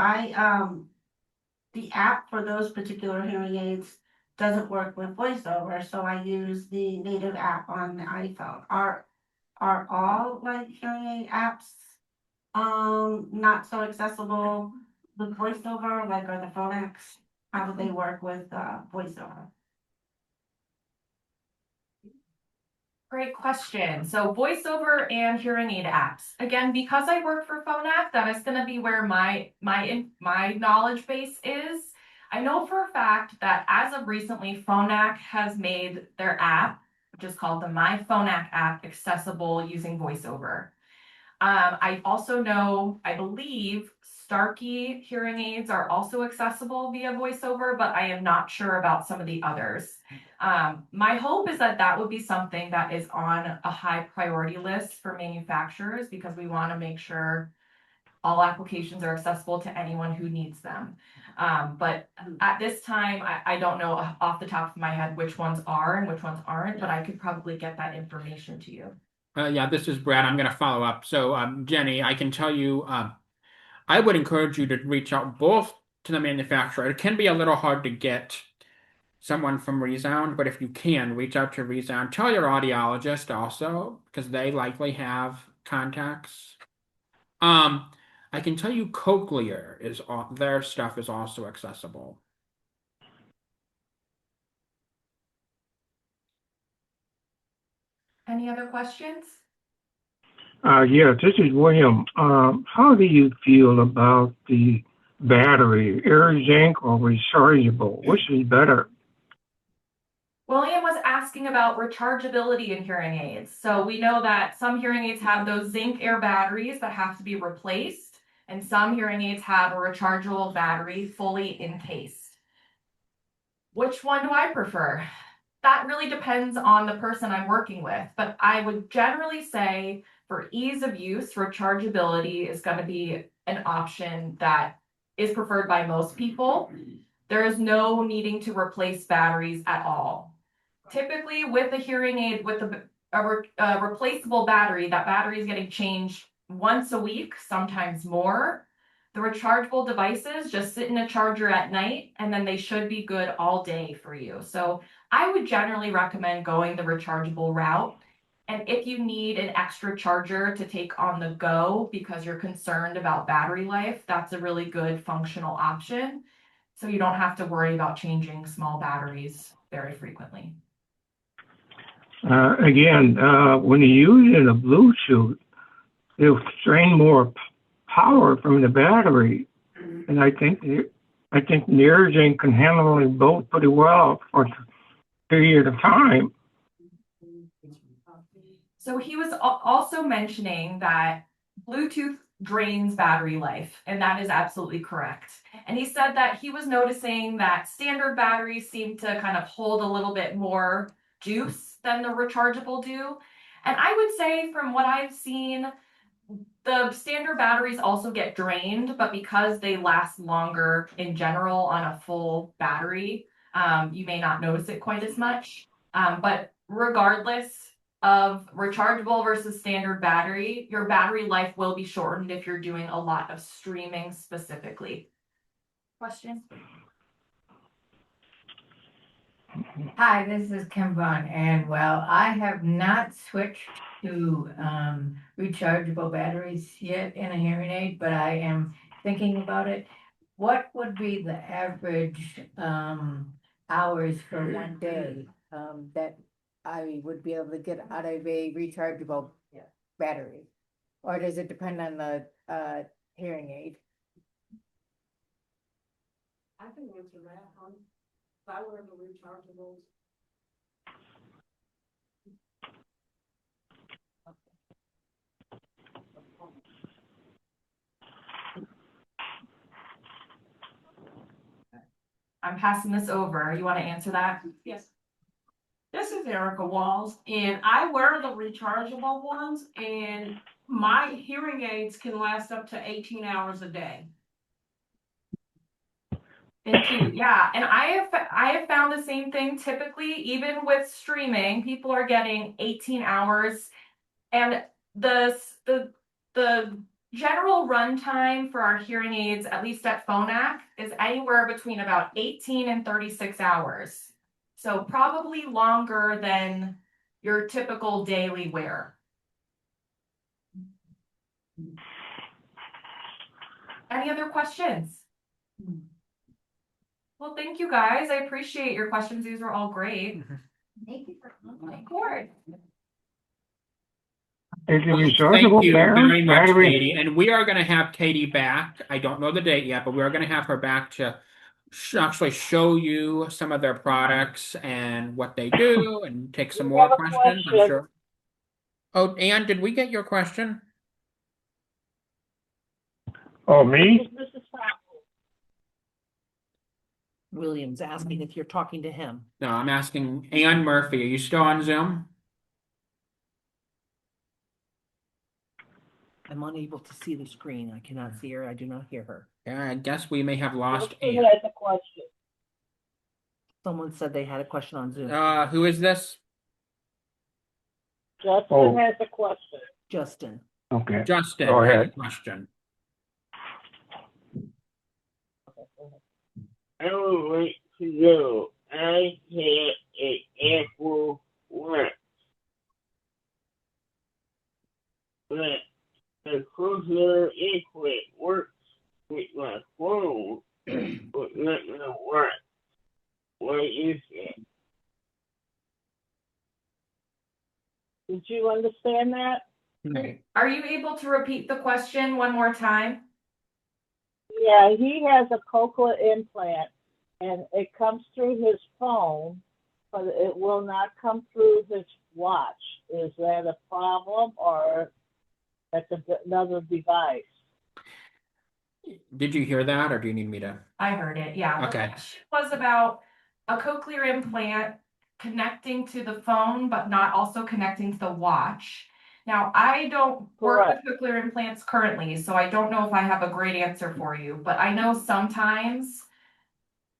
the app for those particular hearing aids doesn't work with voiceover, so I use the native app on the iPhone. Are all like hearing aid apps not so accessible with voiceover? Like are the Phonaks, how do they work with voiceover? Great question. So voiceover and hearing aid apps. Again, because I work for Phonak, that is going to be where my knowledge base is. I know for a fact that as of recently, Phonak has made their app, which is called the My Phonak app, accessible using voiceover. I also know, I believe Starkey hearing aids are also accessible via voiceover, but I am not sure about some of the others. My hope is that that would be something that is on a high priority list for manufacturers, because we want to make sure all applications are accessible to anyone who needs them. But at this time, I don't know off the top of my head which ones are and which ones aren't, but I could probably get that information to you. Yeah, this is Brad. I'm going to follow up. So, Jenny, I can tell you, I would encourage you to reach out both to the manufacturer. It can be a little hard to get someone from ReSound, but if you can, reach out to ReSound. Tell your audiologist also, because they likely have contacts. I can tell you Cochlear their stuff is also accessible. Any other questions? Yeah, this is William. How do you feel about the battery, AirZync or rechargeable? Which is better? William was asking about rechargeability in hearing aids. So we know that some hearing aids have those zinc air batteries that have to be replaced, and some hearing aids have a rechargeable battery fully encased. Which one do I prefer? That really depends on the person I'm working with, but I would generally say for ease of use, rechargeability is going to be an option that is preferred by most people. There is no needing to replace batteries at all. Typically with a hearing aid with a replaceable battery, that battery is getting changed once a week, sometimes more. The rechargeable devices just sit in a charger at night and then they should be good all day for you. So I would generally recommend going the rechargeable route. And if you need an extra charger to take on the go because you're concerned about battery life, that's a really good functional option. So you don't have to worry about changing small batteries very frequently. Again, when you use a Bluetooth, it'll strain more power from the battery, and I think Neurogene can handle them both pretty well for a period of time. So he was also mentioning that Bluetooth drains battery life, and that is absolutely correct. And he said that he was noticing that standard batteries seem to kind of hold a little bit more juice than the rechargeable do. And I would say from what I've seen, the standard batteries also get drained, but because they last longer in general on a full battery, you may not notice it quite as much. But regardless of rechargeable versus standard battery, your battery life will be shortened if you're doing a lot of streaming specifically. Question? Hi, this is Kim Vaughn, and well, I have not switched to rechargeable batteries yet in a hearing aid, but I am thinking about it. What would be the average hours for one day that I would be able to get out of a rechargeable battery? Or does it depend on the hearing aid? I can answer that, if I were in the rechargeables. I'm passing this over. You want to answer that? Yes. This is Erica Walls, and I wear the rechargeable ones, and my hearing aids can last up to 18 hours a day. Thank you. Yeah, and I have found the same thing. Typically, even with streaming, people are getting 18 hours, and the general runtime for our hearing aids, at least at Phonak, is anywhere between about 18 and 36 hours. So probably longer than your typical daily wear. Any other questions? Well, thank you guys. I appreciate your questions. These were all great. Thank you for Of course. Is it Well, rechargeable thank you very much, battery? Katie. And we are going to have Katie back. I don't know the date yet, but we are going to have her back to actually show you some of their products and what they do and take some more questions, I'm sure. Oh, Ann, did we get your question? Oh, me? William's asking if you're talking to him. No, I'm asking Ann Murphy. Are you still on Zoom? I'm unable to see the screen. I cannot see her. I do not hear her. Yeah, I guess we may have lost Justin Ann. has a question. Someone said they had a question on Zoom. Who is this? Justin has a question. Justin. Okay. Justin Go has ahead. a question. I would like to know. I had an Apple Watch, but the closer input works with my phone, but not my watch. Why is that? Did you understand that? Okay. Are you able to repeat the question one more time? Yeah, he has a cochlear implant and it comes through his phone, but it will not come through his watch. Is that a problem or that's another device? Did you hear that, or do you need me to? I heard it, yeah. Okay. The question was about a cochlear implant connecting to the phone, but not also connecting to the watch. Now, I don't work with cochlear implants currently, so I don't know if I have a great answer for you, but I know sometimes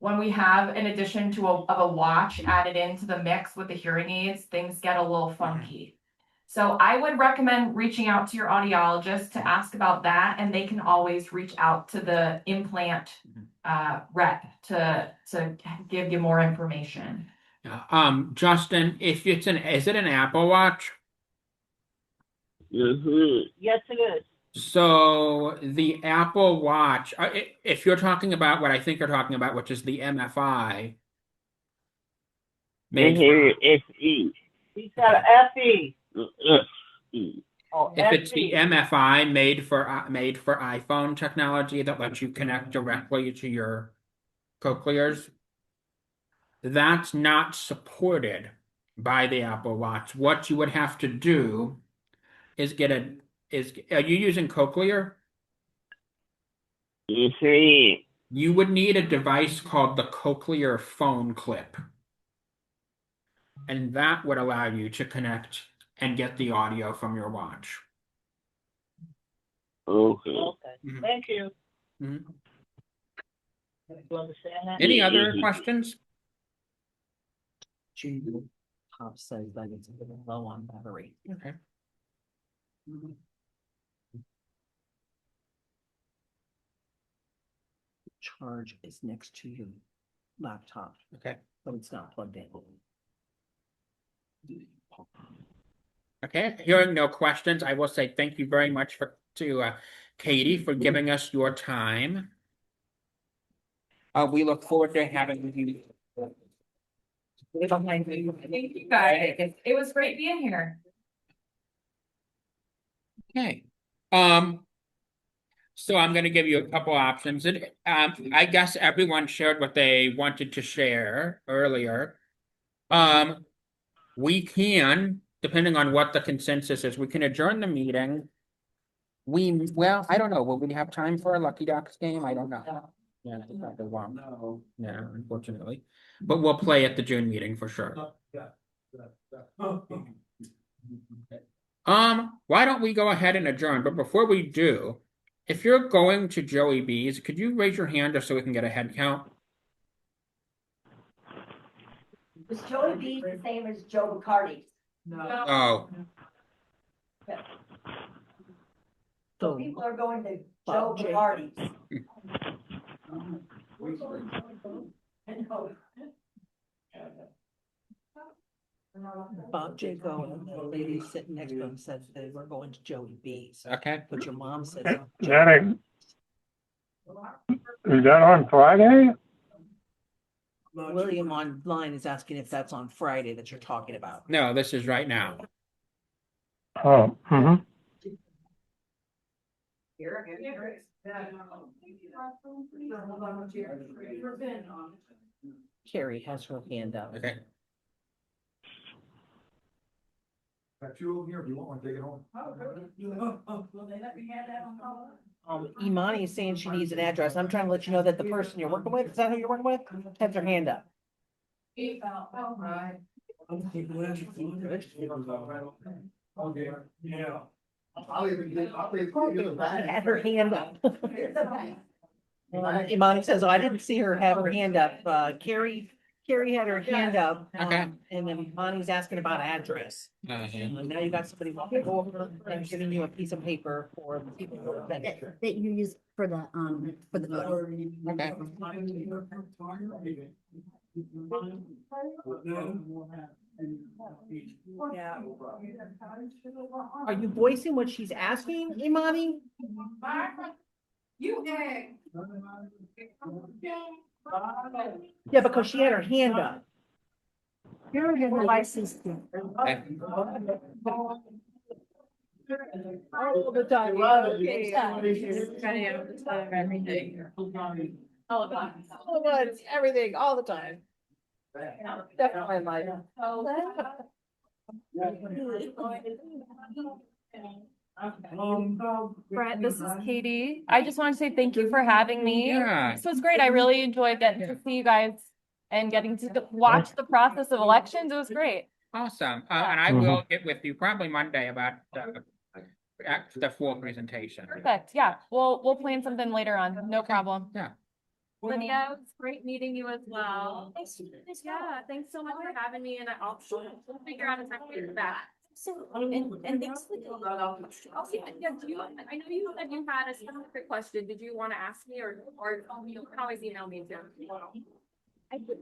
when we have an addition to a watch added into the mix with the hearing aids, things get a little funky. So I would recommend reaching out to your audiologist to ask about that, and they can always reach out to the implant rep to give you more information. Justin, if it's is it an Apple Watch? Yes, it is. So the Apple Watch, if you're talking about what I think you're talking about, which is the MFI, FE. He's got an FE. Oh, if it's the FE. MFI made for iPhone technology that lets you connect directly to your cochlears, that's not supported by the Apple Watch. What you would have to do is are you using cochlear? Yes, I You would need a device called the cochlear phone clip. And that would allow you to connect and get the audio from your watch. Okay. Okay. Thank you. Mm-hmm. You understand that? Any other questions? Pop says that it's a little low on battery. Okay. Charge is next to your laptop. Okay. But it's not plugged in. Okay, hearing no questions, I will say thank you very much to Katie for giving us your time. We look forward to having you. Thank you guys. It was great being here. Okay. So I'm going to give you a couple options. And I guess everyone shared what they wanted to share earlier. We can, depending on what the consensus is, we can adjourn the meeting. Well, I don't know. Will we have time for a Lucky Ducks game? I don't know. Yeah, I probably won't. No, unfortunately. But we'll play at the June meeting for sure. Why don't we go ahead and adjourn? But before we do, if you're going to Joey B's, could you raise your hand just so we can get a head count? Is Joey B the same as Joe Bacardi's? No. Oh. So people are going to Joe Bacardi's. Bob Jaco and the lady sitting next to him said they were going to Joey B's. Okay. But your mom says. Is that on Friday? William online is asking if that's on Friday that you're talking about. No, this is right now. Oh, Carrie has her hand up. Okay. Got you over here, if you want one, take it home. Imani is saying she needs an address. I'm trying to let you know that the person you're working with, is that who you're working with? Has their hand up. Okay, yeah. Had her hand up. Imani says, oh, I didn't see her have her hand up. Carrie had her hand up. Okay. And then Imani's asking about address. And now you got somebody walking over and giving you a piece of paper for the people who are That you use for the Okay. Yeah. Are you voicing what she's asking, Imani? Yeah, because she had her hand up. You're the license. All the time. All the time, everything, all the time. Definitely my Brett, this is Katie. I just want to say thank you for having me. Yeah. This was great. I really enjoyed getting to see you guys and getting to watch the process of elections. It was great. Awesome. And I will get with you probably Monday about the full presentation. Perfect. Yeah. We'll plan something later on. No problem. Yeah. Lydia, it was great meeting you as well. Yeah, thanks so much for having me, and I'll figure out a time to get back. So, and thanks for the. Also, yeah, do you, I know you said you had a specific question. Did you want to ask me or you can always email me too. I could.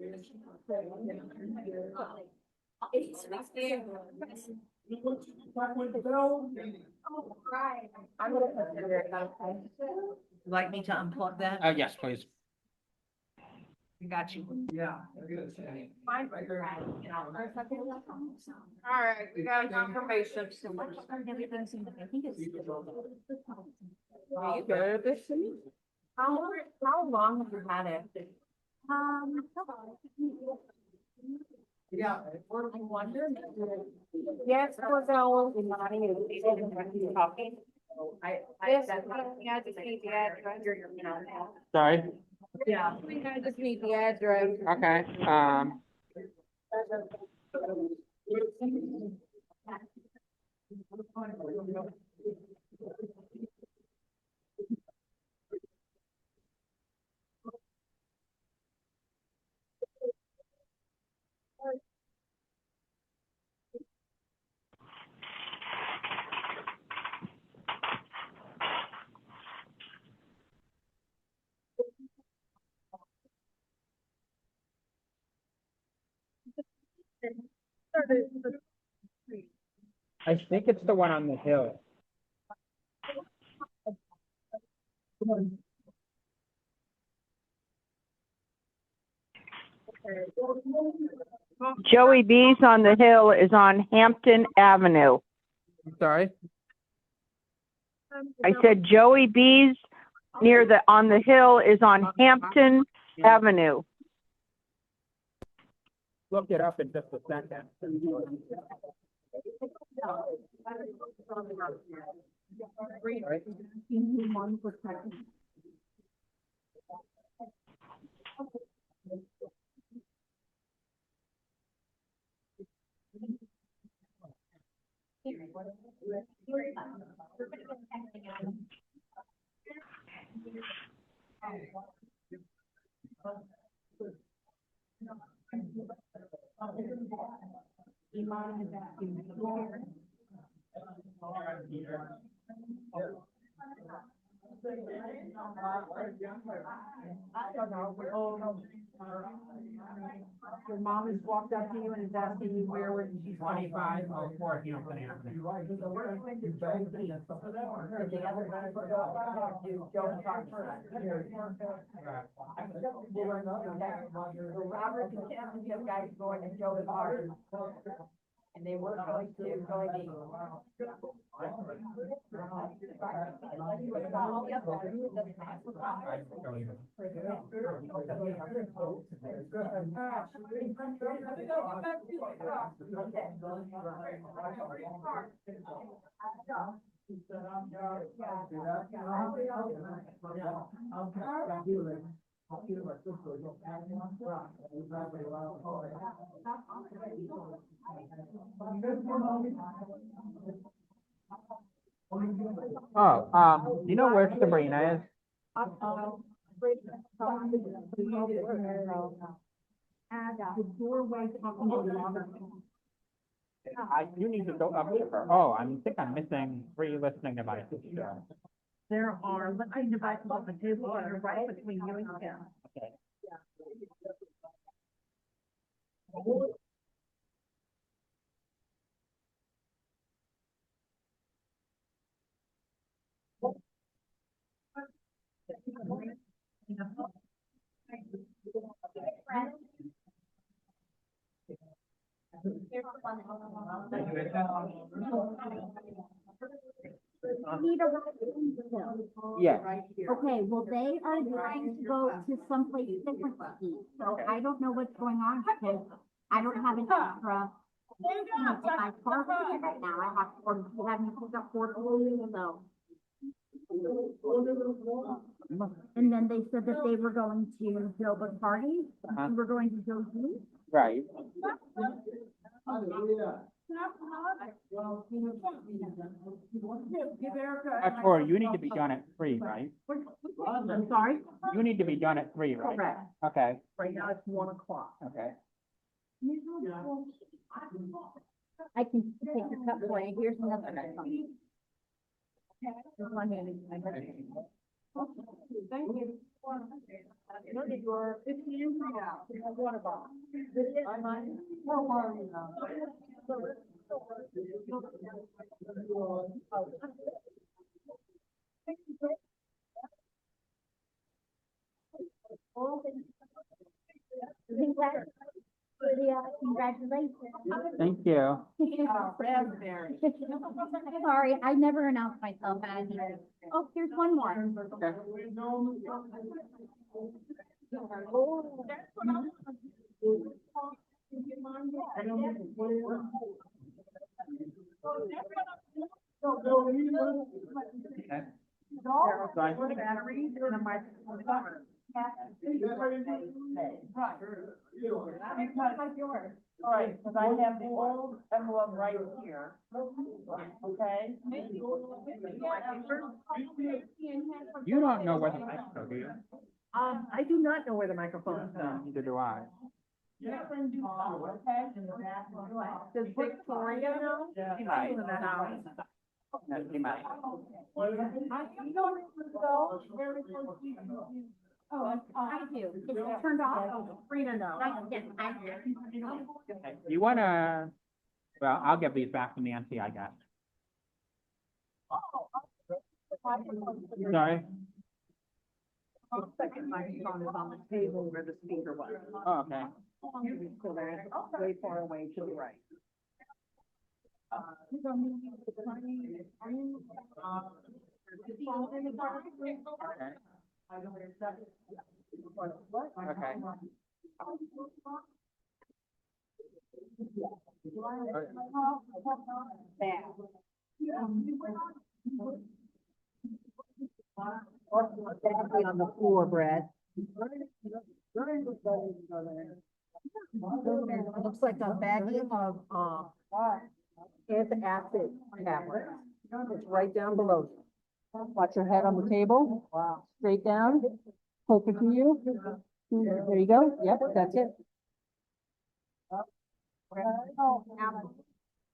I'm gonna consider it, okay? Like me to unplug that? Yes, please. I got you. Yeah. Fine. All right, we got a confirmation. I think it's. Are you good at this? How long have you had it? Yeah. I wonder. Yes, for the talking. I just need the address. Sorry. Yeah, I just need the address. Okay, I think it's the one on the hill. Joey B's on the hill is on Hampton Avenue. I'm sorry? I said Joey B's on the hill is on Hampton Avenue. Look it up in just a second. Your mom has walked up to you and is asking you where she's 25. Robert and Kim, you guys going to Joe the Hard. And they were going to Oh, you know where Sabrina is? The doorway talking to the mother. You need to go up to her. Oh, I think I'm missing 3 listening devices. There are listening devices on the table that are right between you and him. Okay. Yeah. Okay, well, they are trying to go to someplace different to eat, so I don't know what's going on because I don't have an extra. My car right now, I have, or having to pick up 4 food, so. And then they said that they were going to Joba's party, and we're going to Joe's. Right. Actually, you need to be done at 3, right? I'm sorry? You need to be done at 3, right? Correct. Okay, Right now it's 1 o'clock. okay. I can take your cup for you. Here's another one. There's one here. Thank you. Look at your 15 now. What about? This is mine. Congratulations. Thank you. Raspberry. Sorry, I never announced myself. Oh, here's one more. Batteries and a microphone. All right, because I have the old envelope right here. Okay? You don't know where the microphone, do you? I do not know where the microphone is now. Neither do I. Okay? Does Victoria know? She might. In the house. No, she might. Oh, thank you. Is it turned off? Frida knows. Yes, You wanna, well, I'll give these back to Nancy, I guess. Sorry? Second microphone is on the table where the speaker was. Oh, okay. So they're way far away to the right. Okay. On the floor, Brad. Looks like a baggie of, antacid tablets. It's right down below you. Watch your head on the table. Wow. Straight down. Closer to you. There you go. Yep, that's it.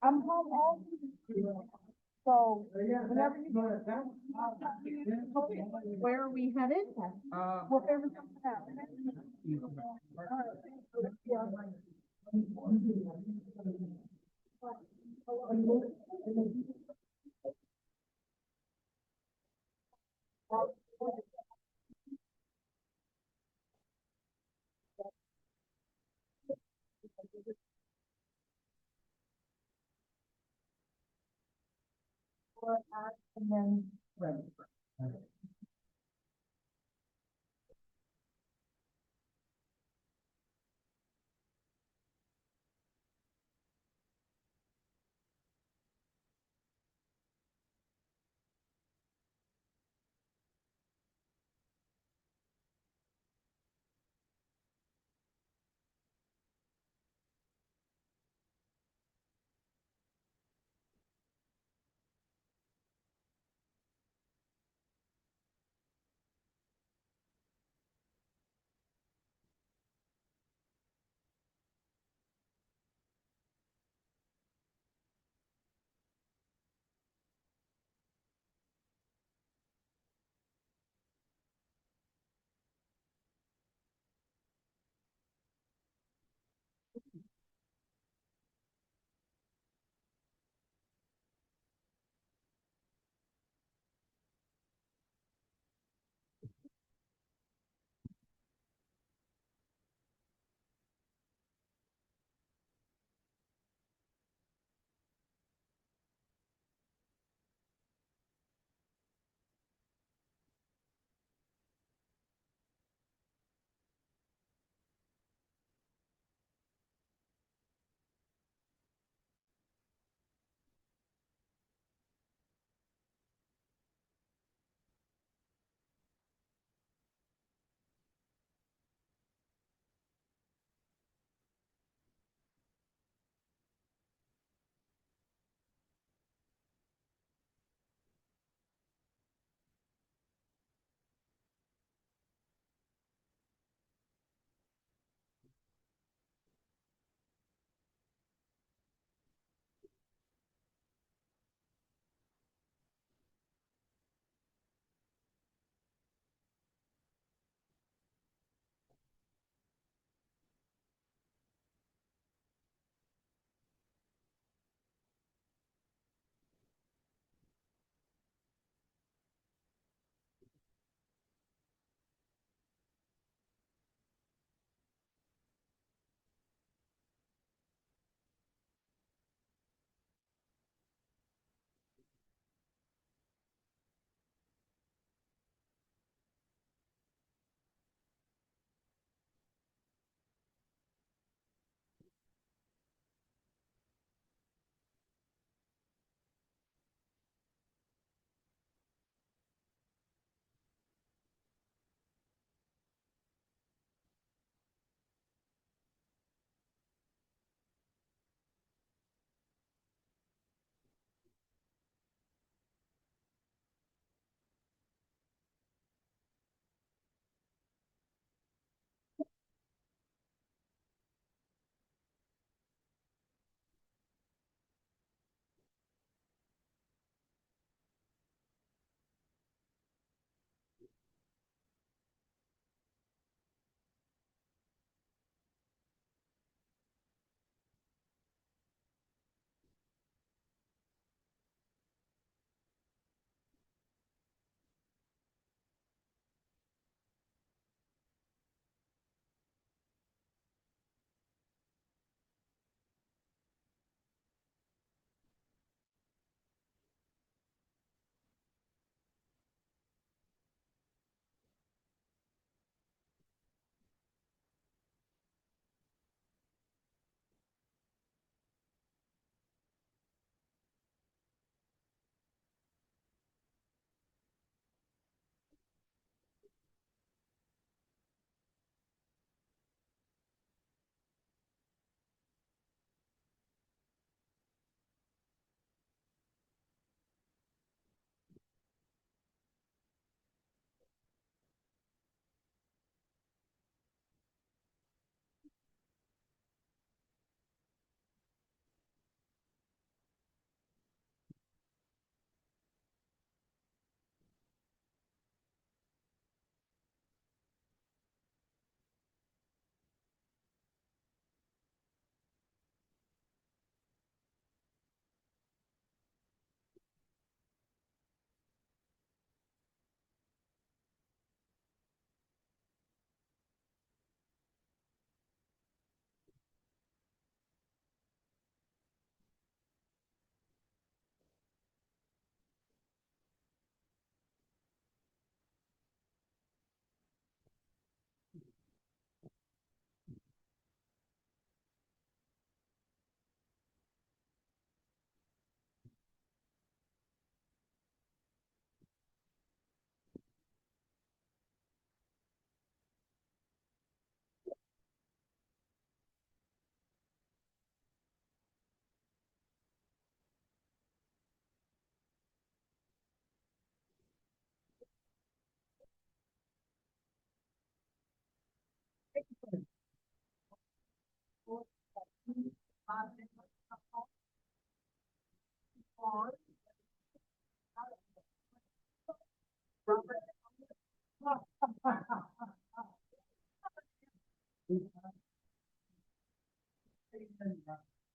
I'm home all so whenever you where are we headed? Wherever comes out. And then ready.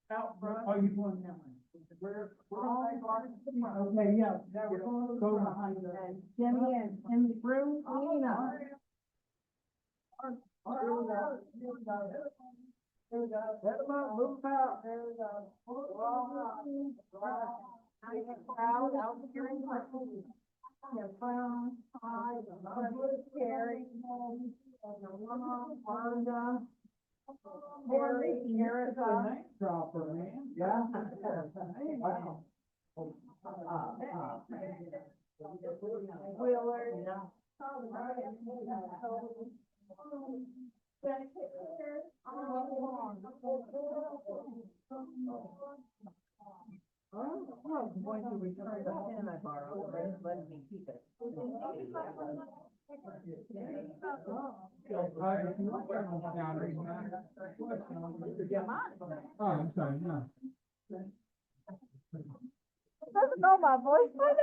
Out front. Oh, you going that way? Okay, yeah, that was go behind the. Jimmy and Bruce, you know. There we go. Let them up, move out. There we go. Crowd out here in front. Brown, Terry, Wanda, Mary, Erica. Dropper, man. Yeah. Wow. Willard. I'm going to return the pen I borrowed, let me keep it. Oh, I'm sorry, no. Doesn't know my voice. I've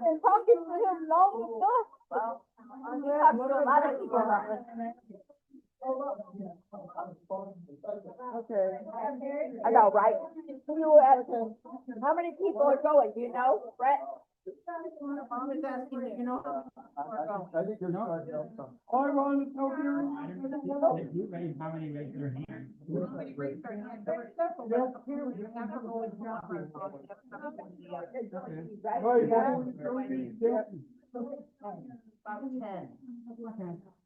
been talking to him long enough. Well, I'm talking to a lot of people about listening. Okay. I know, right? How many people are going, do you know, Brett? I think you're not. I want to know here. How many raise their hand? Right. About 10.